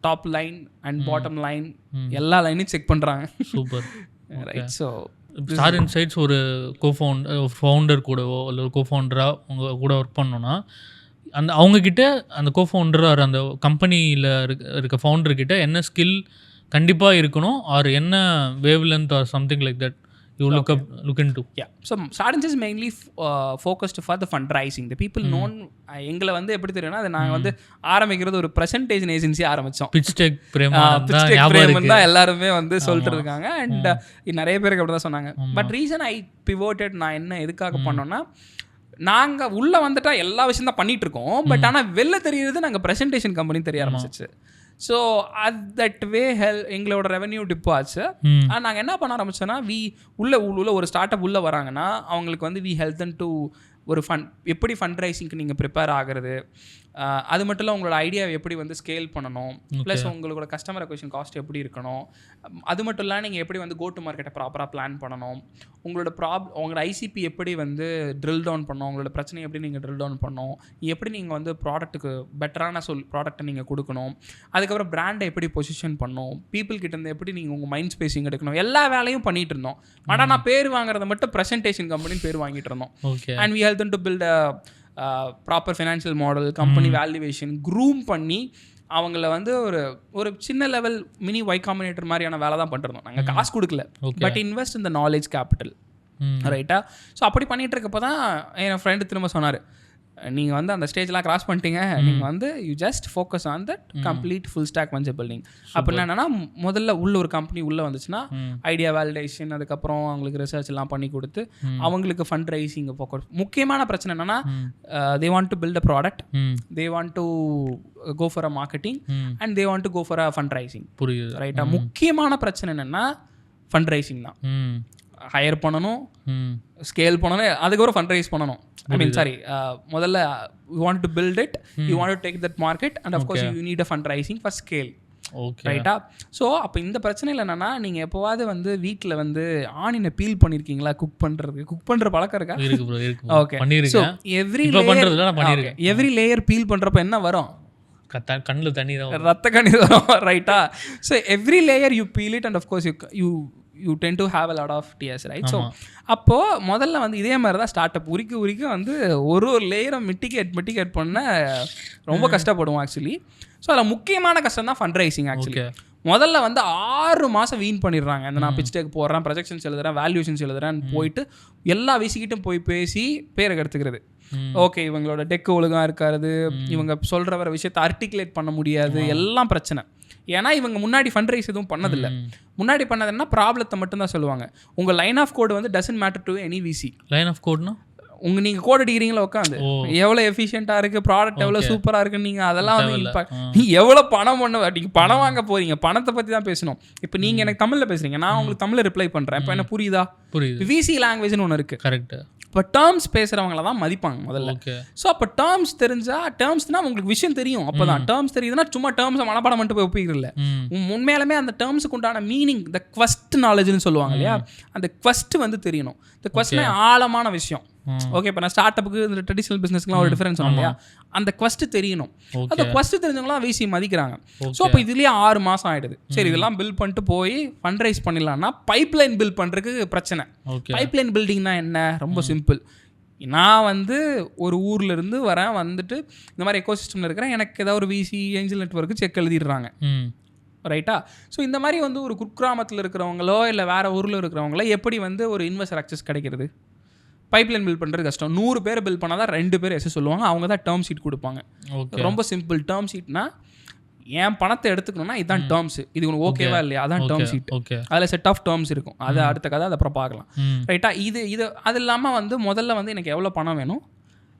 S2: top line and bottom line எல்லா லைனையும் செக் பண்ணுறாங்க. Super, right? ஸோ
S1: StartInsights ஒரு ஃபவுண்டர் கூடவோ இல்லை ஒரு கோஃபவுண்டராக உங்கள் கூட ஒர்க் பண்ணோன்னா அவங்கக்கிட்ட அந்த கோஃபவுண்டர் அந்த கம்பெனியில் இருக்க ஃபவுண்டர்கிட்ட என்ன ஸ்கில் கண்டிப்பாக இருக்கணும், ஆர் என்ன wave length or something like that you look into?
S2: Yeah, so StartInsights mainly focused for the fundraising. The people known எங்களை வந்து எப்படி தெரியும்னா, அது நாங்கள் வந்து ஆரம்பிக்கிறது ஒரு ப்ரெசன்டேஷன் ஏஜென்சி ஆரம்பித்தோம்.
S1: பிச் டெக் பிரேம்
S2: தான் எல்லாருமே வந்து சொல்லிட்டு இருக்காங்க. அண்ட் நிறைய பேருக்கு அப்படி தான் சொன்னாங்க. பட் ரீசன் ஐ பிவோட்டட், நான் என்ன எதுக்காக பண்ணோன்னா, நாங்கள் உள்ளே வந்துட்டா எல்லா விஷயம் தான் பண்ணிட்டு இருக்கோம். பட் ஆனால் வெளில தெரியுறது நாங்கள் ப்ரெசன்டேஷன் கம்பெனி தெரிய ஆரம்பிச்சிச்சு. ஸோ தட் வே எங்களோட ரெவன்யூ டிப் ஆச்சு. நாங்கள் என்ன பண்ண ஆரம்பிச்சோன்னா, உள்ள ஒரு ஸ்டார்ட் அப் உள்ளே வராங்கன்னா அவங்களுக்கு வந்து வி ஹெல்ப் தம் டு ஒரு எப்படி ஃபண்ட் ரைசிங்க்கு நீங்கள் ப்ரிப்பேர் ஆகிறது, அது மட்டும் இல்லை உங்களோட ஐடியாவை எப்படி வந்து ஸ்கேல் பண்ணணும், ப்ளஸ் உங்களோட கஸ்டமர் அக்விசிஷன் காஸ்ட் எப்படி இருக்கணும், அது மட்டும் இல்லை நீங்கள் எப்படி வந்து கோ டு மார்க்கெட்டை ப்ராப்பராக பிளான் பண்ணணும், உங்களோட ஐசிபி எப்படி வந்து ட்ரில் டவுன் பண்ணணும், உங்களோட பிரச்சனையை எப்படி நீங்கள் ட்ரில் டவுன் பண்ணணும், எப்படி நீங்கள் வந்து ப்ராடக்ட்டுக்கு பெட்டரான ப்ராடக்ட்டை நீங்கள் கொடுக்கணும், அதுக்கப்புறம் பிராண்டை எப்படி பொசிஷன் பண்ணணும், பீப்புள் கிட்டேருந்து எப்படி நீங்கள் உங்கள் மைண்ட் ஸ்பேஸிங் எடுக்கணும், எல்லா வேலையும் பண்ணிகிட்டு இருந்தோம். ஆனால் நான் பேர் வாங்குறத மட்டும் ப்ரெசன்டேஷன் கம்பெனின்னு பேர் வாங்கிட்டு இருந்தோம். And we help them to build a proper financial model, company valuation, groom பண்ணி அவங்கள வந்து ஒரு சின்ன லெவல் மினி ஒய் காம்பினேட்டர் மாதிரியான வேலை தான் பண்ணிருந்தோம். நாங்கள் காசு கொடுக்கல, but invest in the knowledge capital, ரைட்டா? ஸோ அப்படி பண்ணிகிட்டு இருக்கப்போ தான் என் ஃப்ரெண்டு திரும்ப சொன்னார், நீங்கள் வந்து அந்த ஸ்டேஜ்லாம் கிராஸ் பண்ணிட்டீங்க, நீங்கள் வந்து you just focus on that complete full stack venture building. அப்படின்னா என்னன்னா, முதல்ல உள்ள ஒரு கம்பெனி உள்ளே வந்துச்சுன்னா ஐடியா வேலிடேஷன், அதுக்கப்புறம் அவங்களுக்கு ரிசர்ச் எல்லாம் பண்ணி கொடுத்து அவங்களுக்கு ஃபண்ட் ரைசிங் ஃபோக்கஸ். முக்கியமான பிரச்சனை என்னன்னா, they want to build a product, they want to go for a marketing, and they want to go for a fund raising. புரியுது, ரைட்டா? முக்கியமான பிரச்சனை என்னன்னா ஃபண்ட் ரைசிங் தான். ஹையர் பண்ணணும், ஸ்கேல் பண்ணணும், அதுக்கப்புறம் ஃபண்ட் ரைஸ் பண்ணணும். I mean, sorry, முதல்ல you want to build it, you want to take that market, and of course you need a fundraising for scale. Okay, ரைட்டா? ஸோ அப்போ இந்த பிரச்சனையில் என்னன்னா, நீங்கள் எப்போவாவது வந்து வீட்டில் வந்து ஆனியனை பீல் பண்ணியிருக்கீங்களா? குக் பண்ணுற பழக்கம் இருக்கா? Okay, so every layer peel பண்ணுறப்ப என்ன வரும்?
S1: கண்ணில் தண்ணி தான்,
S2: ரத்த கண்ணீர் வரும், ரைட்டா? So every layer you peel it, and of course you tend to have a lot of tears, right? So அப்போது முதல்ல வந்து இதே மாதிரி தான் ஸ்டார்ட் அப் உரிக்க வந்து ஒரு லேயரை மிட்டிகேட் பண்ண ரொம்ப கஷ்டப்படுவோம் ஆக்சுவலி. ஸோ அதில் முக்கியமான கஷ்டம் தான் ஃபண்ட் ரைசிங் ஆக்சுவலி. முதல்ல வந்து 6 மாதம் வீண் பண்ணிடுறாங்க. அந்த நான் பிச் டெக் போடுறேன், ப்ரொஜெக்ஷன்ஸ் எழுதுறேன், வேல்யூஷன்ஸ் எழுதுறேன், போயிட்டு எல்லா விசிக்கிட்டும் போய் பேசி பேரை கெடுத்துக்கிறது. ஓகே, இவங்களோட டெக்கு ஒழுங்காக இருக்காது, இவங்க சொல்கிற வர விஷயத்தை ஆர்டிகுலேட் பண்ண முடியாது, எல்லாம் பிரச்சனை. ஏன்னா இவங்க முன்னாடி ஃபண்ட் ரைஸ் எதுவும் பண்ணதில்லை. முன்னாடி பண்ணதுன்னா ப்ராப்ளத்தை மட்டும்தான் சொல்லுவாங்க. உங்கள் லைன் ஆஃப் கோடு வந்து doesn't matter to any VC.
S1: Line of கோட்னா
S2: நீங்கள் கோட் அடிக்கிறீங்களா உட்காந்து, எவ்வளோ எஃபிஷியண்ட்டாக இருக்குது, ப்ராடக்ட் எவ்வளோ சூப்பராக இருக்குன்னு நீங்கள் அதெல்லாம் வந்து நீ எவ்வளோ பணம் பண்ண, நீங்கள் பணம் வாங்க போகிறீங்க, பணத்தை பற்றி தான் பேசணும். இப்போ நீங்கள் எனக்கு தமிழில் பேசுகிறீங்க, நான் உங்களுக்கு தமிழில் ரிப்ளை பண்ணுறேன். இப்போ என்ன புரியுதா?
S1: புரியுது.
S2: விசி லாங்குவேஜ்னு ஒன்று இருக்குது.
S1: கரெக்ட்.
S2: இப்போ டேர்ம்ஸ் பேசுகிறவங்கள தான் மதிப்பாங்க முதல்ல. ஸோ அப்போ டேர்ம்ஸ் தெரிஞ்சால், டேர்ம்ஸ்னால் உங்களுக்கு விஷயம் தெரியும். அப்போ தான் டேர்ம்ஸ் தெரியுதுன்னா சும்மா டேர்ம்ஸை மனப்பாடம் மட்டும் போய் ஒப்பிக்கிறதில்ல. உண்மையாலுமே அந்த டேர்ம்ஸுக்கு உண்டான மீனிங், த குவஸ்ட் நாலேஜ்னு சொல்லுவாங்க இல்லையா, அந்த குவஸ்ட் வந்து தெரியணும். இந்த குவஸ்ட்னா ஆழமான விஷயம். ஓகே, இப்போ நான் ஸ்டார்ட் அப்புக்கு இந்த ட்ரெடிஷனல் பிஸ்னஸ்க்குலாம் ஒரு டிஃபரன்ஸ் ஆகும் இல்லையா, அந்த குவஸ்ட் தெரியணும். அந்த குவஸ்ட் தெரிஞ்சவங்களாம் விசி மதிக்கிறாங்க. ஸோ அப்போ இதுலேயே 6 மாதம் ஆகிடுது. சரி, இதெல்லாம் பில் பண்ணிட்டு போய் ஃபண்ட் ரைஸ் பண்ணிடலாம்னா பைப்லைன் பில் பண்ணுறதுக்கு பிரச்சனை. பைப்லைன் பில்டிங்னா என்ன? ரொம்ப சிம்பிள். நான் வந்து ஒரு ஊரில் இருந்து வரேன், வந்துட்டு இந்த மாதிரி எக்கோசிஸ்டமில் இருக்கிறேன், எனக்கு ஏதாவது ஒரு விசி ஏஞ்சல் நெட்வொர்க்கு செக் எழுதிடுறாங்க, ரைட்டா? ஸோ இந்த மாதிரி வந்து ஒரு குக்கிராமத்தில் இருக்கிறவங்களோ இல்லை வேறு ஊரில் இருக்கிறவங்களோ எப்படி வந்து ஒரு இன்வெஸ்டர் அக்சஸ் கிடைக்கிறது? பைப்லைன் பில் பண்ணுறது கஷ்டம். 100 பேர் பில் பண்ணால் தான் 2 பேர் எஸ் சொல்லுவாங்க, அவங்க தான் டேர்ம் ஷீட் கொடுப்பாங்க. ரொம்ப சிம்பிள். டேர்ம் ஷீட்னா என் பணத்தை எடுத்துக்கணும்னா இதுதான் டேர்ம்ஸ், இது உனக்கு ஓகேவா இல்லையா, அதான் டேர்ம் ஷீட். அதில் செட் ஆஃப் டேர்ம்ஸ் இருக்கும், அது அடுத்த கதை, அது அப்புறம் பார்க்கலாம், ரைட்டா? இது அது இல்லாமல் வந்து முதல்ல வந்து எனக்கு எவ்வளோ பணம் வேணும்,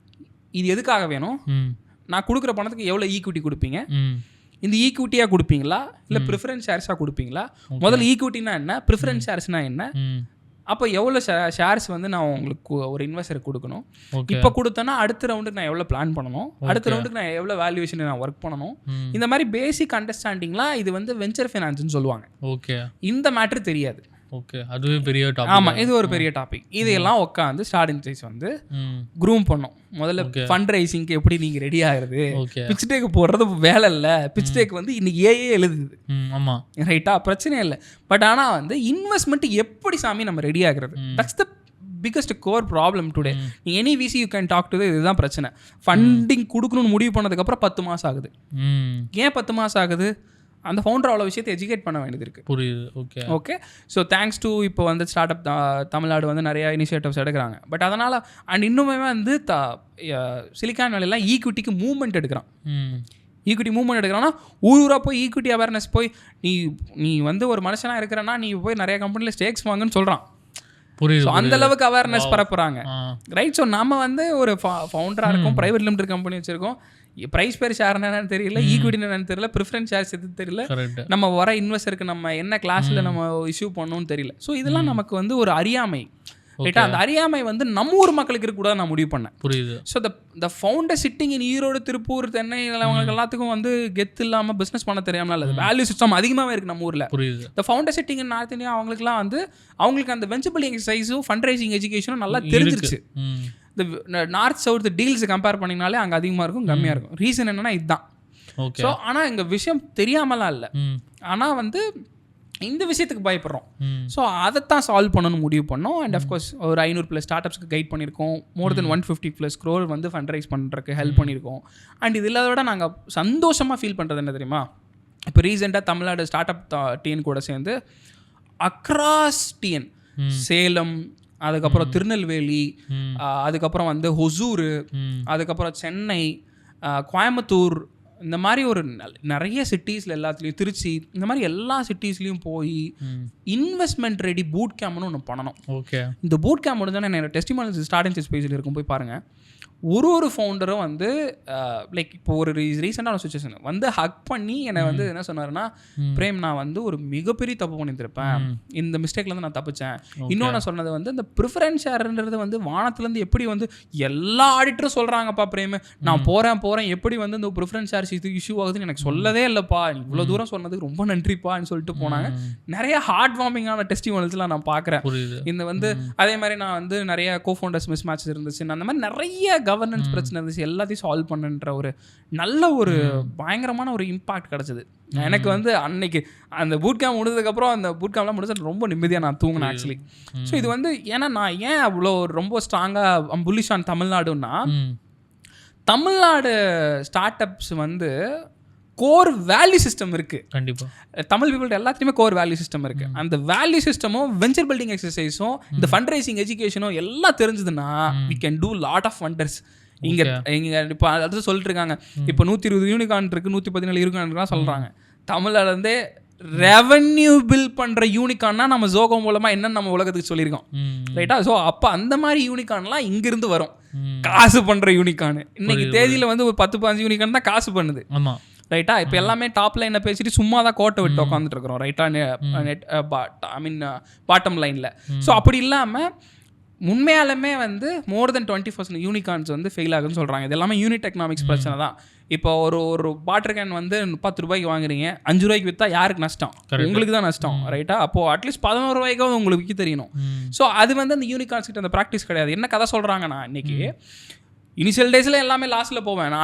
S2: இது எதுக்காக வேணும், நான் கொடுக்குற பணத்துக்கு எவ்வளோ ஈக்விட்டி கொடுப்பீங்க, இந்த ஈக்விட்டியாக கொடுப்பீங்களா இல்லை ப்ரிஃபரன்ஸ் ஷேர்ஸாக கொடுப்பீங்களா? முதல்ல ஈக்விட்டினா என்ன, ப்ரிஃபரன்ஸ் ஷேர்ஸ்னா என்ன, அப்போ எவ்வளோ ஷேர்ஸ் வந்து நான் உங்களுக்கு ஒரு இன்வெஸ்டருக்கு கொடுக்கணும், இப்போ கொடுத்தேன்னா அடுத்த ரவுண்டுக்கு நான் எவ்வளோ பிளான் பண்ணணும், அடுத்த ரவுண்டுக்கு நான் எவ்வளோ வேல்யூவேஷன் நான் ஒர்க் பண்ணணும், இந்த மாதிரி பேசிக் அண்டர்ஸ்டாண்டிங்லாம் இது வந்து வெஞ்சர் ஃபைனான்ஸ்னு சொல்லுவாங்க. ஓகே, இந்த மேட்ரு தெரியாது.
S1: ஓகே, அதுவே பெரிய டாபிக்.
S2: ஆமாம், இது ஒரு பெரிய டாபிக். இதையெல்லாம் உட்காந்து StartInsights வந்து க்ரூம் பண்ணோம். முதல்ல ஃபண்ட் ரைசிங்க்கு எப்படி நீங்கள் ரெடி ஆகுறது, பிச் டேக் போடுறது வேலை இல்லை, பிச் டேக் வந்து இன்னைக்கு ஏஏ எழுதுது, ஆமாம், ரைட்டா? பிரச்சனை இல்லை. பட் ஆனால் வந்து இன்வெஸ்ட்மெண்ட் எப்படி சாமி நம்ம ரெடி ஆகுறது, that's the biggest core problem today. நீ any VC you can talk to, இதுதான் பிரச்சனை. ஃபண்டிங் கொடுக்கணும்னு முடிவு பண்ணதுக்கப்புறம் 10 மாதம் ஆகுது. ஏன் 10 மாதம் ஆகுது? அந்த ஃபவுண்டர் அவ்வளோ விஷயத்தை எஜுகேட் பண்ண வேண்டியது இருக்குது.
S1: புரியுது. Okay
S2: okay. So thanks to இப்போ வந்து ஸ்டார்ட் அப் தமிழ்நாடு வந்து நிறையா இனிஷியேட்டிவ்ஸ் எடுக்கிறாங்க. பட் அதனால் அண்ட் இன்னுமே வந்து சிலிக்கான் வேலையெல்லாம் ஈக்விட்டிக்கு மூவ்மெண்ட் எடுக்கிறான். ஈக்விட்டி மூவ்மெண்ட் எடுக்கிறான்னா ஊராக போய் ஈக்விட்டி அவேர்னஸ் போய் நீ வந்து ஒரு மனுஷனாக இருக்கிறன்னா நீ போய் நிறைய கம்பெனியில் ஸ்டேக்ஸ் வாங்குன்னு சொல்கிறான்.
S1: புரியுது.
S2: அந்த அளவுக்கு அவேர்னஸ் பரப்புறாங்க. ரைட். ஸோ நம்ம வந்து ஒரு ஃபவுண்டராக இருக்கும், ப்ரைவேட் லிமிடெட் கம்பெனி வச்சுருக்கோம், ப்ரைஸ் பேர் ஷேர் என்னன்னு தெரியல, ஈக்விட்டி என்னன்னு தெரியல, ப்ரிஃபரன்ஸ் ஷேர்ஸ் எது தெரியல, நம்ம வர இன்வெஸ்டருக்கு நம்ம என்ன கிளாஸில் நம்ம இஷ்யூ பண்ணணும்னு தெரியல. ஸோ இதெல்லாம் நமக்கு வந்து ஒரு அறியாமை. ரைட்டா? அந்த அறியாமை வந்து நம்ம ஊர் மக்களுக்கு இருக்கக்கூடாது நான் முடிவு பண்ணேன். புரியுது. So the founder sitting in Erode, Tiruppur, Chennai அவங்களுக்கு எல்லாத்துக்கும் வந்து கெத்து இல்லாமல் பிஸ்னஸ் பண்ண தெரியாமல் இல்லை. வேல்யூ சிஸ்டம் அதிகமாகவே இருக்குது நம்ம ஊரில். புரியுது. The founder sitting in north India அவங்களுக்குலாம் வந்து அவங்களுக்கு அந்த வெஞ்சர் பில்டிங் எக்ஸசைஸும் ஃபண்ட்ரைசிங் எஜுகேஷனும் நல்லா தெரிஞ்சிருச்சு. இந்த நார்த் சவுத் டீல்ஸ் கம்பேர் பண்ணிங்கனாலே அங்கே அதிகமாக இருக்கும், கம்மியாக இருக்கும். ரீசன் என்னன்னா இதுதான். ஸோ ஆனால் இங்கே விஷயம் தெரியாமலாம் இல்லை, ஆனால் வந்து இந்த விஷயத்துக்கு பயப்படுறோம். ஸோ அதைத்தான் சால்வ் பண்ணணும்னு முடிவு பண்ணோம். அண்ட் அஃப்கோர்ஸ் ஒரு 500+ ஸ்டார்ட் அப்ஸ்க்கு கைட் பண்ணியிருக்கோம். மோர் தென் 150+ crore வந்து ஃபண்ட்ரைஸ் பண்ணுறதுக்கு ஹெல்ப் பண்ணியிருக்கோம். அண்ட் இது இல்லாத விட நாங்கள் சந்தோஷமாக ஃபீல் பண்ணுறது என்ன தெரியுமா, இப்போ ரீசெண்டாக தமிழ்நாடு ஸ்டார்ட் அப் டிஎன் கூட சேர்ந்து அக்ராஸ் டிஎன், சேலம், அதுக்கப்புறம் திருநெல்வேலி, அதுக்கப்புறம் வந்து ஹொசூர், அதுக்கப்புறம் சென்னை, கோயம்புத்தூர், இந்த மாதிரி ஒரு நிறைய சிட்டிஸில் எல்லாத்துலேயும், திருச்சி, இந்த மாதிரி எல்லா சிட்டிஸ்லேயும் போய் இன்வெஸ்ட்மெண்ட் ரெடி பூட் கேம்ப்னு ஒன்று பண்ணணும். ஓகே. இந்த பூட் கேம்ப் முடிஞ்சோன்னா என்னோட டெஸ்டிமோனியல்ஸ் ஸ்டார்டின்சைட்ஸ் பேஜில் இருக்கும், போய் பாருங்கள். ஒரு ஃபவுண்டரும் வந்து லைக் இப்போ ஒரு ரீசெண்டான சுச்சுவேஷன் வந்து ஹக் பண்ணி என்னை வந்து என்ன சொன்னார்னா, பிரேம் நான் வந்து ஒரு மிகப்பெரிய தப்பு பண்ணியிருப்பேன், இந்த மிஸ்டேக்லேருந்து நான் தப்பிச்சேன். இன்னொன்று சொன்னது வந்து இந்த ப்ரிஃபரன்ஸ் ஷேர்ன்றது வந்து வானத்துலேருந்து எப்படி வந்து எல்லா ஆடிட்டரும் சொல்கிறாங்கப்பா பிரேம், நான் போகிறேன் எப்படி வந்து இந்த ப்ரிஃபரன்ஸ் ஷேர்ஸ் இது இஷ்யூ ஆகுதுன்னு எனக்கு சொல்லவே இல்லைப்பா, இவ்வளோ தூரம் சொன்னதுக்கு ரொம்ப நன்றிப்பான்னு சொல்லிட்டு போனாங்க. நிறைய ஹார்ட் வார்மிங்கான டெஸ்டிமோனியல்ஸ்லாம் நான் பார்க்குறேன். இந்த வந்து அதே மாதிரி நான் வந்து நிறைய கோஃபவுண்டர்ஸ் மிஸ் மேட்சஸ் இருந்துச்சு, அந்த மாதிரி நிறைய கவர்னன்ஸ் பிரச்சனை இருந்துச்சு, எல்லாத்தையும் சால்வ் பண்ணுன்ற ஒரு நல்ல ஒரு பயங்கரமான ஒரு இம்பாக்ட் கிடச்சிது எனக்கு. வந்து அன்னைக்கு அந்த பூட் கேம்ப் முடிஞ்சதுக்கப்புறம் அந்த பூட் கேம்ப்லாம் முடிஞ்சது ரொம்ப நிம்மதியாக நான் தூங்கினேன் ஆக்சுவலி. ஸோ இது வந்து ஏன்னா நான் ஏன் அவ்வளோ ரொம்ப ஸ்ட்ராங்காக புல்லிஷ் ஆன் தமிழ்நாடுன்னா, தமிழ்நாடு ஸ்டார்ட் அப்ஸ் வந்து கோர் வேல்யூ சிஸ்டம் இருக்குது. கண்டிப்பாக தமிழ் பீப்புள்கிட்ட எல்லாத்துலேயுமே கோர் வேல்யூ சிஸ்டம் இருக்குது. அந்த வேல்யூ சிஸ்டமும் வெஞ்சர் பில்டிங் எக்ஸசைஸும் இந்த ஃபண்ட்ரைசிங் எஜுகேஷனும் எல்லாம் தெரிஞ்சதுன்னா we can do lot of wonders. இங்கே இப்போ அடுத்து சொல்லிட்டு இருக்காங்க, இப்போ 120 யூனிகார்ன் இருக்குது, 117 யூனிகார்ன்லாம் சொல்கிறாங்க. தமிழ்லேருந்தே ரெவன்யூ பில் பண்ணுற யூனிகார்னா நம்ம ஜோகோ மூலமாக என்னன்னு நம்ம உலகத்துக்கு சொல்லியிருக்கோம். ரைட்டா? ஸோ அப்போ அந்த மாதிரி யூனிகார்ன்லாம் இங்கிருந்து வரும், காசு பண்ணுற யூனிகார்னு. இன்னைக்கு தேதியில் வந்து ஒரு 10-15 யூனிகார்ன் தான் காசு பண்ணுது. ஆமாம். ரைட்டா? இப்போ எல்லாமே டாப் லைனை பேசிட்டு சும்மா தான் கோட்டை விட்டு உட்காந்துட்டு இருக்கிறோம். ரைட்டா? பாட்டம் லைனில். ஸோ அப்படி இல்லாமல் உண்மையாலுமே வந்து மோர் தென் 20% யூனிகார்ன்ஸ் வந்து ஃபெயில் ஆகுதுன்னு சொல்கிறாங்க. இது எல்லாமே யூனிட் எக்கனாமிக்ஸ் பிரச்சனை தான். இப்போ ஒரு வாட்டர் கேன் வந்து 10 ரூபாய்க்கு வாங்குறீங்க, 5 ரூபாய்க்கு விற்றா யாருக்கு நஷ்டம்? உங்களுக்கு தான் நஷ்டம். ரைட்டா? அப்போது அட்லீஸ்ட் 11 ரூபாய்க்காவது உங்களுக்கு விற்க தெரியணும். ஸோ அது வந்து அந்த யூனிகார்ன்ஸ் கிட்ட அந்த ப்ராக்டிஸ் கிடையாது. என்ன கதை சொல்கிறாங்கன்னா, இன்னைக்கு இனிஷியல் டேஸில் எல்லாமே லாஸில் போவேன் நான்,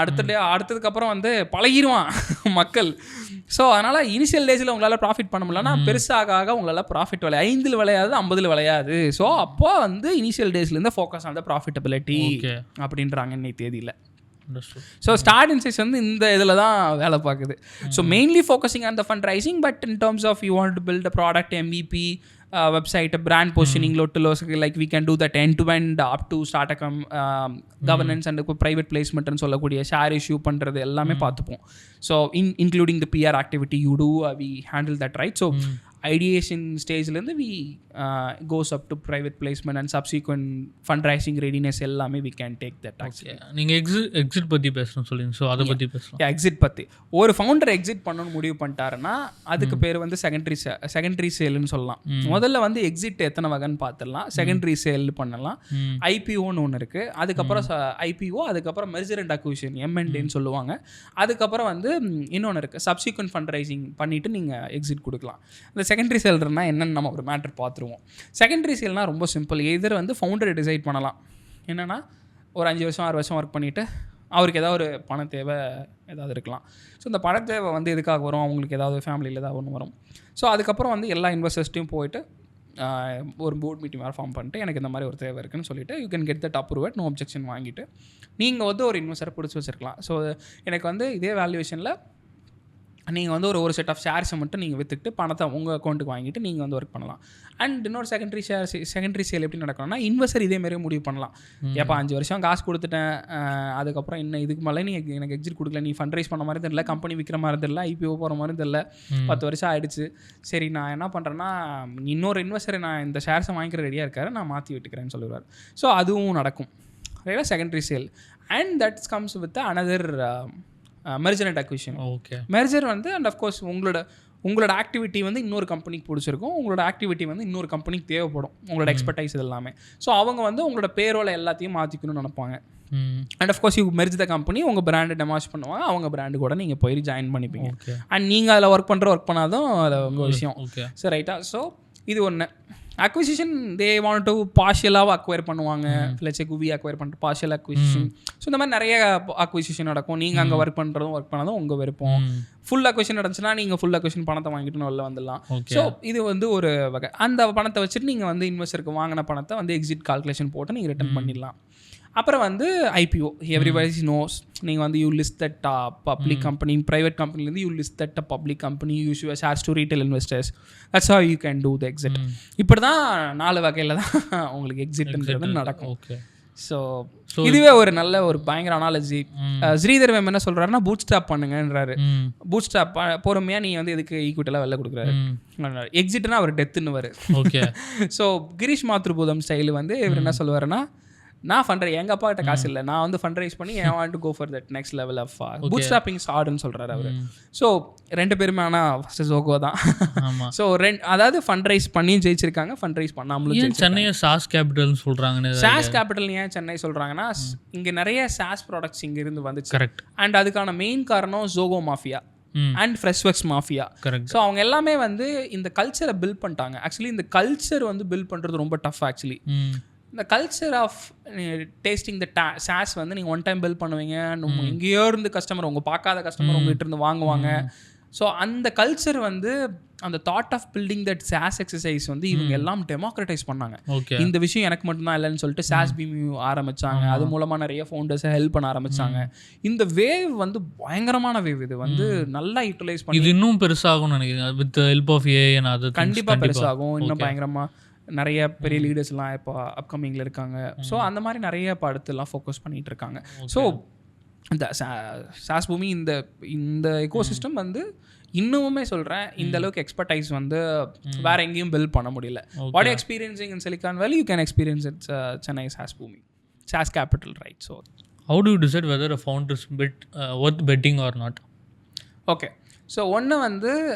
S2: அடுத்ததுக்கப்புறம் வந்து பழகிடுவான் மக்கள். ஸோ அதனால் இனிஷியல் டேஸில் உங்களால் ப்ராஃபிட் பண்ண முடியலன்னா பெருசாக உங்களால் ப்ராஃபிட் விளையாது, 5 விளையாது, 50 விளையாது. ஸோ அப்போ வந்து இனிஷியல் டேஸ்லேருந்து ஃபோக்கஸ் ஆன் த ப்ராஃபிட்டபிலிட்டி அப்படின்றாங்க இன்னைக்கு தேதியில். ஸோ ஸ்டார்ட்இன்சைட்ஸ் வந்து இந்த இதில் தான் வேலை பார்க்குது. So mainly focusing on the fund raising, but in terms of you want to build a product, MVP, website, brand positioning, like we can do that end to end up to start a governance and private placement and சொல்லக்கூடிய ஷேர் இஷ்யூ பண்ணுறது எல்லாமே பார்த்துப்போம். So including the PR activity you do, we handle that, right? So ideation ஸ்டேஜ்லேருந்து we goes up to private placement and subsequent fundraising readiness எல்லாமே we can take that actually.
S1: நீங்கள் எக்ஸிட் பற்றி பேசணும் சொல்லுங்க. ஸோ அதை பற்றி பேசலாம்.
S2: எக்ஸிட் பற்றி ஒரு ஃபவுண்டர் எக்ஸிட் பண்ணணும்னு முடிவு பண்ணிட்டாருன்னா அதுக்கு பேர் வந்து செகண்டரி சேல்னு சொல்லலாம். முதல்ல வந்து எக்ஸிட் எத்தனை வகைன்னு பார்த்துடலாம். செகண்டரி சேல் பண்ணலாம். ஐபிஓன்னு ஒன்று இருக்குது. அதுக்கப்புறம் ஐபிஓ, அதுக்கப்புறம் மெர்ஜர் அண்ட் அக்விசிஷன், M&Aன்னு சொல்லுவாங்க. அதுக்கப்புறம் வந்து இன்னொன்று இருக்குது, சப்சீக்வெண்ட் ஃபண்ட் ரைசிங் பண்ணிவிட்டு நீங்கள் எக்ஸிட் கொடுக்கலாம். இந்த செகண்டரி சேல்னா என்னென்னு நம்ம ஒரு மேட்டர் பார்த்துருவோம். செகண்டரி சேல்னால் ரொம்ப சிம்பிள். எதிர் வந்து ஃபவுண்டரை டிசைட் பண்ணலாம். என்னென்னா ஒரு 5 வருஷம் 6 வருஷம் ஒர்க் பண்ணிவிட்டு அவருக்கு ஏதாவது ஒரு பண தேவை ஏதாவது இருக்கலாம். ஸோ இந்த பண தேவை வந்து எதுக்காக வரும், அவங்களுக்கு ஏதாவது ஃபேமிலியில் ஏதாவது ஒன்று வரும். ஸோ அதுக்கப்புறம் வந்து எல்லா இன்வெஸ்டர்ஸ்ட்டையும் போயிட்டு ஒரு போர்ட் மீட்டிங் வேறு ஃபார்ம் பண்ணிட்டு எனக்கு இந்த மாதிரி ஒரு தேவை இருக்குன்னு சொல்லிவிட்டு you can get that approved, no objection வாங்கிட்டு நீங்கள் வந்து ஒரு இன்வெஸ்டரை பிடிச்சி வச்சுருக்கலாம். ஸோ எனக்கு வந்து இதே வேல்யூவேஷனில் நீங்கள் வந்து ஒரு செட் ஆஃப் ஷேர்ஸை மட்டும் நீங்கள் விற்றுக்கிட்டு பணத்தை உங்கள் அக்கௌண்ட்டுக்கு வாங்கிட்டு நீங்கள் வந்து ஒர்க் பண்ணலாம். அண்ட் இன்னொரு செகண்டரி சேல் எப்படி நடக்கணும்னா இன்வெஸ்டர் இதேமாரி முடிவு பண்ணலாம். எப்போ 5 வருஷம் காசு கொடுத்துட்டேன், அதுக்கப்புறம் இன்னும் இதுக்கு மேலே நீ எனக்கு எக்ஸிட் கொடுக்கல, நீ ஃபண்ட் ரைஸ் பண்ண மாதிரி தெரியல, கம்பெனி விற்கிற மாதிரி தெரியல, IPO போகிற மாதிரி தெரியல, 10 வருஷம் ஆகிடுச்சு, சரி நான் என்ன பண்ணுறேன்னா இன்னொரு இன்வெஸ்டர் நான் இந்த ஷேர்ஸை வாங்கிக்கிற ரெடியாக இருக்காரு, நான் மாற்றி விட்டுக்கிறேன்னு சொல்லுவார். ஸோ அதுவும் நடக்கும் ரைட்டாக, secondary sale. And that's comes with another merger and acquisition.
S1: Okay,
S2: merger வந்து அண்ட் அஃப்கோர்ஸ் உங்களோட ஆக்டிவிட்டி வந்து இன்னொரு கம்பெனிக்கு பிடிச்சிருக்கும், உங்களோட ஆக்டிவிட்டி வந்து இன்னொரு கம்பெனிக்கு தேவைப்படும், உங்களோட எக்ஸ்பர்டைஸ் இது எல்லாமே. ஸோ அவங்க வந்து உங்களோட பேரோல எல்லாத்தையும் மாற்றிக்கணும்னு நினைப்பாங்க. And of course you merge the company, உங்கள் பிராண்டை டெமாஸ்ட் பண்ணுவாங்க, அவங்க பிராண்டு கூட நீங்கள் போய் ஜாயின் பண்ணிப்பீங்க. அண்ட் நீங்கள் அதில் ஒர்க் பண்ணாதான் அது உங்கள் விஷயம். சரி ரைட்டா. ஸோ இது ஒன்று. அக்விசிஷன் தே வாண்ட் டு பார்ஷியலாக அக்வயர் பண்ணுவாங்க, லெட்ஸ் சே குவி அக்வயர் பண்ணிட்டு பார்ஷியல் அக்விசிஷன். ஸோ இந்த மாதிரி நிறைய அக்விசிஷன் நடக்கும். நீங்கள் அங்கே ஒர்க் பண்ணதும் உங்கள் விருப்பம். ஃபுல் அக்விசிஷன் நடந்துச்சுன்னா நீங்கள் ஃபுல் அக்விசிஷன் பணத்தை வாங்கிட்டு வெளில வந்துடலாம். ஸோ இது வந்து ஒரு வகை. அந்த பணத்தை வச்சுட்டு நீங்கள் வந்து இன்வெஸ்டருக்கு வாங்கின பணத்தை வந்து எக்ஸிட் கால்குலேஷன் போட்டு நீங்கள் ரிட்டர்ன் பண்ணிடலாம். அப்புறம் வந்து IPO, எவ்ரிபடி நோஸ். நீங்கள் வந்து you list that public company, private கம்பெனிலேருந்து you list that public company, you shares to retail investors. That's how you can do the exit. இப்படி தான் 4 வகையில் தான் உங்களுக்கு எக்ஸிட்ன்றது நடக்கும். ஸோ இதுவே ஒரு நல்ல ஒரு பயங்கர அனாலஜி. ஸ்ரீதர் மேம் என்ன சொல்கிறாருன்னா பூட் ஸ்டாப் பண்ணுங்கன்றாரு. பூட் ஸ்டாப் பொறுமையாக நீ வந்து எதுக்கு ஈக்குவிட்டெல்லாம் வெளில கொடுக்குறாரு. எக்ஸிட்னா அவர் டெத்துன்னு.
S1: Okay.
S2: So Girish Mathrubootham style வந்து இவர் என்ன சொல்லுவாருன்னா, நான் எங்கள் அப்பா கிட்ட காசு இல்லை, நான் வந்து ஃபண்ட் ரைஸ் பண்ணி I want to go for that next level of bootstrapping ஹார்டுன்னு சொல்கிறார் அவர். ஸோ 2 பேருமே ஆனால் ஃபஸ்ட்டு ஜோகோ தான். ஸோ அதாவது ஃபண்ட் ரைஸ் பண்ணியும் ஜெயிச்சிருக்காங்க, ஃபண்ட் ரைஸ் பண்ணாமலும்.
S1: சென்னையை சாஸ் கேபிட்டல்னு சொல்கிறாங்க.
S2: சாஸ் கேபிட்டல் ஏன் சென்னை சொல்கிறாங்கன்னா, இங்கே நிறைய சாஸ் ப்ராடக்ட்ஸ் இங்கே இருந்து வந்துச்சு.
S1: கரெக்ட்.
S2: அண்ட் அதுக்கான மெயின் காரணம் Zoho mafia and Freshworks mafia. So அவங்க எல்லாமே வந்து இந்த கல்ச்சரை பில்ட் பண்ணிட்டாங்க. ஆக்சுவலி இந்த கல்ச்சர் வந்து பில்ட் பண்ணுறது ரொம்ப டஃப். ஆக்சுவலி இந்த culture of tasting the sauce வந்து நீங்கள் ஒன் டைம் பில் பண்ணுவீங்க, எங்கேயோ இருந்து கஸ்டமர், உங்கள் பார்க்காத கஸ்டமர் உங்ககிட்ட இருந்து வாங்குவாங்க. ஸோ அந்த கல்ச்சர் வந்து அந்த thought of building that sauce exercise வந்து இவங்க எல்லாம் டெமோக்ரட்டைஸ் பண்ணாங்க. இந்த விஷயம் எனக்கு மட்டும்தான் இல்லைன்னு சொல்லிட்டு சாஸ் பீமி ஆரம்பிச்சாங்க. அது மூலமாக நிறைய ஃபவுண்டர்ஸை ஹெல்ப் பண்ண ஆரம்பிச்சாங்க. இந்த வேவ் வந்து பயங்கரமான வேவ். இது வந்து நல்லா யூட்டிலைஸ் பண்ணி
S1: இது இன்னும் பெருசாகும் நினைக்கிறேன் வித் ஹெல்ப் ஆஃப் AI. அது
S2: கண்டிப்பாக பெருசாகும், இன்னும் பயங்கரமாக. நிறைய பெரிய லீடர்ஸ்லாம் இப்போ அப்கமிங்கில் இருக்காங்க. ஸோ அந்த மாதிரி நிறைய படத்தெல்லாம் ஃபோக்கஸ் பண்ணிகிட்டு இருக்காங்க. ஸோ இந்த சாஸ் பூமி இந்த எக்கோசிஸ்டம் வந்து இன்னுமே சொல்கிறேன், இந்த அளவுக்கு எக்ஸ்பர்டைஸ் வந்து வேற எங்கேயும் பில்ட் பண்ண முடியல. What experiencing in Silicon Valley you can experience it Chennai SaaS பூமி, SaaS capital, right? So
S1: how do you decide whether a founder is worth betting or not?
S2: Okay. So ஒன்று வந்து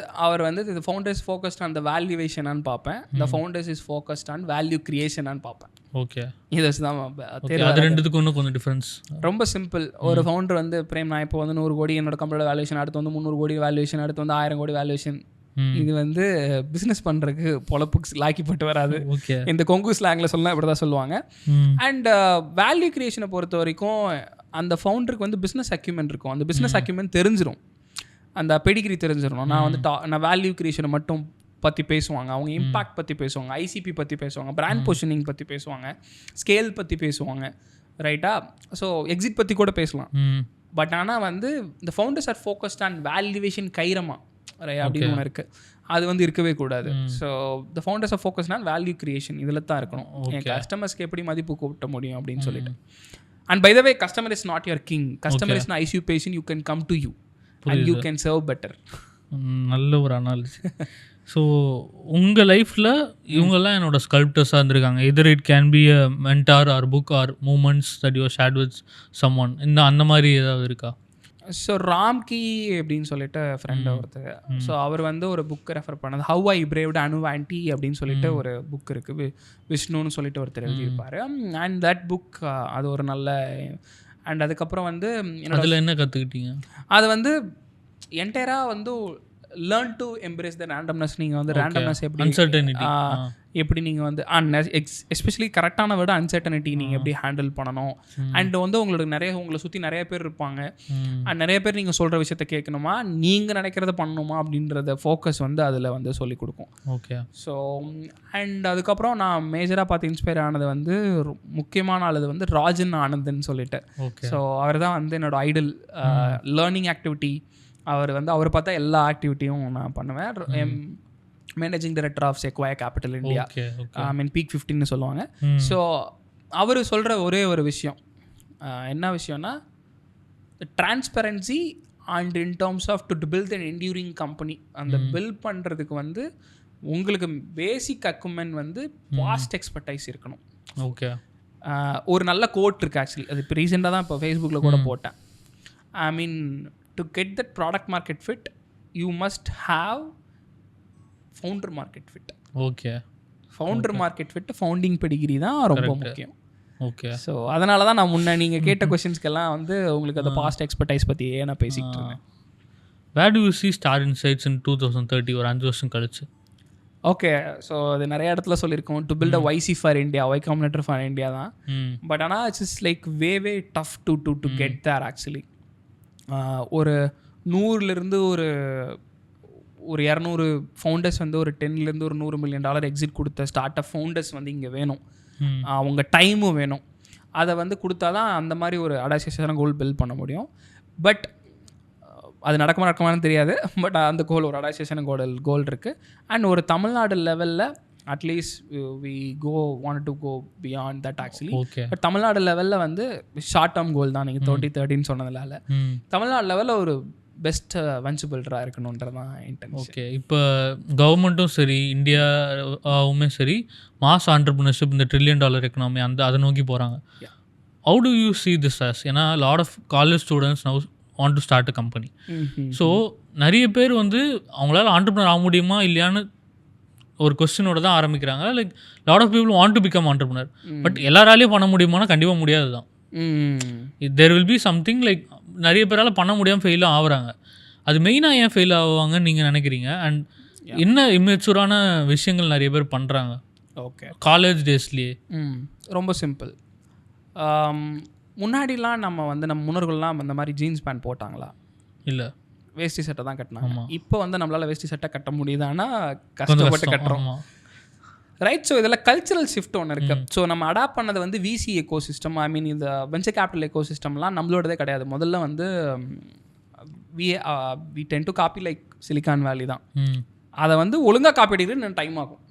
S2: அவர் வந்து இது ஃபவுண்டர்ஸ் ஃபோக்கஸ்ட் ஆன் த வேல்யூவேஷனான்னு பார்ப்பேன், the founders is focused on value கிரியேஷனான்னு பார்ப்பேன்.
S1: ஓகே.
S2: இது தான்
S1: அது ரெண்டுத்துக்கும் இன்னும் கொஞ்சம் டிஃப்ரென்ஸ்.
S2: ரொம்ப சிம்பிள். ஒரு ஃபவுண்டர் வந்து பிரேம், நான் இப்போ வந்து 100 கோடி என்னோட கம்பெனியோட வேல்யூவேஷன், அடுத்து வந்து 300 கோடி வேல்யூவேஷன், அடுத்து வந்து 1000 கோடி வேல்யூவேஷன். இது வந்து பிஸ்னஸ் பண்ணுறதுக்கு பொழப்புக்கு லாக்கிப்பட்டு வராது. இந்த கொங்கு ஸ்லாங்கில் சொல்லலாம், இப்படி தான் சொல்லுவாங்க. அண்ட் வேல்யூ கிரியேஷனை பொறுத்த வரைக்கும் அந்த ஃபவுண்டருக்கு வந்து பிஸ்னஸ் அக்யூமெண்ட் இருக்கும். அந்த பிஸ்னஸ் அக்யூமெண்ட் தெரிஞ்சிடும், அந்த பெடிகிரி தெரிஞ்சிடணும். நான் வந்து நான் வேல்யூ கிரியேஷனை மட்டும் பற்றி பேசுவாங்க, அவங்க இம்பாக்ட் பற்றி பேசுவாங்க, ICP பற்றி பேசுவாங்க, பிராண்ட் பொசிஷனிங் பற்றி பேசுவாங்க, ஸ்கேல் பற்றி பேசுவாங்க, ரைட்டா? ஸோ எக்ஸிட் பற்றி கூட பேசலாம். பட் ஆனால் வந்து இந்த founders are focused on valuation கைரமா அப்படின்னு ஒன்று இருக்குது. அது வந்து இருக்கவே கூடாது. So the founders are focused on value creation. இதில் தான் இருக்கணும். என் கஸ்டமர்ஸ்க்கு எப்படி மதிப்பு கூட்ட முடியும் அப்படின்னு சொல்லிட்டு. And by the way, customer is not your king. Customer is ICU patient. You can come to you and you can serve better.
S1: நல்ல ஒரு அனாலிசிஸ். ஸோ உங்கள் லைஃப்பில் இவங்கெல்லாம் என்னோட ஸ்கல்ப்டர்ஸாக இருந்திருக்காங்க. Either it can be a mentor or book or moments that you shared with someone. அந்த மாதிரி ஏதாவது இருக்கா?
S2: ஸோ ராம்கி அப்படின்னு சொல்லிட்டு ஃப்ரெண்ட் ஒருத்தர். ஸோ அவர் வந்து ஒரு புக் ரெஃபர் பண்ணது, ஹவ் ஐ பிரேவ்ட் அனு ஆன்டி அப்படின்னு சொல்லிட்டு ஒரு புக் இருக்குது. விஷ்ணுன்னு சொல்லிட்டு ஒருத்தர் எழுதியிருப்பார். அண்ட் தட் புக் அது ஒரு நல்ல. அண்ட் அதுக்கப்புறம் வந்து
S1: அதில் என்ன கற்றுக்கிட்டீங்க?
S2: அது வந்து என்டையராக வந்து learn to embrace the randomness. நீங்கள் வந்து ரேண்டம்னஸ் எப்படி நீங்கள் வந்து எஸ்பெஷலி கரெக்டான விட அன்சர்டனிட்டி நீங்கள் எப்படி ஹேண்டில் பண்ணணும். அண்ட் வந்து உங்களை சுற்றி நிறைய பேர் இருப்பாங்க. அண்ட் நிறைய பேர் நீங்கள் சொல்கிற விஷயத்த கேட்கணுமா, நீங்கள் நினைக்கிறத பண்ணணுமா அப்படின்றத ஃபோக்கஸ் வந்து அதில் வந்து சொல்லிக் கொடுக்கும்.
S1: ஓகே.
S2: ஸோ அண்ட் அதுக்கப்புறம் நான் மேஜராக பார்த்து இன்ஸ்பயர் ஆனது வந்து முக்கியமான ஆனது வந்து ராஜன் ஆனந்த்ன்னு சொல்லிட்டு. ஸோ அவர் தான் வந்து என்னோட ஐடல். லேர்னிங் ஆக்டிவிட்டி, அவர் பார்த்தா எல்லா ஆக்டிவிட்டியும் நான் பண்ணுவேன். Managing director of Sequoia Capital India, I mean peak 15ன்னு சொல்லுவாங்க. ஸோ அவர் சொல்கிற ஒரே ஒரு விஷயம் என்ன விஷயம்னா, transparency and in terms of to build an enduring company. அந்த பில்ட் பண்ணுறதுக்கு வந்து உங்களுக்கு பேசிக் அக்குமெண்ட் வந்து வாஸ்ட் எக்ஸ்பர்டைஸ் இருக்கணும்.
S1: ஓகே.
S2: ஒரு நல்ல கோட் இருக்குது ஆக்சுவலி, அது இப்போ ரீசெண்டாக தான் இப்போ ஃபேஸ்புக்கில் கூட போட்டேன். I mean to get that product market fit you must have founder market fit.
S1: Okay.
S2: Founder market fit, founding pedigree தான் ரொம்ப முக்கியம்.
S1: ஓகே.
S2: ஸோ அதனால தான் நான் முன்னே நீங்கள் கேட்ட கொஸ்டின்ஸ்க்கெல்லாம் வந்து உங்களுக்கு அந்த பாஸ்ட் எக்ஸ்பர்டைஸ் பற்றியே நான் பேசிக்கிட்டு இருந்தேன்.
S1: Where do you see StartInsights in 2030, ஒரு 5 வருஷம் கழிச்சு?
S2: ஓகே. ஸோ அது நிறைய இடத்துல சொல்லியிருக்கோம், to build a YC for India, Y combinator for India தான். பட் ஆனால் it's is like way tough to get there actually. ஒரு 100லேருந்து ஒரு 200 ஃபவுண்டர்ஸ் வந்து ஒரு 10லேருந்து ஒரு $100 million எக்ஸிட் கொடுத்த ஸ்டார்ட் அப் ஃபவுண்டர்ஸ் வந்து இங்கே வேணும். அவங்க டைமும் வேணும். அதை வந்து கொடுத்தா தான் அந்த மாதிரி ஒரு அடாசியஸான கோல் பில்ட் பண்ண முடியும். பட் அது நடக்குமான்னு தெரியாது. பட் அந்த கோல், ஒரு அடாசியஸான கோல் இருக்குது. அண்ட் ஒரு தமிழ்நாடு லெவலில் at least we want to go beyond that actually. But Tamil Nadu லெவலில் வந்து ஷார்ட் டேர்ம் கோல் தான். நீங்கள் 30-30 சொன்னதுனால தமிழ்நாடு லெவலில் ஒரு பெஸ்ட் வென்ச்சர் பில்டராக இருக்கணுன்றது தான் இன்டென்ஷன்.
S1: ஓகே. இப்போ கவர்மெண்ட்டும் சரி, இந்தியாவுமே சரி, மாஸ் ஆண்டர்பிரினர்ஷிப், இந்த $1 trillion எக்கனாமி அதை நோக்கி போகிறாங்க. How do you see this as? ஏன்னா lot of college students now want to start a company. So நிறைய பேர் வந்து அவங்களால ஆண்டர்பிரினர் ஆக முடியுமா இல்லையான்னு ஒரு கொஸ்டினோட தான் ஆரம்பிக்கிறாங்க. Like lot of people want to become entrepreneur. But எல்லாராலையும் பண்ண முடியுமானா கண்டிப்பாக முடியாது தான். There will be something like நிறைய பேரால் பண்ண முடியாமல் ஃபெயிலும் ஆகுறாங்க. அது மெயினாக ஏன் ஃபெயில் ஆகுவாங்கன்னு நீங்கள் நினைக்கிறீங்க? அண்ட் என்ன இம்மெச்சூரான விஷயங்கள் நிறைய பேர் பண்ணுறாங்க
S2: ஓகே
S1: காலேஜ் டேஸ்லேயே?
S2: ரொம்ப சிம்பிள். முன்னாடிலாம் நம்ம முன்னோர்கள்லாம் அந்த மாதிரி ஜீன்ஸ் பேண்ட் போட்டாங்களா?
S1: இல்லை,
S2: வேஷ்டி சட்டை தான் கட்டினாங்க. இப்போ வந்து நம்மளால் வேஷ்டி சட்டை கட்ட முடியுதானா கஷ்டப்பட்டு கட்டுறோம், ரைட்? ஸோ இதில் கல்ச்சரல் ஷிஃப்ட் ஒன்று இருக்குது. ஸோ நம்ம அடாப்ட் பண்ணது வந்து விசி எக்கோ சிஸ்டம், ஐ மீன் இந்த வெஞ்சர் கேபிட்டல் எக்கோ சிஸ்டம்லாம் நம்மளோடதே கிடையாது. முதல்ல வந்து we tend to copy like Silicon Valley தான். அதை வந்து ஒழுங்காக காப்பி அடிக்கிறது டைம் ஆகும்.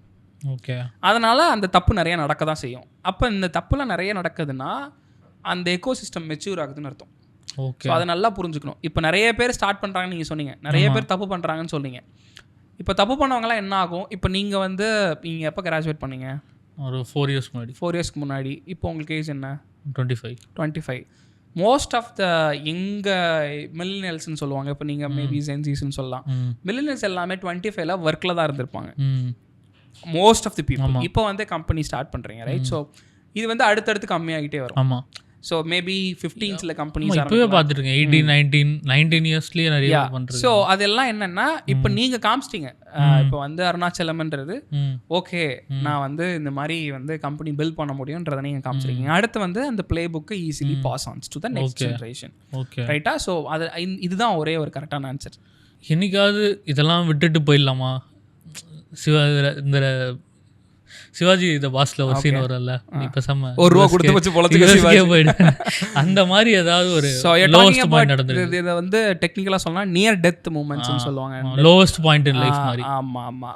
S1: ஓகே.
S2: அதனால் அந்த தப்பு நிறைய நடக்க தான் செய்யும். அப்போ இந்த தப்புலாம் நிறைய நடக்குதுன்னா அந்த எக்கோ சிஸ்டம் மெச்சூர் ஆகுதுன்னு அர்த்தம்.
S1: ஓகே.
S2: அதை நல்லா புரிஞ்சுக்கணும். இப்போ நிறைய பேர் ஸ்டார்ட் பண்ணுறாங்கன்னு நீங்கள் சொன்னீங்க, நிறைய பேர் தப்பு பண்ணுறாங்கன்னு சொன்னீங்க. இப்போ தப்பு பண்ணவங்களாம் என்ன ஆகும்? இப்போ நீங்கள் வந்து நீங்கள் எப்போ கிராஜுவேட் பண்ணீங்க?
S1: ஒரு 4 years முன்னாடி.
S2: 4 yearsக்கு முன்னாடி. இப்போ உங்களுக்கு ஏஜ் என்ன?
S1: 25.
S2: மோஸ்ட் ஆஃப் த மில்லினியல்ஸ்ன்னு சொல்லுவாங்க. இப்போ நீங்கள் மேபி ஜென்சிஸ்ன்னு சொல்லலாம். மில்லினியல்ஸ் எல்லாமே 25ல ஒர்க்கில் தான் இருந்திருப்பாங்க மோஸ்ட் ஆஃப் தி பீப்புள். இப்போ வந்து கம்பெனி ஸ்டார்ட் பண்ணுறீங்க, ரைட்? ஸோ இது வந்து அடுத்தடுத்து கம்மியாகிட்டே வரும். ஆமாம். ஸோ மேபி 15ல கம்பெனிஸ்
S1: இப்போவே பார்த்துருக்கேன். 18-19 இயர்ஸ்லேயே நிறைய பண்ணுறது.
S2: ஸோ அதெல்லாம் என்னென்னா இப்போ நீங்கள் காமிச்சிட்டிங்க. இப்போ வந்து அருணாச்சலம்ன்றது ஓகே, நான் வந்து இந்த மாதிரி வந்து கம்பெனி பில்ட் பண்ண முடியுன்றதை நீங்கள் காமிச்சிருக்கீங்க. அடுத்து வந்து அந்த பிளே புக்கை easily pass on to the next generation.
S1: Okay,
S2: ரைட்டா? ஸோ அது இதுதான் ஒரே ஒரு கரெக்டான ஆன்சர்.
S1: என்னைக்காவது இதெல்லாம் விட்டுட்டு போயிடலாமா? இந்த சிவாஜி த பாஸ்ல ஒரு சீன் வரல, இப்ப சம
S2: ₹1 கொடுத்து வச்சு பொளத்துக்கு
S1: போயிடு, அந்த மாதிரி ஏதாவது ஒரு லோவஸ்ட் பாயிண்ட் நடந்துருக்கு.
S2: இதை வந்து டெக்னிக்கலா சொன்னா நியர் டெத் மூமெண்ட்ஸ்னு சொல்லுவாங்க.
S1: லோவஸ்ட் பாயிண்ட் இன் லைஃப் மாதிரி.
S2: ஆமா.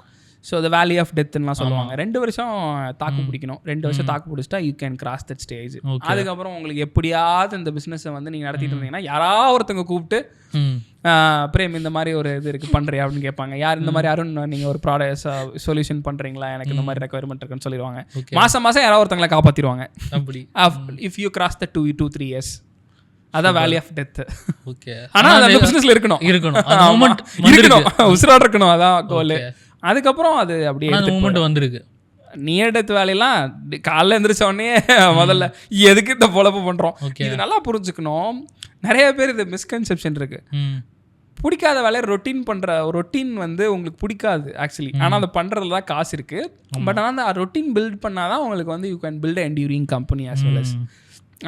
S2: ஸோ த வேலி ஆஃப் டெத்லாம் சொல்லுவாங்க. 2 வருஷம் தாக்கு பிடிக்கணும். 2 வருஷம் தாக்கு பிடிச்சிட்டா you can cross that stage. அதுக்கப்புறம் உங்களுக்கு எப்படியாவது இந்த பிஸ்னஸை வந்து நீங்கள் நடத்திட்டு இருந்தீங்கன்னா யாராவது ஒருத்தவங்க கூப்பிட்டு பிரேம் இந்த மாதிரி ஒரு இது இருக்குது பண்ணுறியா அப்படின்னு கேட்பாங்க. யார் இந்த மாதிரி அருண் நீங்கள் ஒரு ப்ராடக்ட் சொல்யூஷன் பண்ணுறீங்களா, எனக்கு இந்த மாதிரி ரெக்குவயர்மெண்ட் இருக்குன்னு சொல்லிடுவாங்க. மாதம் யாராவது ஒருத்தங்களை காப்பாற்றிடுவாங்க. அப்படி if you cross the 2-3 years, அதான் வேலி ஆஃப் டெத்.
S1: ஓகே.
S2: ஆனால் அந்த பிஸ்னஸில் இருக்கணும், உசுராட இருக்கணும், அதான் கோல். அதுக்கப்புறம் அது அப்படியே
S1: மூமெண்ட் வந்திருக்கு.
S2: நியர் டெத் வேலையெல்லாம் காலைல எழுந்திரிச்ச உடனே முதல்ல எதுக்கு இந்த பொழப்பு பண்ணுறோம், இது நல்லா புரிஞ்சுக்கணும். நிறைய பேர் இது மிஸ்கன்செப்ஷன் இருக்கு. பிடிக்காத வேலையை ரொட்டீன் வந்து உங்களுக்கு பிடிக்காது ஆக்சுவலி, ஆனால் அதை பண்ணுறதுல தான் காசு இருக்கு. பட் ஆனால் அந்த ரொட்டீன் பில்ட் பண்ணாதான் உங்களுக்கு வந்து you can build enduring company as well as.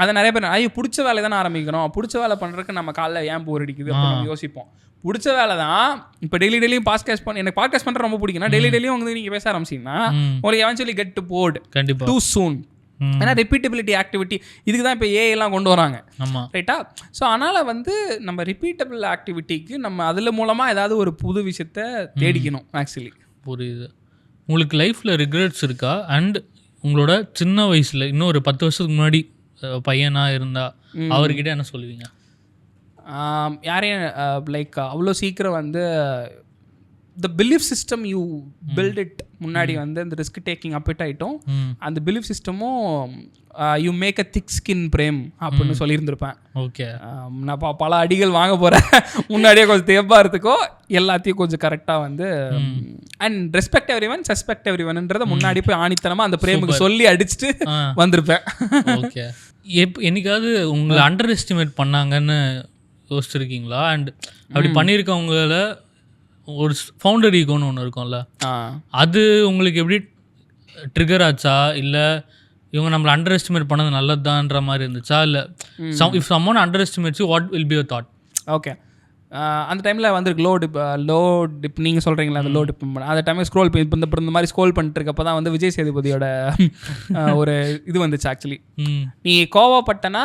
S2: அதை நிறைய பேர் பிடிச்ச வேலை தானே ஆரம்பிக்கணும், பிடிச்ச வேலை பண்ணுறதுக்கு நம்ம காலைல ஏன் போர் அடிக்குது அப்படின்னு யோசிப்போம். பிடிச்ச வேலை தான். இப்போ டெய்லியும் பாட்காஸ்ட் பண்ணி, எனக்கு பாட்காஸ்ட் பண்ணுறது ரொம்ப பிடிக்கும்னா டெய்லியும் வந்து நீங்கள் பேச ஆரம்பிச்சிங்கன்னா உங்களுக்கு eventually get to bored too soon. ஏன்னா ரிப்பீட்டபிலிட்டி ஆக்டிவிட்டி இதுக்கு தான் இப்போ ஏஐலாம் கொண்டு வராங்க.
S1: ஆமாம்,
S2: ரைட்டா? ஸோ அதனால் வந்து நம்ம ரிப்பீட்டபிள் ஆக்டிவிட்டிக்கு நம்ம அதில் மூலமாக ஏதாவது ஒரு புது விஷயத்த தேடிக்கணும். ஆக்சுவலி
S1: புரியுது. உங்களுக்கு லைஃப்பில் ரிக்ரெட்ஸ் இருக்கா? அண்ட் உங்களோட சின்ன வயசில் இன்னும் ஒரு 10 வருஷத்துக்கு முன்னாடி பையனாக இருந்தால் அவர்கிட்ட என்ன சொல்லுவீங்க?
S2: யாரையும் லைக் அவ்வளோ சீக்கிரம் வந்து the belief system you build it முன்னாடி வந்து அந்த ரிஸ்க் டேக்கிங் அப்பிட் ஆகிட்டோம். அந்த பிலீஃப் சிஸ்டமும் you make a thick skin Prem அப்படின்னு சொல்லியிருந்திருப்பேன்.
S1: ஓகே,
S2: நான் பல அடிகள் வாங்க போகிறேன், முன்னாடியே கொஞ்சம் தேப்பாகிறதுக்கோ எல்லாத்தையும் கொஞ்சம் கரெக்டாக வந்து and respect every one suspect every ஒன்ன்றதை முன்னாடி போய் ஆணித்தனமாக அந்த பிரேமுக்கு சொல்லி அடிச்சுட்டு வந்திருப்பேன்.
S1: ஓகே, என்னைக்காவது உங்களை அண்டர் எஸ்டிமேட் பண்ணாங்கன்னு யோசிச்சிருக்கீங்களா? அண்ட் அப்படி பண்ணியிருக்கவங்கள ஒரு ஃபவுண்டர் ஈகோன்னு ஒன்று இருக்கும்ல, அது உங்களுக்கு எப்படி ட்ரிகர் ஆச்சா? இல்லை இவங்க நம்மளை அண்டர் எஸ்டிமேட் பண்ணது நல்லது தான்ற மாதிரி இருந்துச்சா? இல்லை if சம்மோன் under estimates you what will be your thought? Okay,
S2: அந்த டைமில் வந்து லோ டிப் நீங்கள் சொல்கிறீங்களா, அந்த லோ டிப் அந்த டைமில் ஸ்க்ரோல் இப்போ இந்த மாதிரி ஸ்க்ரோல் பண்ணிட்டு இருக்கப்போ தான் வந்து விஜய் சேதுபதியோட ஒரு இது வந்துச்சு. ஆக்சுவலி நீ கோவப்பட்டனா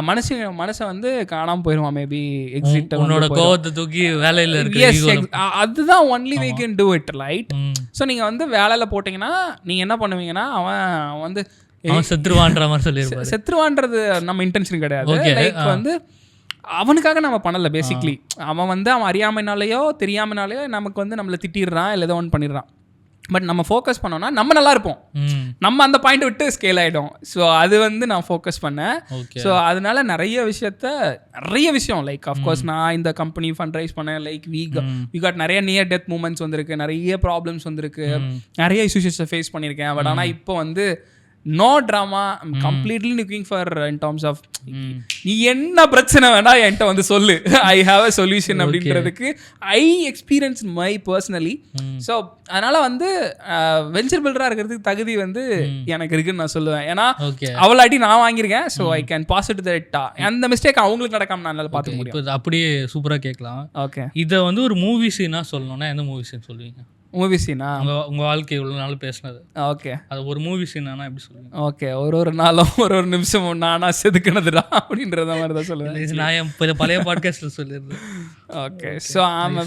S2: மனசை வந்து காணாமல் போயிடுவான், மேபி எக்ஸிட்
S1: உன்னோட கோவத்தை தூக்கி வேலையில் இருக்கு.
S2: அதுதான் only way can do it, right? So நீங்கள் வந்து வேலையில் போட்டிங்கன்னா நீங்கள் என்ன பண்ணுவீங்கன்னா அவன் வந்து
S1: செத்துருவான்ற மாதிரி சொல்லிடுவான்.
S2: செத்துருவான்றது நம்ம இன்டென்ஷன் கிடையாது. லைக் வந்து அவனுக்காக நம்ம பண்ணலை. பேசிக்லி அவன் வந்து அவன் அறியாமைனாலேயோ தெரியாமனாலேயோ நமக்கு வந்து நம்மளை திட்டிடுறான், இல்லை ஏதோ ஒன்று பண்ணிடுறான். பட் நம்ம ஃபோக்கஸ் பண்ணோம்னா நம்ம நல்லா இருப்போம், நம்ம அந்த பாயிண்ட் விட்டு ஸ்கேல் ஆகிடும். ஸோ அது வந்து நான் ஃபோக்கஸ் பண்ணேன். ஸோ அதனால நிறைய விஷயம் லைக் அஃப்கோர்ஸ் நான் இந்த கம்பெனி ஃபண்ட்ரைஸ் பண்ணேன். லைக் வி காட் நிறைய நியர் டெத் மூமெண்ட்ஸ் வந்திருக்கு, நிறைய ப்ராப்ளம்ஸ் வந்திருக்கு, நிறைய இஷ்யூஸை ஃபேஸ் பண்ணியிருக்கேன். பட் ஆனால் இப்போ வந்து no drama, completely looking for in terms of நீ என்ன பிரச்சனை வேணா என்கிட்ட வந்து சொல்லு, ஐ ஹாவ் அ சொல்யூஷன் அப்படின்றதுக்கு I experience my personally. So அதனால வந்து வெஞ்சர் பில்டராக இருக்கிறதுக்கு தகுதி வந்து எனக்கு இருக்குன்னு நான் சொல்லுவேன். ஏன்னா அவ்வளோ நான் வாங்கியிருக்கேன். So I can pass it தட்டா அந்த மிஸ்டேக் அவங்களுக்கு நடக்காம நான் என்னால் பார்த்துக்க முடியும்.
S1: அப்படியே சூப்பராக கேட்கலாம்.
S2: ஓகே,
S1: இதை வந்து ஒரு மூவி சீனாக சொல்லணும்னா எந்த மூவி சீன் சொல்லுவீங்க?
S2: மூவி சீனா?
S1: உங்கள் வாழ்க்கை இவ்வளோ நாள் பேசினது.
S2: ஓகே,
S1: அது ஒரு மூவி சீனானா எப்படி சொல்லுவீங்க?
S2: ஓகே, ஒரு நாளும் ஒரு நிமிஷமும் நானா செதுக்கினதுடா அப்படின்றத மாதிரி தான் சொல்லுவேன்.
S1: நான் என் பழைய பாட்காஸ்ட்டில் சொல்லியிருந்தேன்.
S2: ஓகே, ஸோ ஐ ஆம்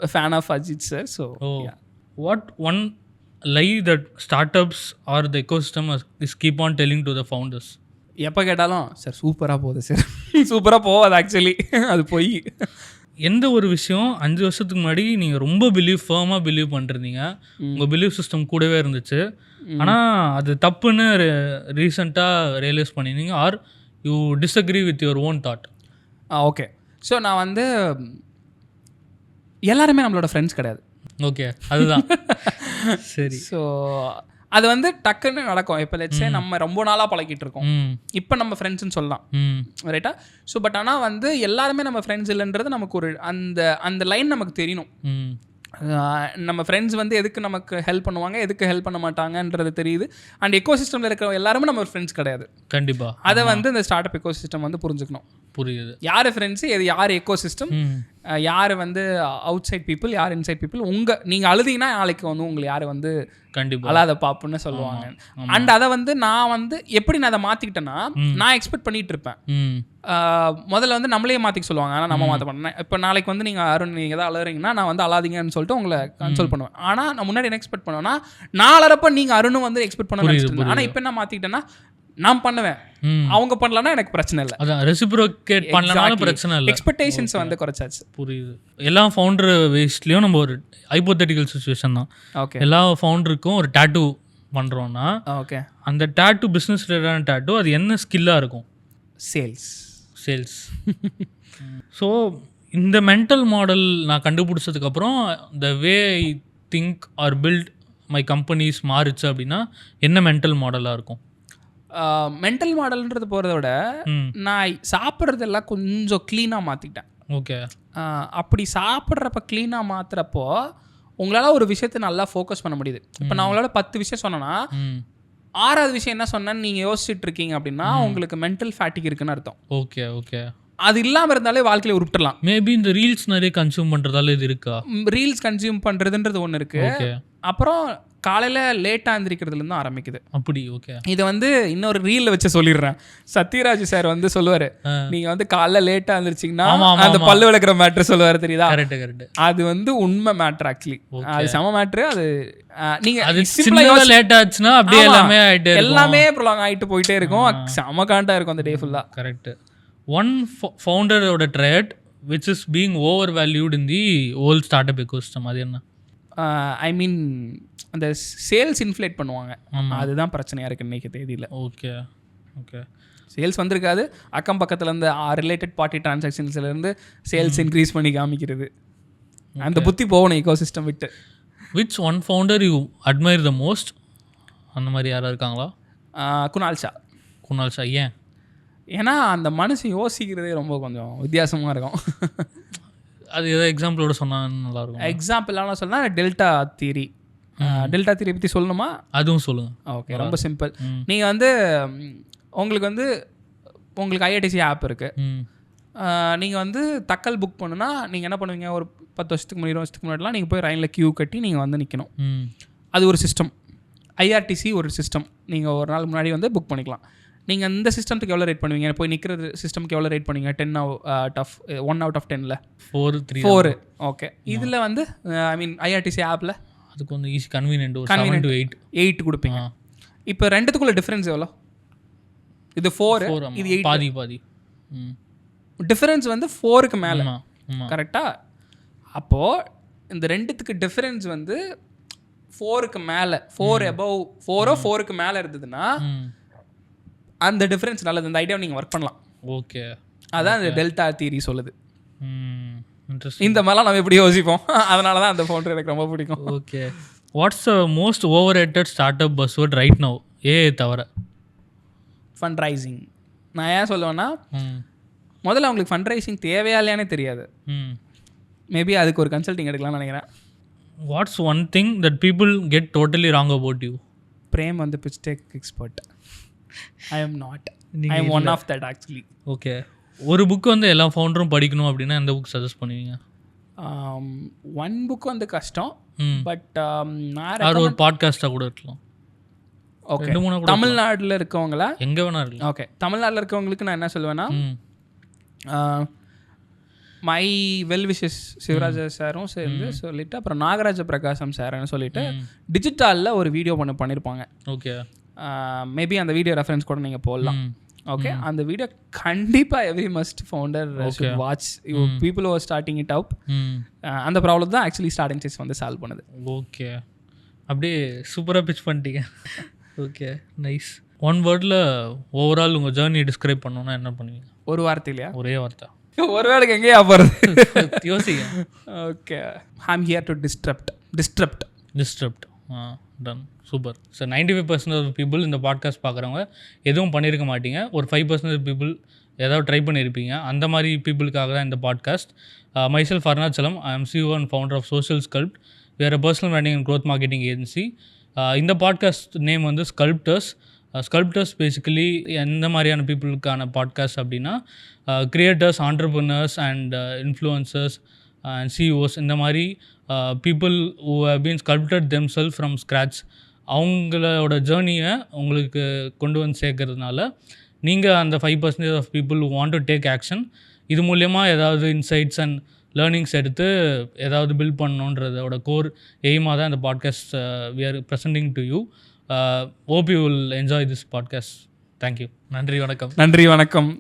S2: a fan of Ajit sir. So
S1: what one lie that startups or the ecosystem is keep on telling to the founders?
S2: எப்போ கேட்டாலும் சார் சூப்பராக போகுது சார், சூப்பராக போகாது. ஆக்சுவலி அது போய்
S1: எந்த ஒரு விஷயம் 5 வருஷத்துக்கு முன்னாடி நீங்கள் ரொம்ப ஃபர்மாக பிலீவ் பண்ணிருந்தீங்க, உங்கள் பிலீவ் சிஸ்டம் கூடவே இருந்துச்சு, ஆனால் அது தப்புன்னு ரீசெண்டாக ரியலைஸ் பண்ணியிருந்தீங்க, are you disagree with your own thought?
S2: Okay, so நான் வந்து எல்லாருமே நம்மளோட ஃப்ரெண்ட்ஸ் கிடையாது.
S1: ஓகே, அதுதான் சரி.
S2: ஸோ அது வந்து டக்குன்னு நடக்கும். இப்போ லெட்ஸே நம்ம ரொம்ப நாளாக பழகிட்டு இருக்கோம், இப்போ நம்ம ஃப்ரெண்ட்ஸ்ன்னு சொல்லலாம், ரைட்டா? ஸோ பட் ஆனால் வந்து எல்லாருமே நம்ம ஃப்ரெண்ட்ஸ் இல்லைன்றது நமக்கு ஒரு அந்த லைன் நமக்கு தெரியணும். நம்ம ஃப்ரெண்ட்ஸ் வந்து எதுக்கு நமக்கு ஹெல்ப் பண்ணுவாங்க, எதுக்கு ஹெல்ப் பண்ண மாட்டாங்கன்றது தெரியுது. அண்ட் எக்கோசிஸ்டமில் இருக்கிற எல்லாருமே நம்ம ஃப்ரெண்ட்ஸ் கிடையாது.
S1: கண்டிப்பாக
S2: அதை வந்து இந்த ஸ்டார்ட் அப் எக்கோசிஸ்டம் வந்து புரிஞ்சுக்கணும்.
S1: புரியுது.
S2: யார் ஃப்ரெண்ட்ஸு, எது யார் எக்கோசிஸ்டம், யார் வந்து அவுட் சைட் பீப்புள், யார் இன்சைட் பீப்புள். நீங்கள் அழுதிங்கன்னா நாளைக்கு வந்து உங்களை யார் வந்து
S1: கண்டிப்பாக
S2: அழாத பாப்புன்னு சொல்லுவாங்க. அண்ட் அதை வந்து நான் வந்து எப்படி நான் அதை மாற்றிக்கிட்டேன்னா, நான் எக்ஸ்பெக்ட் பண்ணிட்டு இருப்பேன். முதல்ல வந்து நம்மளே மாற்றிக்க சொல்லுவாங்க, ஆனால் நம்ம மாற்ற பண்ணேன். இப்போ நாளைக்கு வந்து நீங்கள் அருண் நீங்கள் தான் அழுறீங்கன்னா நான் வந்து அழாதீங்கன்னு சொல்லிட்டு உங்களை கன்சோல் பண்ணுவேன். ஆனால் நான் முன்னாடி என்ன எக்ஸ்பெக்ட் பண்ணுவேன்னா, நான் அழறப்ப நீங்கள் அருணும் வந்து எக்ஸ்பெக்ட் பண்ண நினச்சிட்டு. ஆனால் இப்போ என்ன மாற்றிக்கிட்டேன்னா, நான் பண்ணுவேன், அவங்க பண்ணலன்னா எனக்கு பிரச்சனை இல்லை.
S1: அதான் ரெசிப்ரோகேட் பண்ணலனாலும் பிரச்சனை இல்லை.
S2: எக்ஸ்பெக்டேஷன்ஸ் வந்து குறைச்சாச்சு.
S1: புரியுது. எல்லா ஃபவுண்டர் வேஸ்ட்லேயும் நம்ம ஒரு ஹைப்போதெட்டிக்கல் சிச்சுவேஷன் தான்.
S2: ஓகே,
S1: எல்லா ஃபவுண்டருக்கும் ஒரு டேட்டூ பண்ணுறோன்னா,
S2: ஓகே, அந்த
S1: டேட்டூ பிஸ்னஸ் ரிலேட்டடான டேட்டூ, அது என்ன ஸ்கில்லாக இருக்கும்?
S2: சேல்ஸ்.
S1: ஸோ இந்த மென்டல் மாடல் நான் கண்டுபிடிச்சதுக்கப்புறம் the way I think or build my companies மாறிச்சு அப்படின்னா என்ன மென்டல் மாடலாக இருக்கும்?
S2: மென்டல் மாடல்ன்றது போகிறத விட நான் சாப்பிட்றதெல்லாம் கொஞ்சம் க்ளீனாக மாற்றிக்கிட்டேன்.
S1: ஓகே,
S2: அப்படி சாப்பிட்றப்ப க்ளீனாக மாற்றுறப்போ உங்களால் ஒரு விஷயத்தை நல்லா ஃபோக்கஸ் பண்ண முடியுது. இப்போ நான் உங்களால் 10 விஷயம் சொன்னேன்னா 6வது விஷயம் என்ன சொன்னேன்னு நீங்கள் யோசிச்சுட்டு இருக்கீங்க அப்படின்னா உங்களுக்கு மென்டல் ஃபேட்டிக் இருக்குன்னு அர்த்தம்.
S1: ஓகே,
S2: அது இல்லாமல் இருந்தாலே வாழ்க்கையில் உருப்பிடலாம்.
S1: மேபி இந்த ரீல்ஸ் நிறைய கன்சியூம் பண்ணுறதால இது இருக்கா?
S2: ரீல்ஸ் கன்சியூம் பண்ணுறதுன்றது ஒன்று இருக்குது. அப்புறம் காலையில் லேட்டாக எழுந்திரிக்கிறதுலேருந்து ஆரம்பிக்குது.
S1: அப்படி ஓகே.
S2: இதை வந்து இன்னொரு ரீலில் வச்சு சொல்லிடுறேன். சத்யராஜ் சார் வந்து சொல்லுவார், நீங்கள் வந்து காலைல லேட்டாக எழுந்திரிச்சிங்கன்னா அந்த பல்லு விளக்குற மேட்ரு சொல்லுவார், தெரியுதா?
S1: Correct correct.
S2: அது வந்து உண்மை மேட்ரு. ஆக்சுவலி அது செம மேட்ரு. அது
S1: நீங்கள் லேட் ஆச்சுன்னா அப்படியே
S2: எல்லாமே ப்ரொலாங் ஆகிட்டு போயிட்டே இருக்கும். செம காண்டாக இருக்கும் அந்த டே ஃபுல்லாக.
S1: கரெக்ட். ஒன் ஃபவுண்டரோட trait which is being over valued in the whole start up ecosystem, அது என்ன?
S2: ஐ மீன் அந்த சேல்ஸ் இன்ஃப்ளேட் பண்ணுவாங்க, அதுதான் பிரச்சனையாக இருக்குது இன்றைக்கி தேதியில்.
S1: Okay okay.
S2: சேல்ஸ் வந்திருக்காது, அக்கம் பக்கத்தில் இருந்து ரிலேட்டட் பார்ட்டி டிரான்சாக்ஷன்ஸ்லேருந்து சேல்ஸ் இன்க்ரீஸ் பண்ணி காமிக்கிறது. அந்த புத்தி போகணும் எக்கோசிஸ்டம் விட்டு.
S1: Which one founder you admire the most? அந்த மாதிரி யாராவது இருக்காங்களா?
S2: குணால் ஷா.
S1: குணால் ஷா ஏன்?
S2: ஏன்னா அந்த மனுஷன் யோசிக்கிறதே ரொம்ப கொஞ்சம் வித்தியாசமாக இருக்கும்.
S1: அது ஏதோ எக்ஸாம்பிளோட சொன்னால் நல்லாயிருக்கும்.
S2: எக்ஸாம்பிளான சொன்னால் டெல்டா தியரி. டெல்டா தியரி பற்றி சொல்லணுமா?
S1: அதுவும் சொல்லுங்கள்.
S2: ஓகே, ரொம்ப சிம்பிள். நீங்கள் வந்து உங்களுக்கு ஐஆர்டிசி ஆப் இருக்குது. நீங்கள் வந்து தக்கல் புக் பண்ணுன்னா நீங்கள் என்ன பண்ணுவீங்க? ஒரு 10 வருஷத்துக்கு முன்னாடி 20 வருஷத்துக்கு முன்னாடிலாம் நீங்கள் போய் ரயிலில் க்யூ கட்டி நீங்கள் வந்து நிற்கணும். அது ஒரு சிஸ்டம். ஐஆர்டிசி ஒரு சிஸ்டம். நீங்கள் ஒரு நாள் முன்னாடி வந்து புக் பண்ணிக்கலாம். நீங்கள் இந்த சிஸ்டத்துக்கு எவ்வளோ ரேட் பண்ணுவீங்க? போய் நிற்கிறது சிஸ்டம்க்கு எவ்வளோ ரேட் பண்ணுவீங்க? 10 out of 1 out of 10ல் 4. Okay. இதில் வந்து ஐ மீன் ஐஆர்டிசி ஆப்பில்
S1: அது கொஞ்சம் ஈஸி, கன்வீனியன்ட். 7 to 8
S2: கொடுப்பீங்க. இப்போ ரெண்டுத்துக்குள்ள டிஃப்ரென்ஸ் எவ்வளோ? இது 4, இது 8.
S1: பாதி பாதி
S2: டிஃப்ரென்ஸ் வந்து 4க்கு மேலே. கரெக்டாக? அப்போது இந்த ரெண்டுத்துக்கு டிஃப்ரென்ஸ் வந்து 4க்கு மேலே, 4 above 4க்கு மேலே இருந்ததுன்னா அந்த டிஃப்ரென்ஸ் நல்லது. அந்த ஐடியாவை நீங்கள் ஒர்க் பண்ணலாம்.
S1: ஓகே.
S2: அதான் இந்த டெல்டா தியரி சொல்லுது. இந்த மாதிரிலாம் நம்ம எப்படி யோசிப்போம். அதனால தான் அந்த ஃபவுண்டர் எனக்கு ரொம்ப பிடிக்கும்.
S1: Okay. What's the most over rated start up buzzword right now? தவிர
S2: ஃபண்ட்ரைசிங். நான் ஏன் சொல்லுவேன்னா, முதல்ல அவங்களுக்கு ஃபண்ட்ரைசிங் தேவையா இல்லையானே தெரியாது. மேபி அதுக்கு ஒரு கன்சல்டிங் எடுக்கலாம்னு நினைக்கிறேன்.
S1: What's one thing that people get totally wrong about you?
S2: Prem வந்து pitch deck expert. I am not. I am one of that actually.
S1: Okay. ஒரு புக் வந்து எல்லா ஃபவுண்டரும் படிக்கணும் அப்படின்னா எந்த புக் சஜஸ்ட் பண்ணுவீங்க?
S2: ஒன் புக் வந்து கஷ்டம். பட்
S1: நான் ஒரு பாட்காஸ்ட்டாக கூட இருக்கலாம்.
S2: ஓகே. தமிழ்நாட்டில் இருக்கவங்களா?
S1: எங்கே வேணா இருக்கலாம்.
S2: ஓகே. தமிழ்நாட்டில் இருக்கவங்களுக்கு நான் என்ன சொல்லுவேன்னா, மை வெல் விஷஸ் சிவராஜ சாரும் சேர்ந்து சொல்லிட்டு, அப்புறம் நாகராஜ பிரகாசம் சார்னு சொல்லிட்டு டிஜிட்டலில் ஒரு வீடியோ பண்ணியிருப்பாங்க.
S1: ஓகே.
S2: மேபி அந்த வீடியோ ரெஃபரன்ஸ் கூட நீங்கள் போடலாம். ஓகே. அந்த வீடியோ கண்டிப்பாக every must founder should watch. People are starting it up. அந்த ப்ராப்ளம் தான் ஆக்சுவலி StartInsights வந்து சால்வ் பண்ணுது.
S1: ஓகே. அப்படியே சூப்பராக பிச் பண்ணிட்டீங்க. Okay, nice. ஒன் வேர்டில் ஓவரால் உங்கள் ஜேர்னி டிஸ்கிரைப் பண்ணணுன்னா என்ன பண்ணுவீங்க?
S2: ஒரு வார்த்தையிலையா?
S1: ஒரே வார்த்தை.
S2: ஒரு வேலைக்கு எங்கேயா போகிறது?
S1: யோசிங்க.
S2: Okay. I am here to disrupt.
S1: Done. Super. So 95% of people இந்த பாட்காஸ்ட் பார்க்குறவங்க எதுவும் பண்ணியிருக்க மாட்டீங்க. ஒரு 5% பீப்புள் ஏதாவது ட்ரை பண்ணியிருப்பீங்க. அந்த மாதிரி பீப்புளுக்காக தான் இந்த podcast. Myself Arunachalam. I am CEO and founder of social sculpt. We are a personal branding and growth marketing agency. இந்த பாட்காஸ்ட் நேம் வந்து ஸ்கல்ப்டர்ஸ். ஸ்கல்ப்டர்ஸ் பேசிக்கலி எந்த மாதிரியான பீப்புளுக்கான பாட்காஸ்ட் அப்படின்னா, creators, entrepreneurs and influencers and CEOs, இந்த மாதிரி people who have been sculpted themself from scratch, அவங்களோட ஜேர்னியை உங்களுக்கு கொண்டு வந்து சேர்க்கறதுனால நீங்கள் அந்த 5% of people who want to take action, இது மூலயமா ஏதாவது இன்சைட்ஸ் அண்ட் லேர்னிங்ஸ் எடுத்து ஏதாவது பில்ட் பண்ணணுன்றதோட கோர் எய்மாக தான் இந்த podcast we are presenting to you. Hope you will enjoy this podcast. Thank you. நன்றி, வணக்கம்.
S2: நன்றி, வணக்கம்.